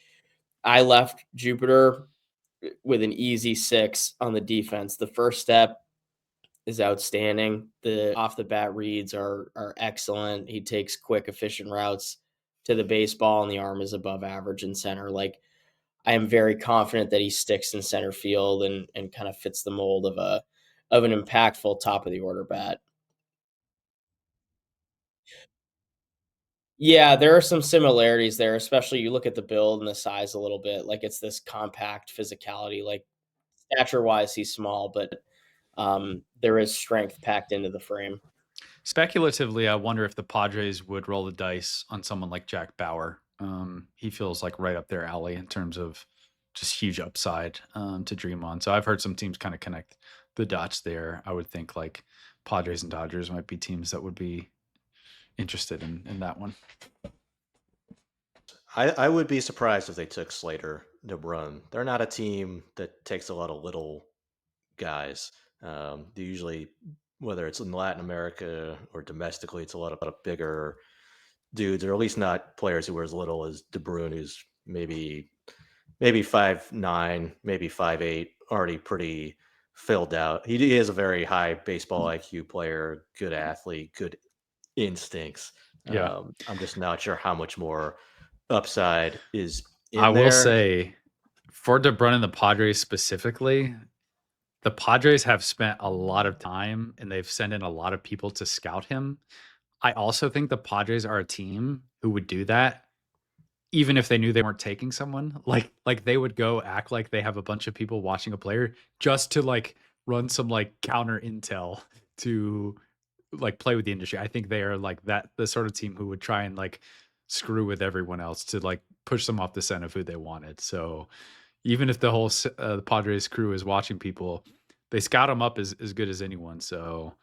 I left Jupiter with an easy 6 on the defense. The first step is outstanding. The off the bat reads are excellent. He takes quick, efficient routes to the baseball, and the arm is above average in center. Like, I am very confident that he sticks in center field and kind of fits the mold of an impactful top of the order bat. Yeah, there are some similarities there, especially you look at the build and the size a little bit. Like, it's this compact physicality. Like, stature wise, he's small, but there is strength packed into the frame. Speculatively, I wonder if the Padres would roll the dice on someone like Jack Bauer. He feels like right up their alley in terms of just huge upside to dream on. So I've heard some teams kind of connect the dots there. I would think like Padres and Dodgers might be teams that would be interested in that one. I would be surprised if they took Slater to run. They're not a team that takes a lot of little guys. They usually, whether it's in Latin America or domestically, it's a lot of bigger dudes, or at least not players who are as little as De Bruyne, who's maybe 5'9", maybe 5'8", already pretty filled out. He is a very high baseball IQ player, good athlete, good instincts. Yeah. I'm just not sure how much more upside is in I will there. say for De Bruyne and the Padres specifically, the Padres have spent a lot of time and they've sent in a lot of people to scout him. I also think the Padres are a team who would do that even if they knew they weren't taking someone. Like they would go act like they have a bunch of people watching a player just to like run some like counter intel to like play with the industry. I think they are like that the sort of team who would try and like screw with everyone else to like push them off the scent of who they wanted. So even if the whole the Padres crew is watching people, they scout them up as good as anyone. So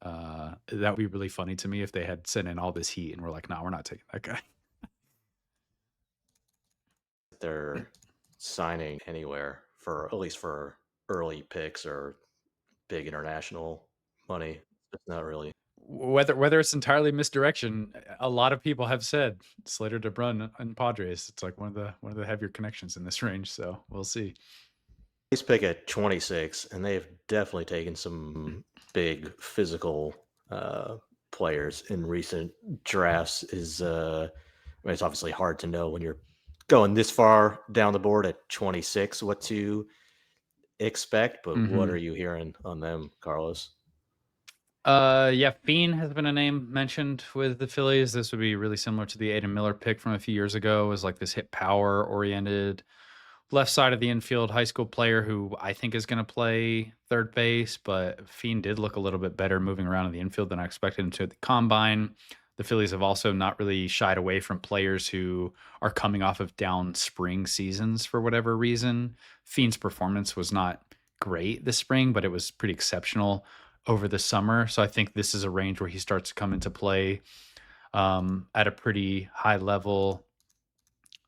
that would be really funny to me if they had sent in all this heat and we're like, no, we're not taking that guy. They're signing anywhere for at least for early picks or big international money. It's not really. Whether it's entirely misdirection, a lot of people have said Slater, DeBrun, and Padres. It's like one of the heavier connections in this range. So we'll see. He's pick at 26, and they've definitely taken some big physical players in recent drafts. I mean, it's obviously hard to know when you're going this far down the board at 26 what to expect, but what are you hearing on them, Carlos? Yeah, Fiend has been a name mentioned with the Phillies. This would be really similar to the Aiden Miller pick from a few years ago. It was like this hit power oriented left side of the infield high school player who I think is going to play third base, but Fiend did look a little bit better moving around in the infield than I expected him to at the combine. The Phillies have also not really shied away from players who are coming off of down spring seasons for whatever reason. Fiend's performance was not great this spring, but it was pretty exceptional over the summer. So I think this is a range where he starts to come into play at a pretty high level.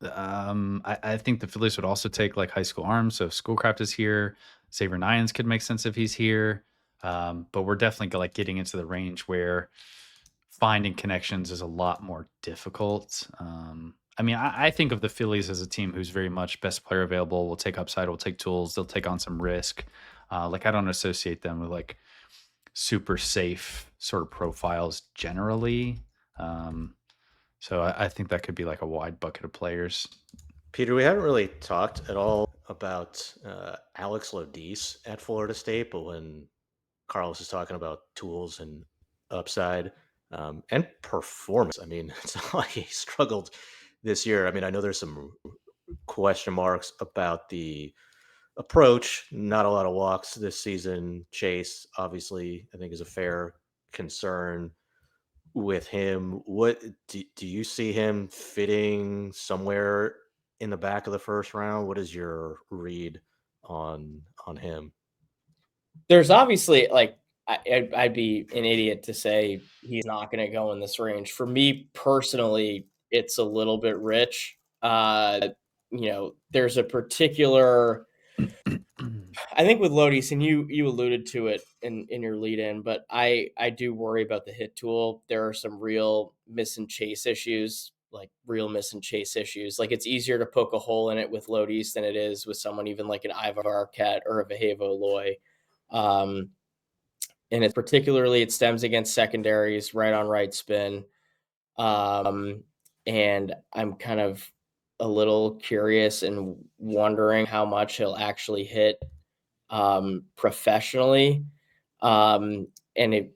I think the Phillies would also take like high school arms. So if Schoolcraft is here, Xavier Nyans could make sense if he's here. But we're definitely like getting into the range where finding connections is a lot more difficult. I mean, I think of the Phillies as a team who's very much best player available, will take upside, will take tools, they'll take on some risk. Like I don't associate them with like super safe sort of profiles generally. So I think that could be like a wide bucket of players. Peter, we haven't really talked at all about Alex Lodis at Florida State, but when Carlos is talking about tools and upside and performance, I mean, it's not like he struggled this year. I mean, I know there's some question marks about the approach. Not a lot of walks this season. Chase, obviously, I think is a fair concern with him. What do you see him fitting somewhere in the back of the first round? What is your read on him? There's obviously like I'd be an idiot to say he's not going to go in this range. For me personally, it's a little bit rich. There's a particular I think with Lodis, and you alluded to it in your lead in, but I do worry about the hit tool. There are some real miss and chase issues, like real miss and chase issues. Like it's easier to poke a hole in it with Lodis than it is with someone even like an Ivar Arquette or a Vahevo Loy. Um, and it's particularly it stems against secondaries, right on right spin. Um, and I'm kind of a little curious and wondering how much he'll actually hit professionally. And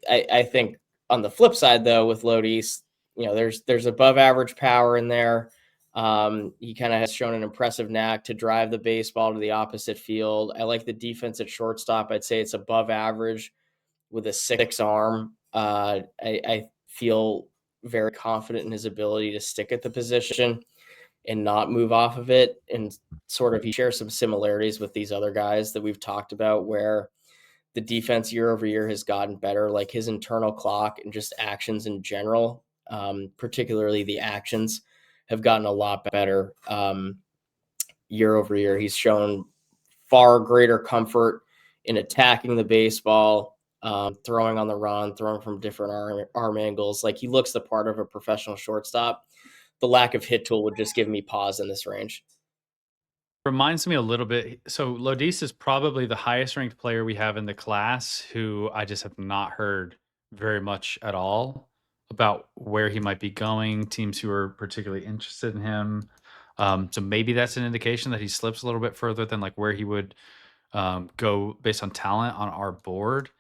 I think on the flip side, though, with Lodis, there's above average power in there. He kind of has shown an impressive knack to drive the baseball to the opposite field. I like the defense at shortstop. I'd say it's above average with a six arm. I feel very confident in his ability to stick at the position and not move off of it. And sort of he shares some similarities with these other guys that we've talked about where the defense year over year has gotten better, like his internal clock and just actions in general, particularly the actions have gotten a lot better year over year. He's shown far greater comfort in attacking the baseball, throwing on the run, throwing from different arm angles. Like he looks the part of a professional shortstop. The lack of hit tool would just give me pause in this range. Reminds me a little bit. So Lodis is probably the highest ranked player we have in the class who I just have not heard very much at all about where he might be going, teams who are particularly interested in him. So maybe that's an indication that he slips a little bit further than like where he would go based on talent on our board.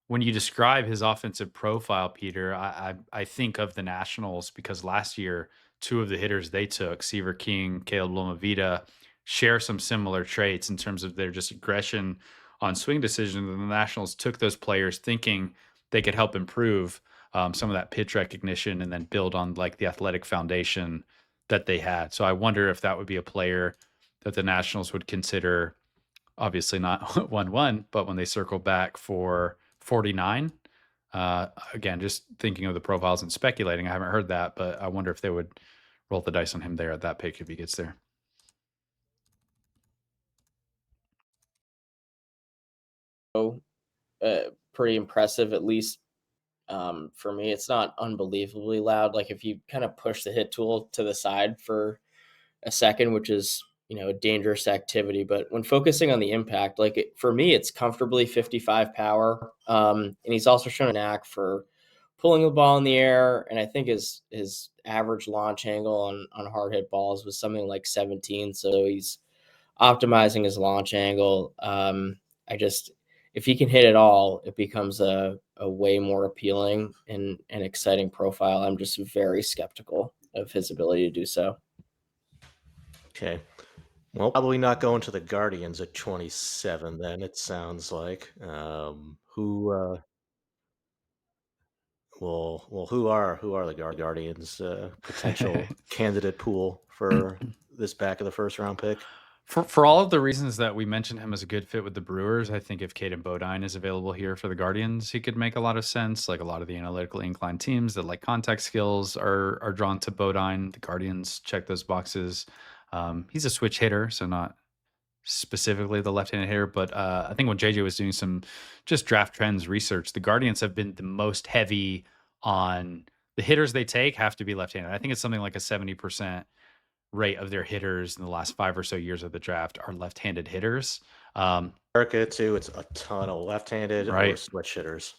When you describe his offensive profile, Peter, I think of the Nationals because last year, two of the hitters they took, Seaver King, Caleb Lomavita, share some similar traits in terms of their just aggression on swing decisions. And the Nationals took those players thinking they could help improve some of that pitch recognition and then build on like the athletic foundation that they had. So I wonder if that would be a player that the Nationals would consider. Obviously not 1-1, but when they circle back for 49, again, just thinking of the profiles and speculating, I haven't heard that, but I wonder if they would roll the dice on him there at that pick if he gets there. Pretty impressive, at least for me. It's not unbelievably loud. Like if you kind of push the hit tool to the side for a second, which is a dangerous activity. But when focusing on the impact, like for me, it's comfortably 55 power. And he's also shown a knack for pulling the ball in the air. And I think his average launch angle on hard hit balls was something like 17. So he's optimizing his launch angle. I just if he can hit it all, it becomes a way more appealing and exciting profile. I'm just very skeptical of his ability to do so. Okay. Well, probably not going to the Guardians at 27 then, it sounds like. Who who are the Guardians potential candidate pool for this back of the first round pick? For all of the reasons that we mentioned him as a good fit with the Brewers, I think if Caden Bodine is available here for the Guardians, he could make a lot of sense. Like a lot of the analytical inclined teams that like contact skills are drawn to Bodine. The Guardians check those boxes. He's a switch hitter, so not specifically the left-handed hitter, but I think when JJ was doing some just draft trends research, the Guardians have been the most heavy on the hitters they take have to be left-handed. I think it's something like a 70% rate of their hitters in the last 5 or so years of the draft are left-handed hitters. America too, it's a ton of left-handed or Right. switch hitters.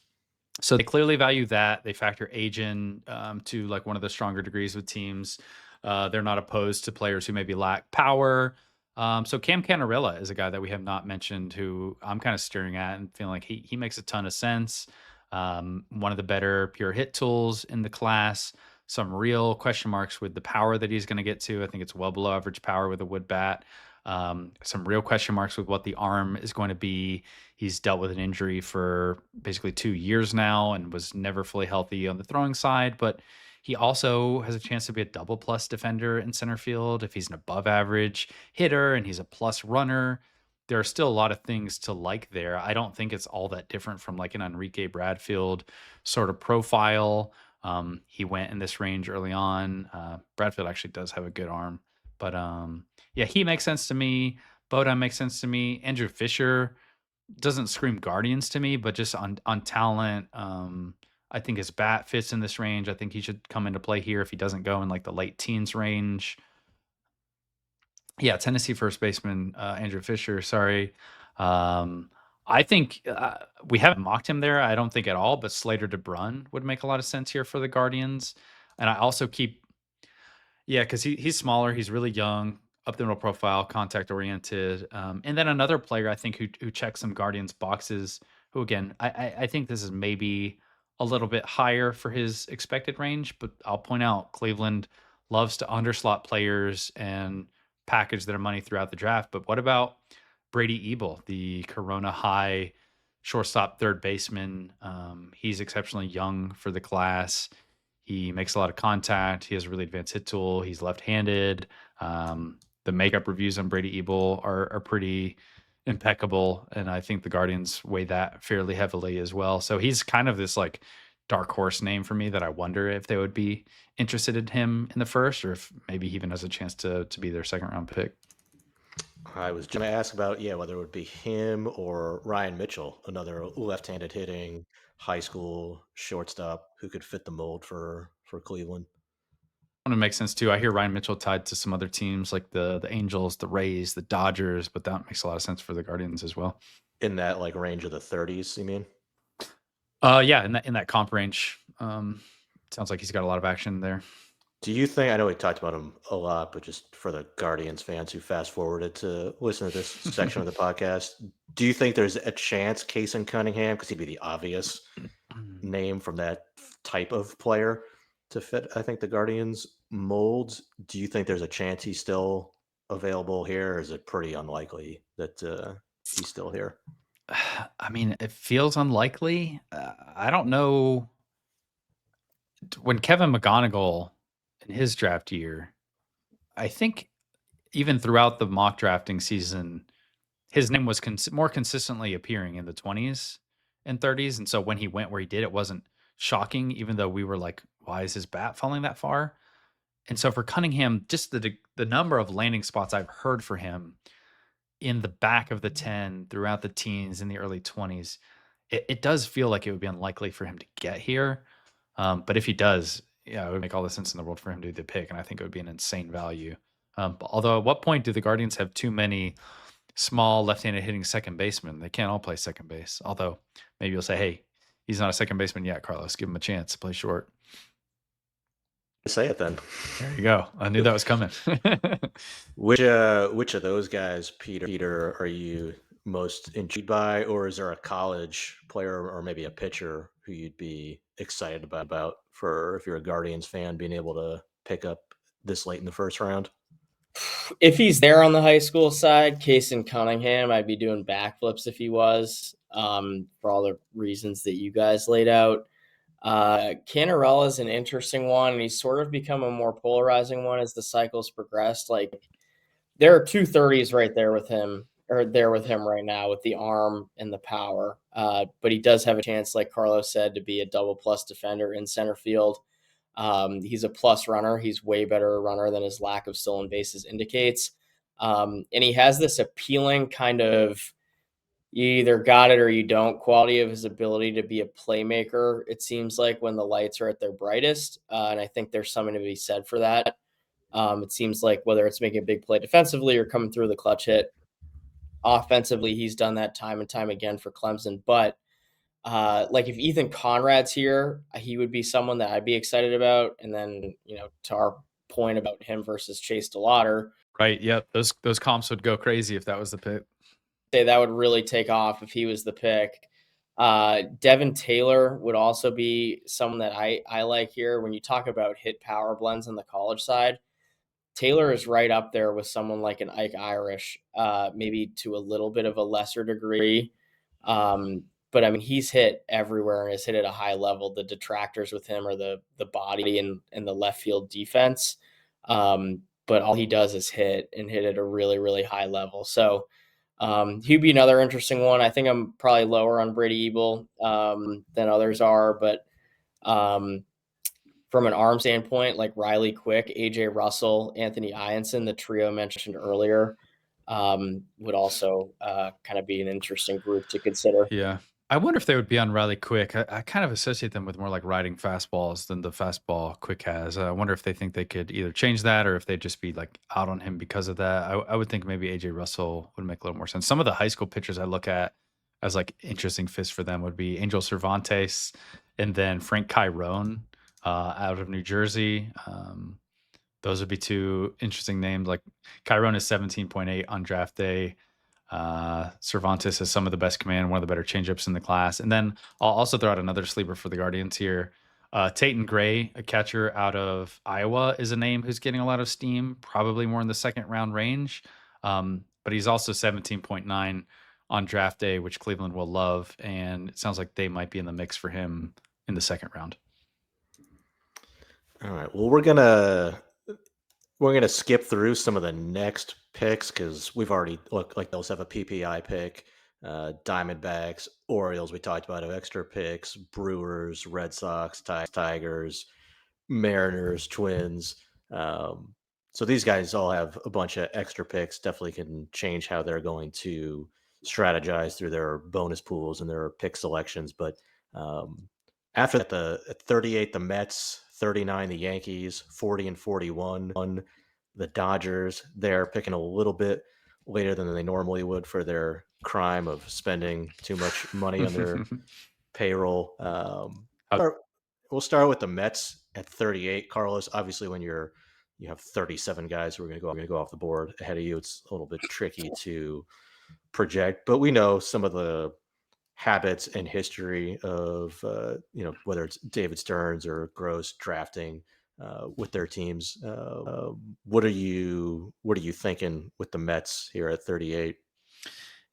So they clearly value that. They factor age in to like one of the stronger degrees with teams. They're not opposed to players who maybe lack power. So Cam Canarella is a guy that we have not mentioned who I'm kind of staring at and feeling like he makes a ton of sense. One of the better pure hit tools in the class. Some real question marks with the power that he's going to get to. I think it's well below average power with a wood bat. Some real question marks with what the arm is going to be. He's dealt with an injury for basically 2 years now and was never fully healthy on the throwing side, but he also has a chance to be a double plus defender in center field if he's an above average hitter and he's a plus runner. There are still a lot of things to like there. I don't think it's all that different from like an Enrique Bradfield sort of profile. He went in this range early on. Bradfield actually does have a good arm, but yeah, he makes sense to me. Bodine makes sense to me. Andrew Fisher doesn't scream Guardians to me, but just on talent, I think his bat fits in this range. I think he should come into play here if he doesn't go in like the late teens range. Yeah, Tennessee first baseman Andrew Fisher. Sorry, um, I think we haven't mocked him there. I don't think at all. But Slater DeBrun would make a lot of sense here for the Guardians. And I also keep yeah, because he's smaller, he's really young, up the middle profile, contact oriented. And then another player I think who checks some Guardians boxes, who again, I think this is maybe a little bit higher for his expected range, but I'll point out Cleveland loves to underslot players and package their money throughout the draft. But what about Brady Ebel, the Corona high shortstop, third baseman? He's exceptionally young for the class. He makes a lot of contact. He has a really advanced hit tool. He's left-handed. The makeup reviews on Brady Ebel are pretty impeccable, and I think the Guardians weigh that fairly heavily as well. So he's kind of this like dark horse name for me that I wonder if they would be interested in him in the first, or if maybe he even has a chance to be their second round pick. I was going to ask about, yeah, whether it would be him or Ryan Mitchell, another left-handed hitting high school shortstop who could fit the mold for Cleveland. One to make sense too. I hear Ryan Mitchell tied to some other teams like the Angels, the Rays, the Dodgers, but that makes a lot of sense for the Guardians as well. In that like range of the 30s, you mean? Yeah, in that comp range. Sounds like he's got a lot of action there. Do you think, I know we talked about him a lot, but just for the Guardians fans who fast forwarded to listen to this section of the podcast, do you think there's a chance Case Cunningham, because he'd be the obvious name from that type of player to fit, I think, the Guardians molds? Do you think there's a chance he's still available here, or is it pretty unlikely that he's still here? I mean, it feels unlikely. I don't know. When Kevin McGonigal in his draft year, I think even throughout the mock drafting season, his name was more consistently appearing in the 20s and 30s. And so when he went where he did, it wasn't shocking, even though we were like, why is his bat falling that far? And so for Cunningham, just the number of landing spots I've heard for him in the back of the 10 throughout the teens in the early 20s, it does feel like it would be unlikely for him to get here. But if he does, yeah, it would make all the sense in the world for him to be the pick, and I think it would be an insane value. Although, at what point do the Guardians have too many small left-handed hitting second basemen? They can't all play second base. Although maybe you'll say, "Hey, he's not a second baseman yet, Carlos. Give him a chance to play short." Say it then. There you go. I knew that was coming. Which of those guys, Peter, are you most intrigued by, or is there a college player or maybe a pitcher who you'd be excited about for if you're a Guardians fan being able to pick up this late in the first round? If he's there on the high school side, Case Cunningham, I'd be doing backflips if he was, for all the reasons that you guys laid out. Canarella is an interesting one, and he's sort of become a more polarizing one as the cycles progressed. Like, there are 230s right there with him, or there with him right now with the arm and the power. But he does have a chance, like Carlos said, to be a double plus defender in center field. He's a plus runner. He's way better a runner than his lack of stolen bases indicates. And he has this appealing kind of, you either got it or you don't quality of his ability to be a playmaker. It seems like when the lights are at their brightest. And I think there's something to be said for that. It seems like whether it's making a big play defensively or coming through the clutch hit offensively, he's done that time and time again for Clemson. But like if Ethan Conrad's here, he would be someone that I'd be excited about. And then, to our point about him versus Chase DeLauder, Right. Yep. Those comps would go crazy if that was the pick. say that would really take off if he was the pick. Devin Taylor would also be someone that I like here. When you talk about hit power blends on the college side, Taylor is right up there with someone like an Ike Irish, maybe to a little bit of a lesser degree. But I mean, he's hit everywhere and has hit at a high level. The detractors with him are the body and the left field defense. But all he does is hit and hit at a really, really high level. So he'd be another interesting one. I think I'm probably lower on Brady Ebel than others are, but from an arm standpoint, like Riley Quick, AJ Russell, Anthony Ianson, the trio mentioned earlier, would also kind of be an interesting group to consider. Yeah. I wonder if they would be on Riley Quick. I kind of associate them with more like riding fastballs than the fastball Quick has. I wonder if they think they could either change that or if they'd just be like out on him because of that. I would think maybe AJ Russell would make a little more sense. Some of the high school pitchers I look at as like interesting fits for them would be Angel Cervantes and then Frank Chiron out of New Jersey. Those would be two interesting names. Like Chiron is 17.8 on draft day. Cervantes has some of the best command, one of the better changeups in the class. And then I'll also throw out another sleeper for the Guardians here. Tayton Gray, a catcher out of Iowa, is a name who's getting a lot of steam, probably more in the second round range. But he's also 17.9 on draft day, which Cleveland will love. And it sounds like they might be in the mix for him in the second round. All right. Well, we're gonna skip through some of the next picks because we've already looked like those have a PPI pick. Diamondbacks, Orioles, we talked about have extra picks. Brewers, Red Sox, Tigers, Mariners, Twins. So these guys all have a bunch of extra picks. Definitely can change how they're going to strategize through their bonus pools and their pick selections. But after that, at 38, the Mets, 39, the Yankees, 40 and 41, the Dodgers. They're picking a little bit later than they normally would for their crime of spending too much money on their payroll. We'll start with the Mets at 38. Carlos, obviously, when you have 37 guys who are going to go off the board ahead of you, it's a little bit tricky to project. But we know some of the habits and history of whether it's David Stearns or Gross drafting with their teams. What are you thinking with the Mets here at 38?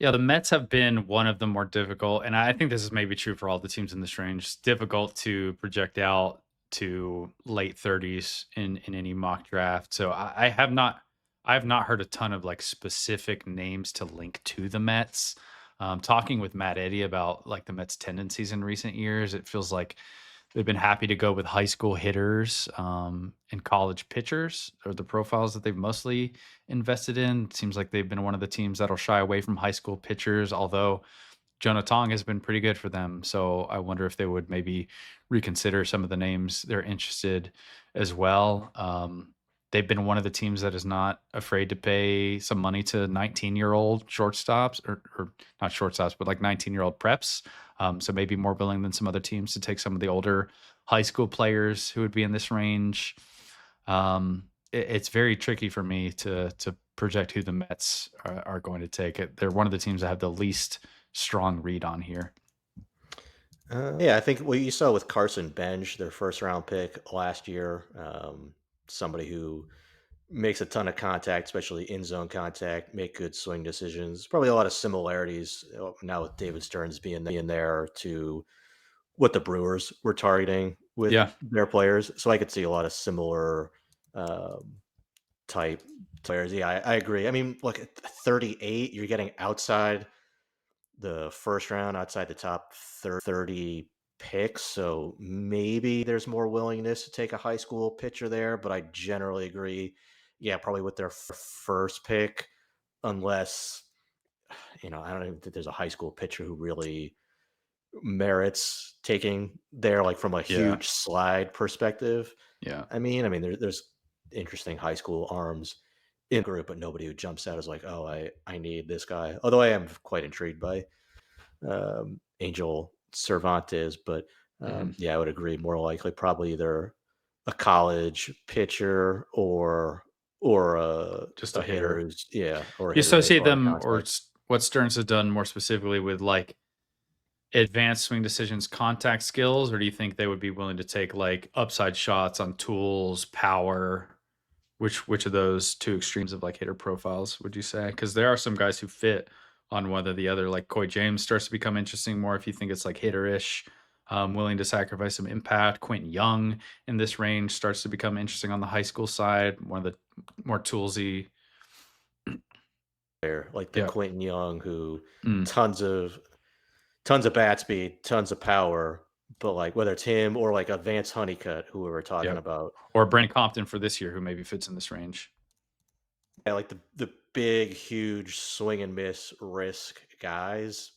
Yeah, the Mets have been one of the more difficult, and I think this is maybe true for all the teams in this range. It's difficult to project out to late 30s in any mock draft. So I have not heard a ton of like specific names to link to the Mets. Talking with Matt Eddy about like the Mets tendencies in recent years, it feels like they've been happy to go with high school hitters and college pitchers are the profiles that they've mostly invested in. It seems like they've been one of the teams that'll shy away from high school pitchers, although Jonah Tong has been pretty good for them. So I wonder if they would maybe reconsider some of the names they're interested as well. They've been one of the teams that is not afraid to pay some money to 19-year-old shortstops or not shortstops, but like 19-year-old preps. So maybe more willing than some other teams to take some of the older high school players who would be in this range. It's very tricky for me to project who the Mets are going to take. They're one of the teams that have the least strong read on here. Yeah, I think what you saw with Carson Bench, their first round pick last year, somebody who makes a ton of contact, especially in zone contact, make good swing decisions. Probably a lot of similarities now with David Stearns being there to what the Brewers were targeting with Yeah. their players. So I could see a lot of similar um, type players. Yeah, I agree. I mean, look, at 38, you're getting outside the first round, outside the top 30 picks. So maybe there's more willingness to take a high school pitcher there, but I generally agree. Yeah, probably with their first pick, unless, I don't even think there's a high school pitcher who really merits taking there, like from a Yeah. huge slide perspective. Yeah. There's interesting high school arms in the group, but nobody who jumps out is like, oh, I need this guy. Although I am quite intrigued by Angel Cervantes, but Mhm. yeah, I would agree. More likely, probably either a college pitcher or Just a a hitter hitter. who's or a You hitter who makes associate a lot of them or contact. what Stearns has done more specifically with like advanced swing decisions, contact skills, or do you think they would be willing to take like upside shots on tools, power? Which of those two extremes of like hitter profiles would you say? Because there are some guys who fit on one or the other. Like Coy James starts to become interesting more if you think it's like hitterish, willing to sacrifice some impact. Quentin Young in this range starts to become interesting on the high school side. One of the more toolsy. There, like the Yeah. Quentin Young, who Mm, tons of bat speed, tons of power, but like whether it's him or like a Vance Honeycutt, who we were talking yeah. about. Or Brent Compton for this year, who maybe fits in this range. Yeah, like the big, huge swing and miss risk guys,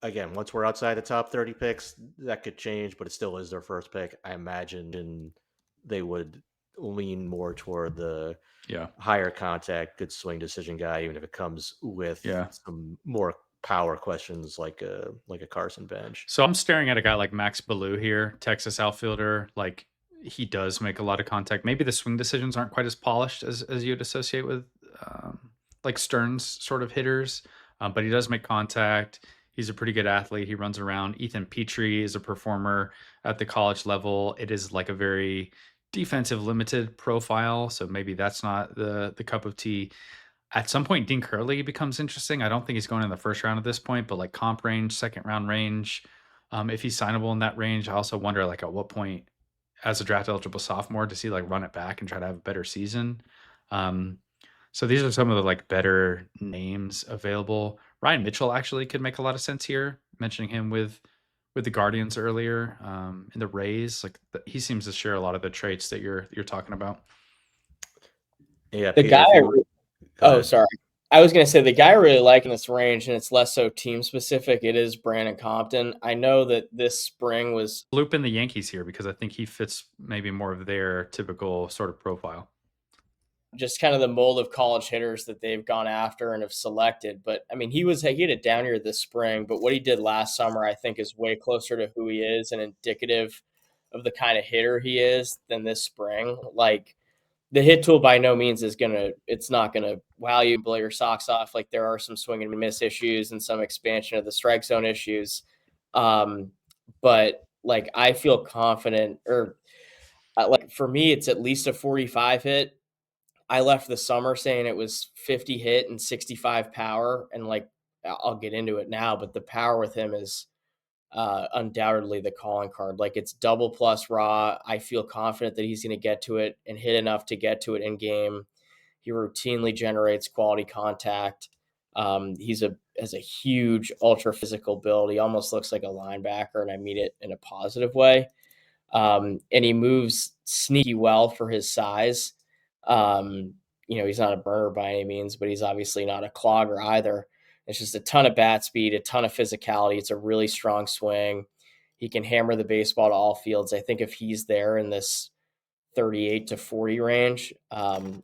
again, once we're outside the top 30 picks, that could change, but it still is their first pick. I imagine they would lean more toward the Yeah. higher contact, good swing decision guy, even if it comes with Yeah. some more power questions like a Carson Bench. So I'm staring at a guy like Max Ballou here, Texas outfielder. Like he does make a lot of contact. Maybe the swing decisions aren't quite as polished as you'd associate with like Stearns sort of hitters, but he does make contact. He's a pretty good athlete. He runs around. Ethan Petrie is a performer at the college level. It is like a very defensive limited profile, so maybe that's not the cup of tea. At some point, Dean Curley becomes interesting. I don't think he's going in the first round at this point, but like comp range, second round range, if he's signable in that range, I also wonder like at what point, as a draft eligible sophomore, does he like run it back and try to have a better season? Um, so these are some of the like better names available. Ryan Mitchell actually could make a lot of sense here. Mentioning him with the Guardians earlier, in the Rays, like he seems to share a lot of the traits that you're talking about. Yeah, The Peter, guy if you go Oh, ahead. sorry. I was gonna say the guy I really like in this range, and it's less so team specific, it is Brandon Compton. I know that this spring was Loop in the Yankees here because I think he fits maybe more of their typical sort of profile. just kind of the mold of college hitters that they've gone after and have selected. But I mean, he had a down year this spring, but what he did last summer, I think, is way closer to who he is and indicative of the kind of hitter he is than this spring. Like the hit tool by no means is it's not gonna wow you, blow your socks off. Like there are some swing and miss issues and some expansion of the strike zone issues. Um, but like I feel confident, or like for me, it's at least a 45 hit. I left the summer saying it was 50 hit and 65 power, and like I'll get into it now, but the power with him is undoubtedly the calling card. Like it's double plus raw. I feel confident that he's going to get to it and hit enough to get to it in game. He routinely generates quality contact. He's a has a huge ultra physical build. He almost looks like a linebacker, and I mean it in a positive way. And he moves sneaky well for his size. Um, he's not a burner by any means, but he's obviously not a clogger either. It's just a ton of bat speed, a ton of physicality. It's a really strong swing. He can hammer the baseball to all fields. I think if he's there in this 38 to 40 range,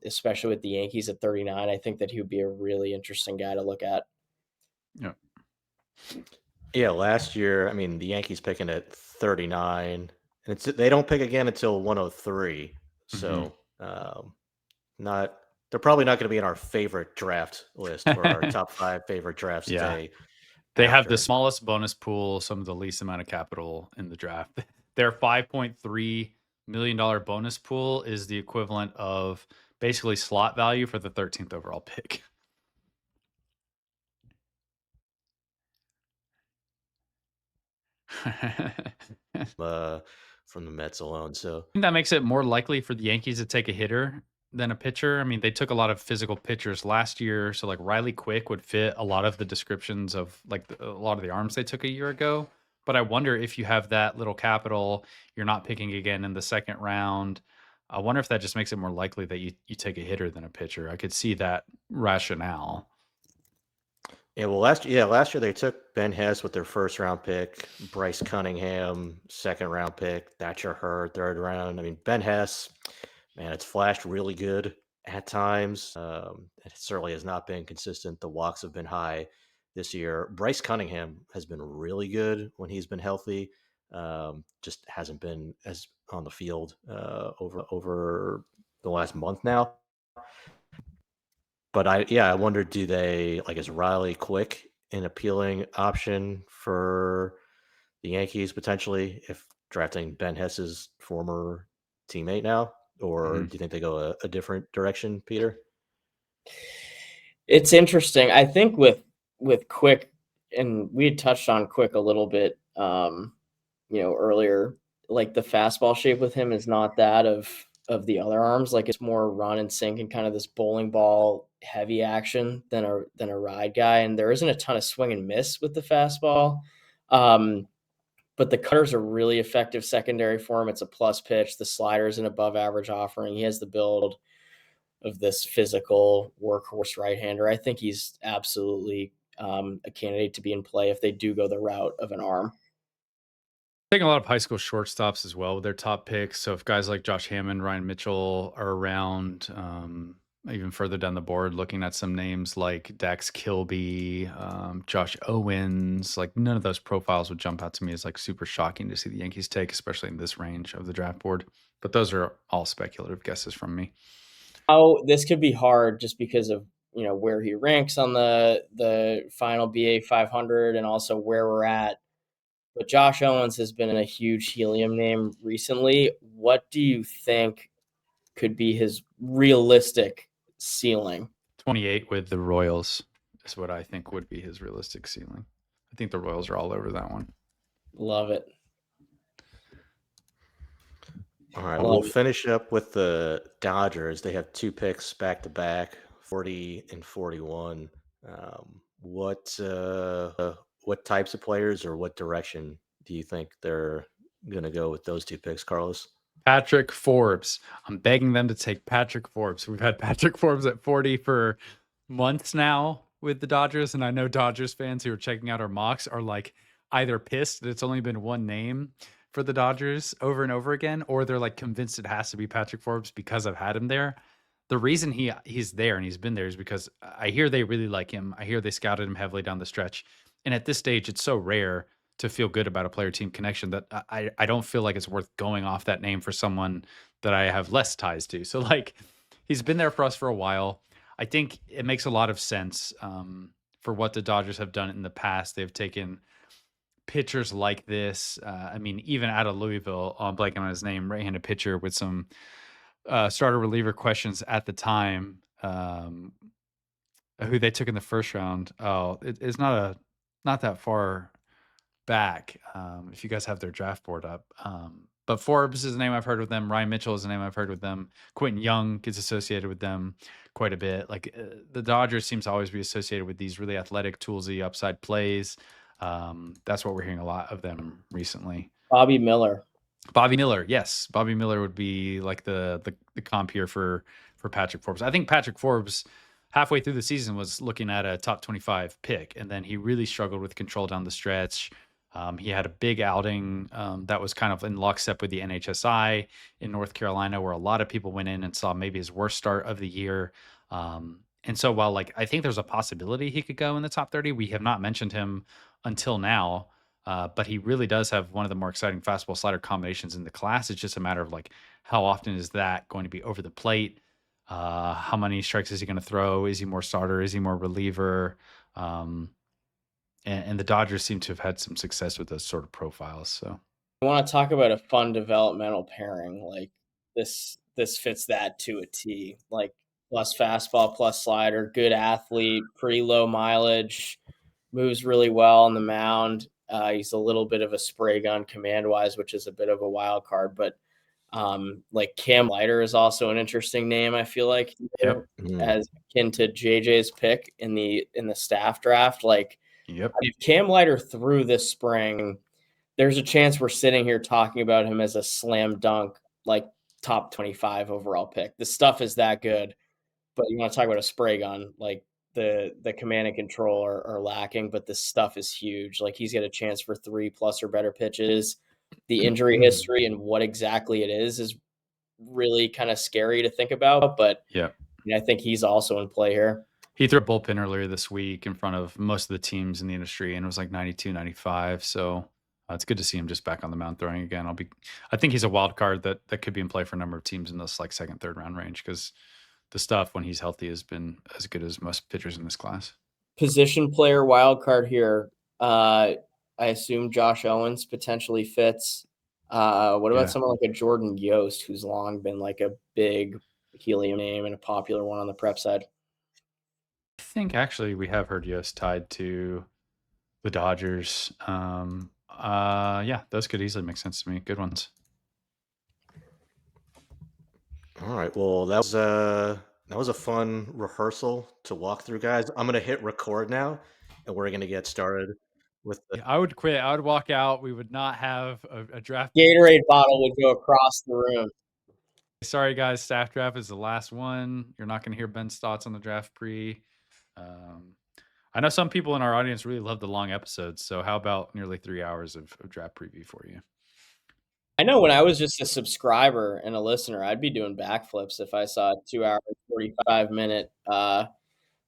especially with the Yankees at 39, I think that he would be a really interesting guy to look at. Yeah. Yeah, last year, I mean, the Yankees picking at 39, and they don't pick again until 103. Mhm. So, not they're probably not going to be in our favorite draft list for our top 5 favorite drafts Yeah. day They have the after. smallest bonus pool, some of the least amount of capital in the draft. Their $5.3 million bonus pool is the equivalent of basically slot value for the 13th overall pick. From the Mets alone. So, Think that makes it more likely for the Yankees to take a hitter than a pitcher. I mean, they took a lot of physical pitchers last year, so like Riley Quick would fit a lot of the descriptions of like a lot of the arms they took a year ago. But I wonder if you have that little capital, you're not picking again in the second round. I wonder if that just makes it more likely that you take a hitter than a pitcher. I could see that rationale. yeah, well, last year they took Ben Hess with their first round pick, Bryce Cunningham, second round pick, Thatcher Hurd, third round. I mean, Ben Hess, man, it's flashed really good at times. It certainly has not been consistent. The walks have been high this year. Bryce Cunningham has been really good when he's been healthy. Just hasn't been as on the field over the last month now. But I wonder, do they like is Riley Quick an appealing option for the Yankees potentially if drafting Ben Hess's former teammate now, or Mhm. do you think they go a different direction, Peter? It's interesting. I think with Quick, and we had touched on Quick a little bit, earlier. Like the fastball shape with him is not that of the other arms. Like it's more run and sink and kind of this bowling ball heavy action than a ride guy. And there isn't a ton of swing and miss with the fastball. Um, but the cutter's a really effective secondary for him. It's a plus pitch. The slider's an above average offering. He has the build. of this physical workhorse right-hander. I think he's absolutely a candidate to be in play if they do go the route of an arm. Taking a lot of high school shortstops as well with their top picks. So if guys like Josh Hammond, Ryan Mitchell are around, even further down the board, looking at some names like Dax Kilby, Josh Owens, like none of those profiles would jump out to me as like super shocking to see the Yankees take, especially in this range of the draft board. But those are all speculative guesses from me. Oh, this could be hard just because of where he ranks on the final BA 500 and also where we're at. But Josh Owens has been a huge helium name recently. What do you think could be his realistic ceiling? 28 with the Royals is what I think would be his realistic ceiling. I think the Royals are all over that one. Love it. All right, we'll finish up with the Dodgers. They have 2 picks back to back, 40 and 41. What types of players or what direction do you think they're going to go with those 2 picks, Carlos? Patrick Forbes. I'm begging them to take Patrick Forbes. We've had Patrick Forbes at 40 for months now with the Dodgers, and I know Dodgers fans who are checking out our mocks are like either pissed that it's only been one name for the Dodgers over and over again, or they're like convinced it has to be Patrick Forbes because I've had him there. The reason he's there and he's been there is because I hear they really like him. I hear they scouted him heavily down the stretch. And at this stage, it's so rare to feel good about a player team connection that I don't feel like it's worth going off that name for someone that I have less ties to. So like he's been there for us for a while. I think it makes a lot of sense for what the Dodgers have done in the past. They've taken pitchers like this. I mean, even out of Louisville, I'm blanking on his name, right-handed pitcher with some starter reliever questions at the time, who they took in the first round. Oh, it's not that far back. If you guys have their draft board up, but Forbes is a name I've heard with them. Ryan Mitchell is a name I've heard with them. Quentin Young gets associated with them quite a bit. Like the Dodgers seems to always be associated with these really athletic, toolsy upside plays. That's what we're hearing a lot of them recently. Bobby Miller. Bobby Miller, yes. Bobby Miller would be like the comp here for Patrick Forbes. I think Patrick Forbes halfway through the season was looking at a top 25 pick, and then he really struggled with control down the stretch. He had a big outing that was kind of in lockstep with the NHSI in North Carolina, where a lot of people went in and saw maybe his worst start of the year. And so while like I think there's a possibility he could go in the top 30, we have not mentioned him until now. But he really does have one of the more exciting fastball slider combinations in the class. It's just a matter of like how often is that going to be over the plate? How many strikes is he going to throw? Is he more starter? Is he more reliever? And the Dodgers seem to have had some success with those sort of profiles. So I want to talk about a fun developmental pairing. Like this fits that to a T. Like plus fastball, plus slider, good athlete, pretty low mileage, moves really well on the mound. He's a little bit of a spray gun command wise, which is a bit of a wild card. But like Cam Leiter is also an interesting name. I feel like Yep. as akin to JJ's pick in the staff draft. Like Yep. if Cam Leiter threw this spring, there's a chance we're sitting here talking about him as a slam dunk, like top 25 overall pick. The stuff is that good. But you want to talk about a spray gun, like the command and control are lacking, but the stuff is huge. Like he's got a chance for 3+ or better pitches. The injury history and what exactly it is really kind of scary to think about. But yeah, I think he's also in play here. He threw a bullpen earlier this week in front of most of the teams in the industry, and it was like 92, 95. So it's good to see him just back on the mound throwing again. I think he's a wild card that could be in play for a number of teams in this like second, third round range because the stuff when he's healthy has been as good as most pitchers in this class. Position player wild card here. I assume Josh Owens potentially fits. What about someone like a Jordan Yost, who's long been like a big helium name and a popular one on the prep side? I think actually we have heard Yost tied to the Dodgers. Yeah, those could easily make sense to me. Good ones. All right. Well, that was a fun rehearsal to walk through, guys. I'm gonna hit record now, and we're gonna get started with the. I would quit. I would walk out. We would not have a draft. Gatorade bottle would go across the room. Sorry, guys. Staff draft is the last one. You're not going to hear Ben's thoughts on the draft pre. Um, I know some people in our audience really love the long episodes. So how about nearly 3 hours of draft preview for you? I know when I was just a subscriber and a listener, I'd be doing backflips if I saw a 2 hour, 45-minute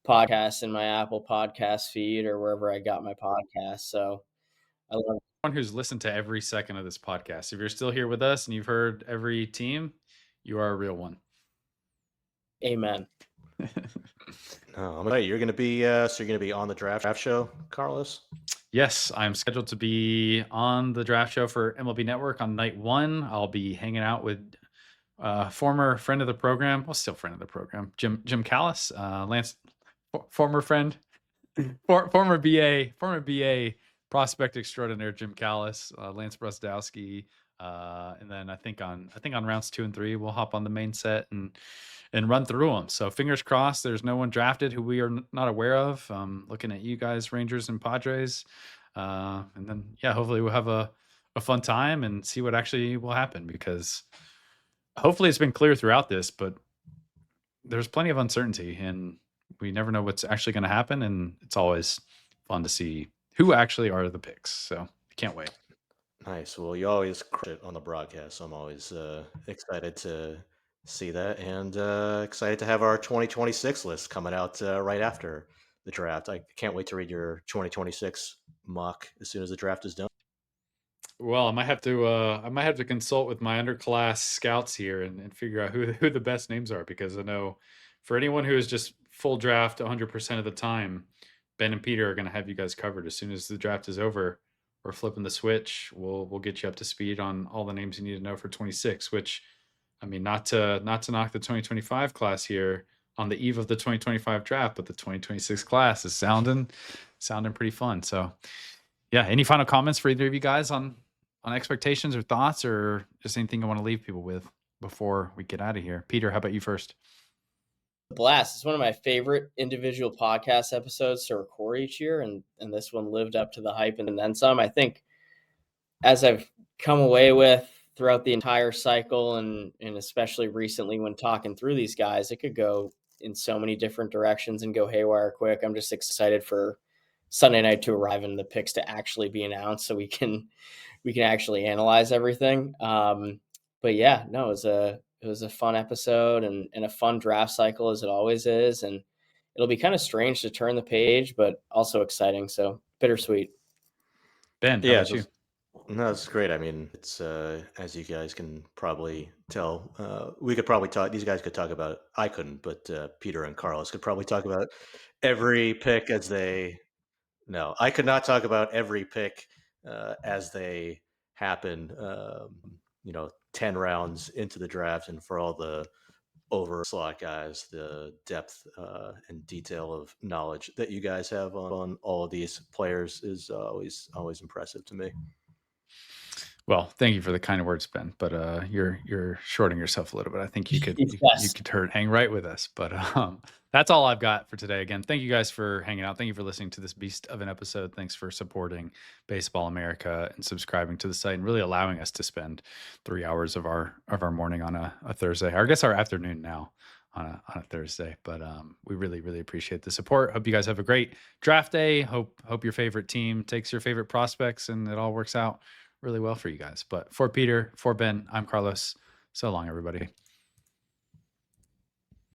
podcast in my Apple podcast feed or wherever I got my podcast. So I love Someone who's listened to every second of this podcast. If you're still here with us and you've heard every team, you are a real one. Amen. No, I'm excited. You're going to be so you're going to be on the draft show, Carlos. Yes, I'm scheduled to be on the draft show for MLB Network on night one. I'll be hanging out with former friend of the program, well, still friend of the program, Jim Callis, Lance, former friend, former BA prospect extraordinaire Jim Callis, Lance Brusdowski, and then I think on rounds 2 and 3 we'll hop on the main set and run through them. So fingers crossed, there's no one drafted who we are not aware of. Looking at you guys, Rangers and Padres, and then hopefully we'll have a fun time and see what actually will happen, because hopefully it's been clear throughout this, but there's plenty of uncertainty and we never know what's actually going to happen. And it's always fun to see who actually are the picks. So can't wait. Nice. Well, you always crush it on the broadcast, so I'm always excited to see that, and excited to have our 2026 list coming out right after the draft. I can't wait to read your 2026 mock as soon as the draft is done. Well, I might have to consult with my underclass scouts here and figure out who the best names are, because I know for anyone who is just full draft 100% of the time, Ben and Peter are going to have you guys covered. As soon as the draft is over, we're flipping the switch. We'll get you up to speed on all the names you need to know for 26, which, I mean, not to knock the 2025 class here on the eve of the 2025 draft, but the 2026 class is sounding pretty fun. So yeah, any final comments for either of you guys on expectations or thoughts, or just anything I want to leave people with before we get out of here? Peter, how about you first? Blast. It's one of my favorite individual podcast episodes to record each year, and this one lived up to the hype and then some. I think as I've come away with throughout the entire cycle, and especially recently when talking through these guys, it could go in so many different directions and go haywire quick. I'm just excited for Sunday night to arrive and the picks to actually be announced so we can actually analyze everything. But yeah, no, it was a fun episode and a fun draft cycle, as it always is. And it'll be kind of strange to turn the page, but also exciting. So bittersweet. Ben, how Yeah, about you? No, it's great. I mean, it's as you guys can probably tell, we could probably talk. These guys could talk about it. I couldn't, but Peter and Carlos could probably talk about every pick as they. No, I could not talk about every pick as they happen. 10 rounds into the draft, and for all the over slot guys, the depth and detail of knowledge that you guys have on all of these players is always impressive to me. Well, thank you for the kind words, Ben. But you're shorting yourself a little bit. I think you could Yes. hang right with us. But that's all I've got for today. Again, thank you guys for hanging out. Thank you for listening to this beast of an episode. Thanks for supporting Baseball America and subscribing to the site and really allowing us to spend 3 hours of our morning on a Thursday. Or I guess our afternoon now on a Thursday. But we really, really appreciate the support. Hope you guys have a great draft day. Hope your favorite team takes your favorite prospects and it all works out really well for you guys. But for Peter, for Ben, I'm Carlos. So long, everybody.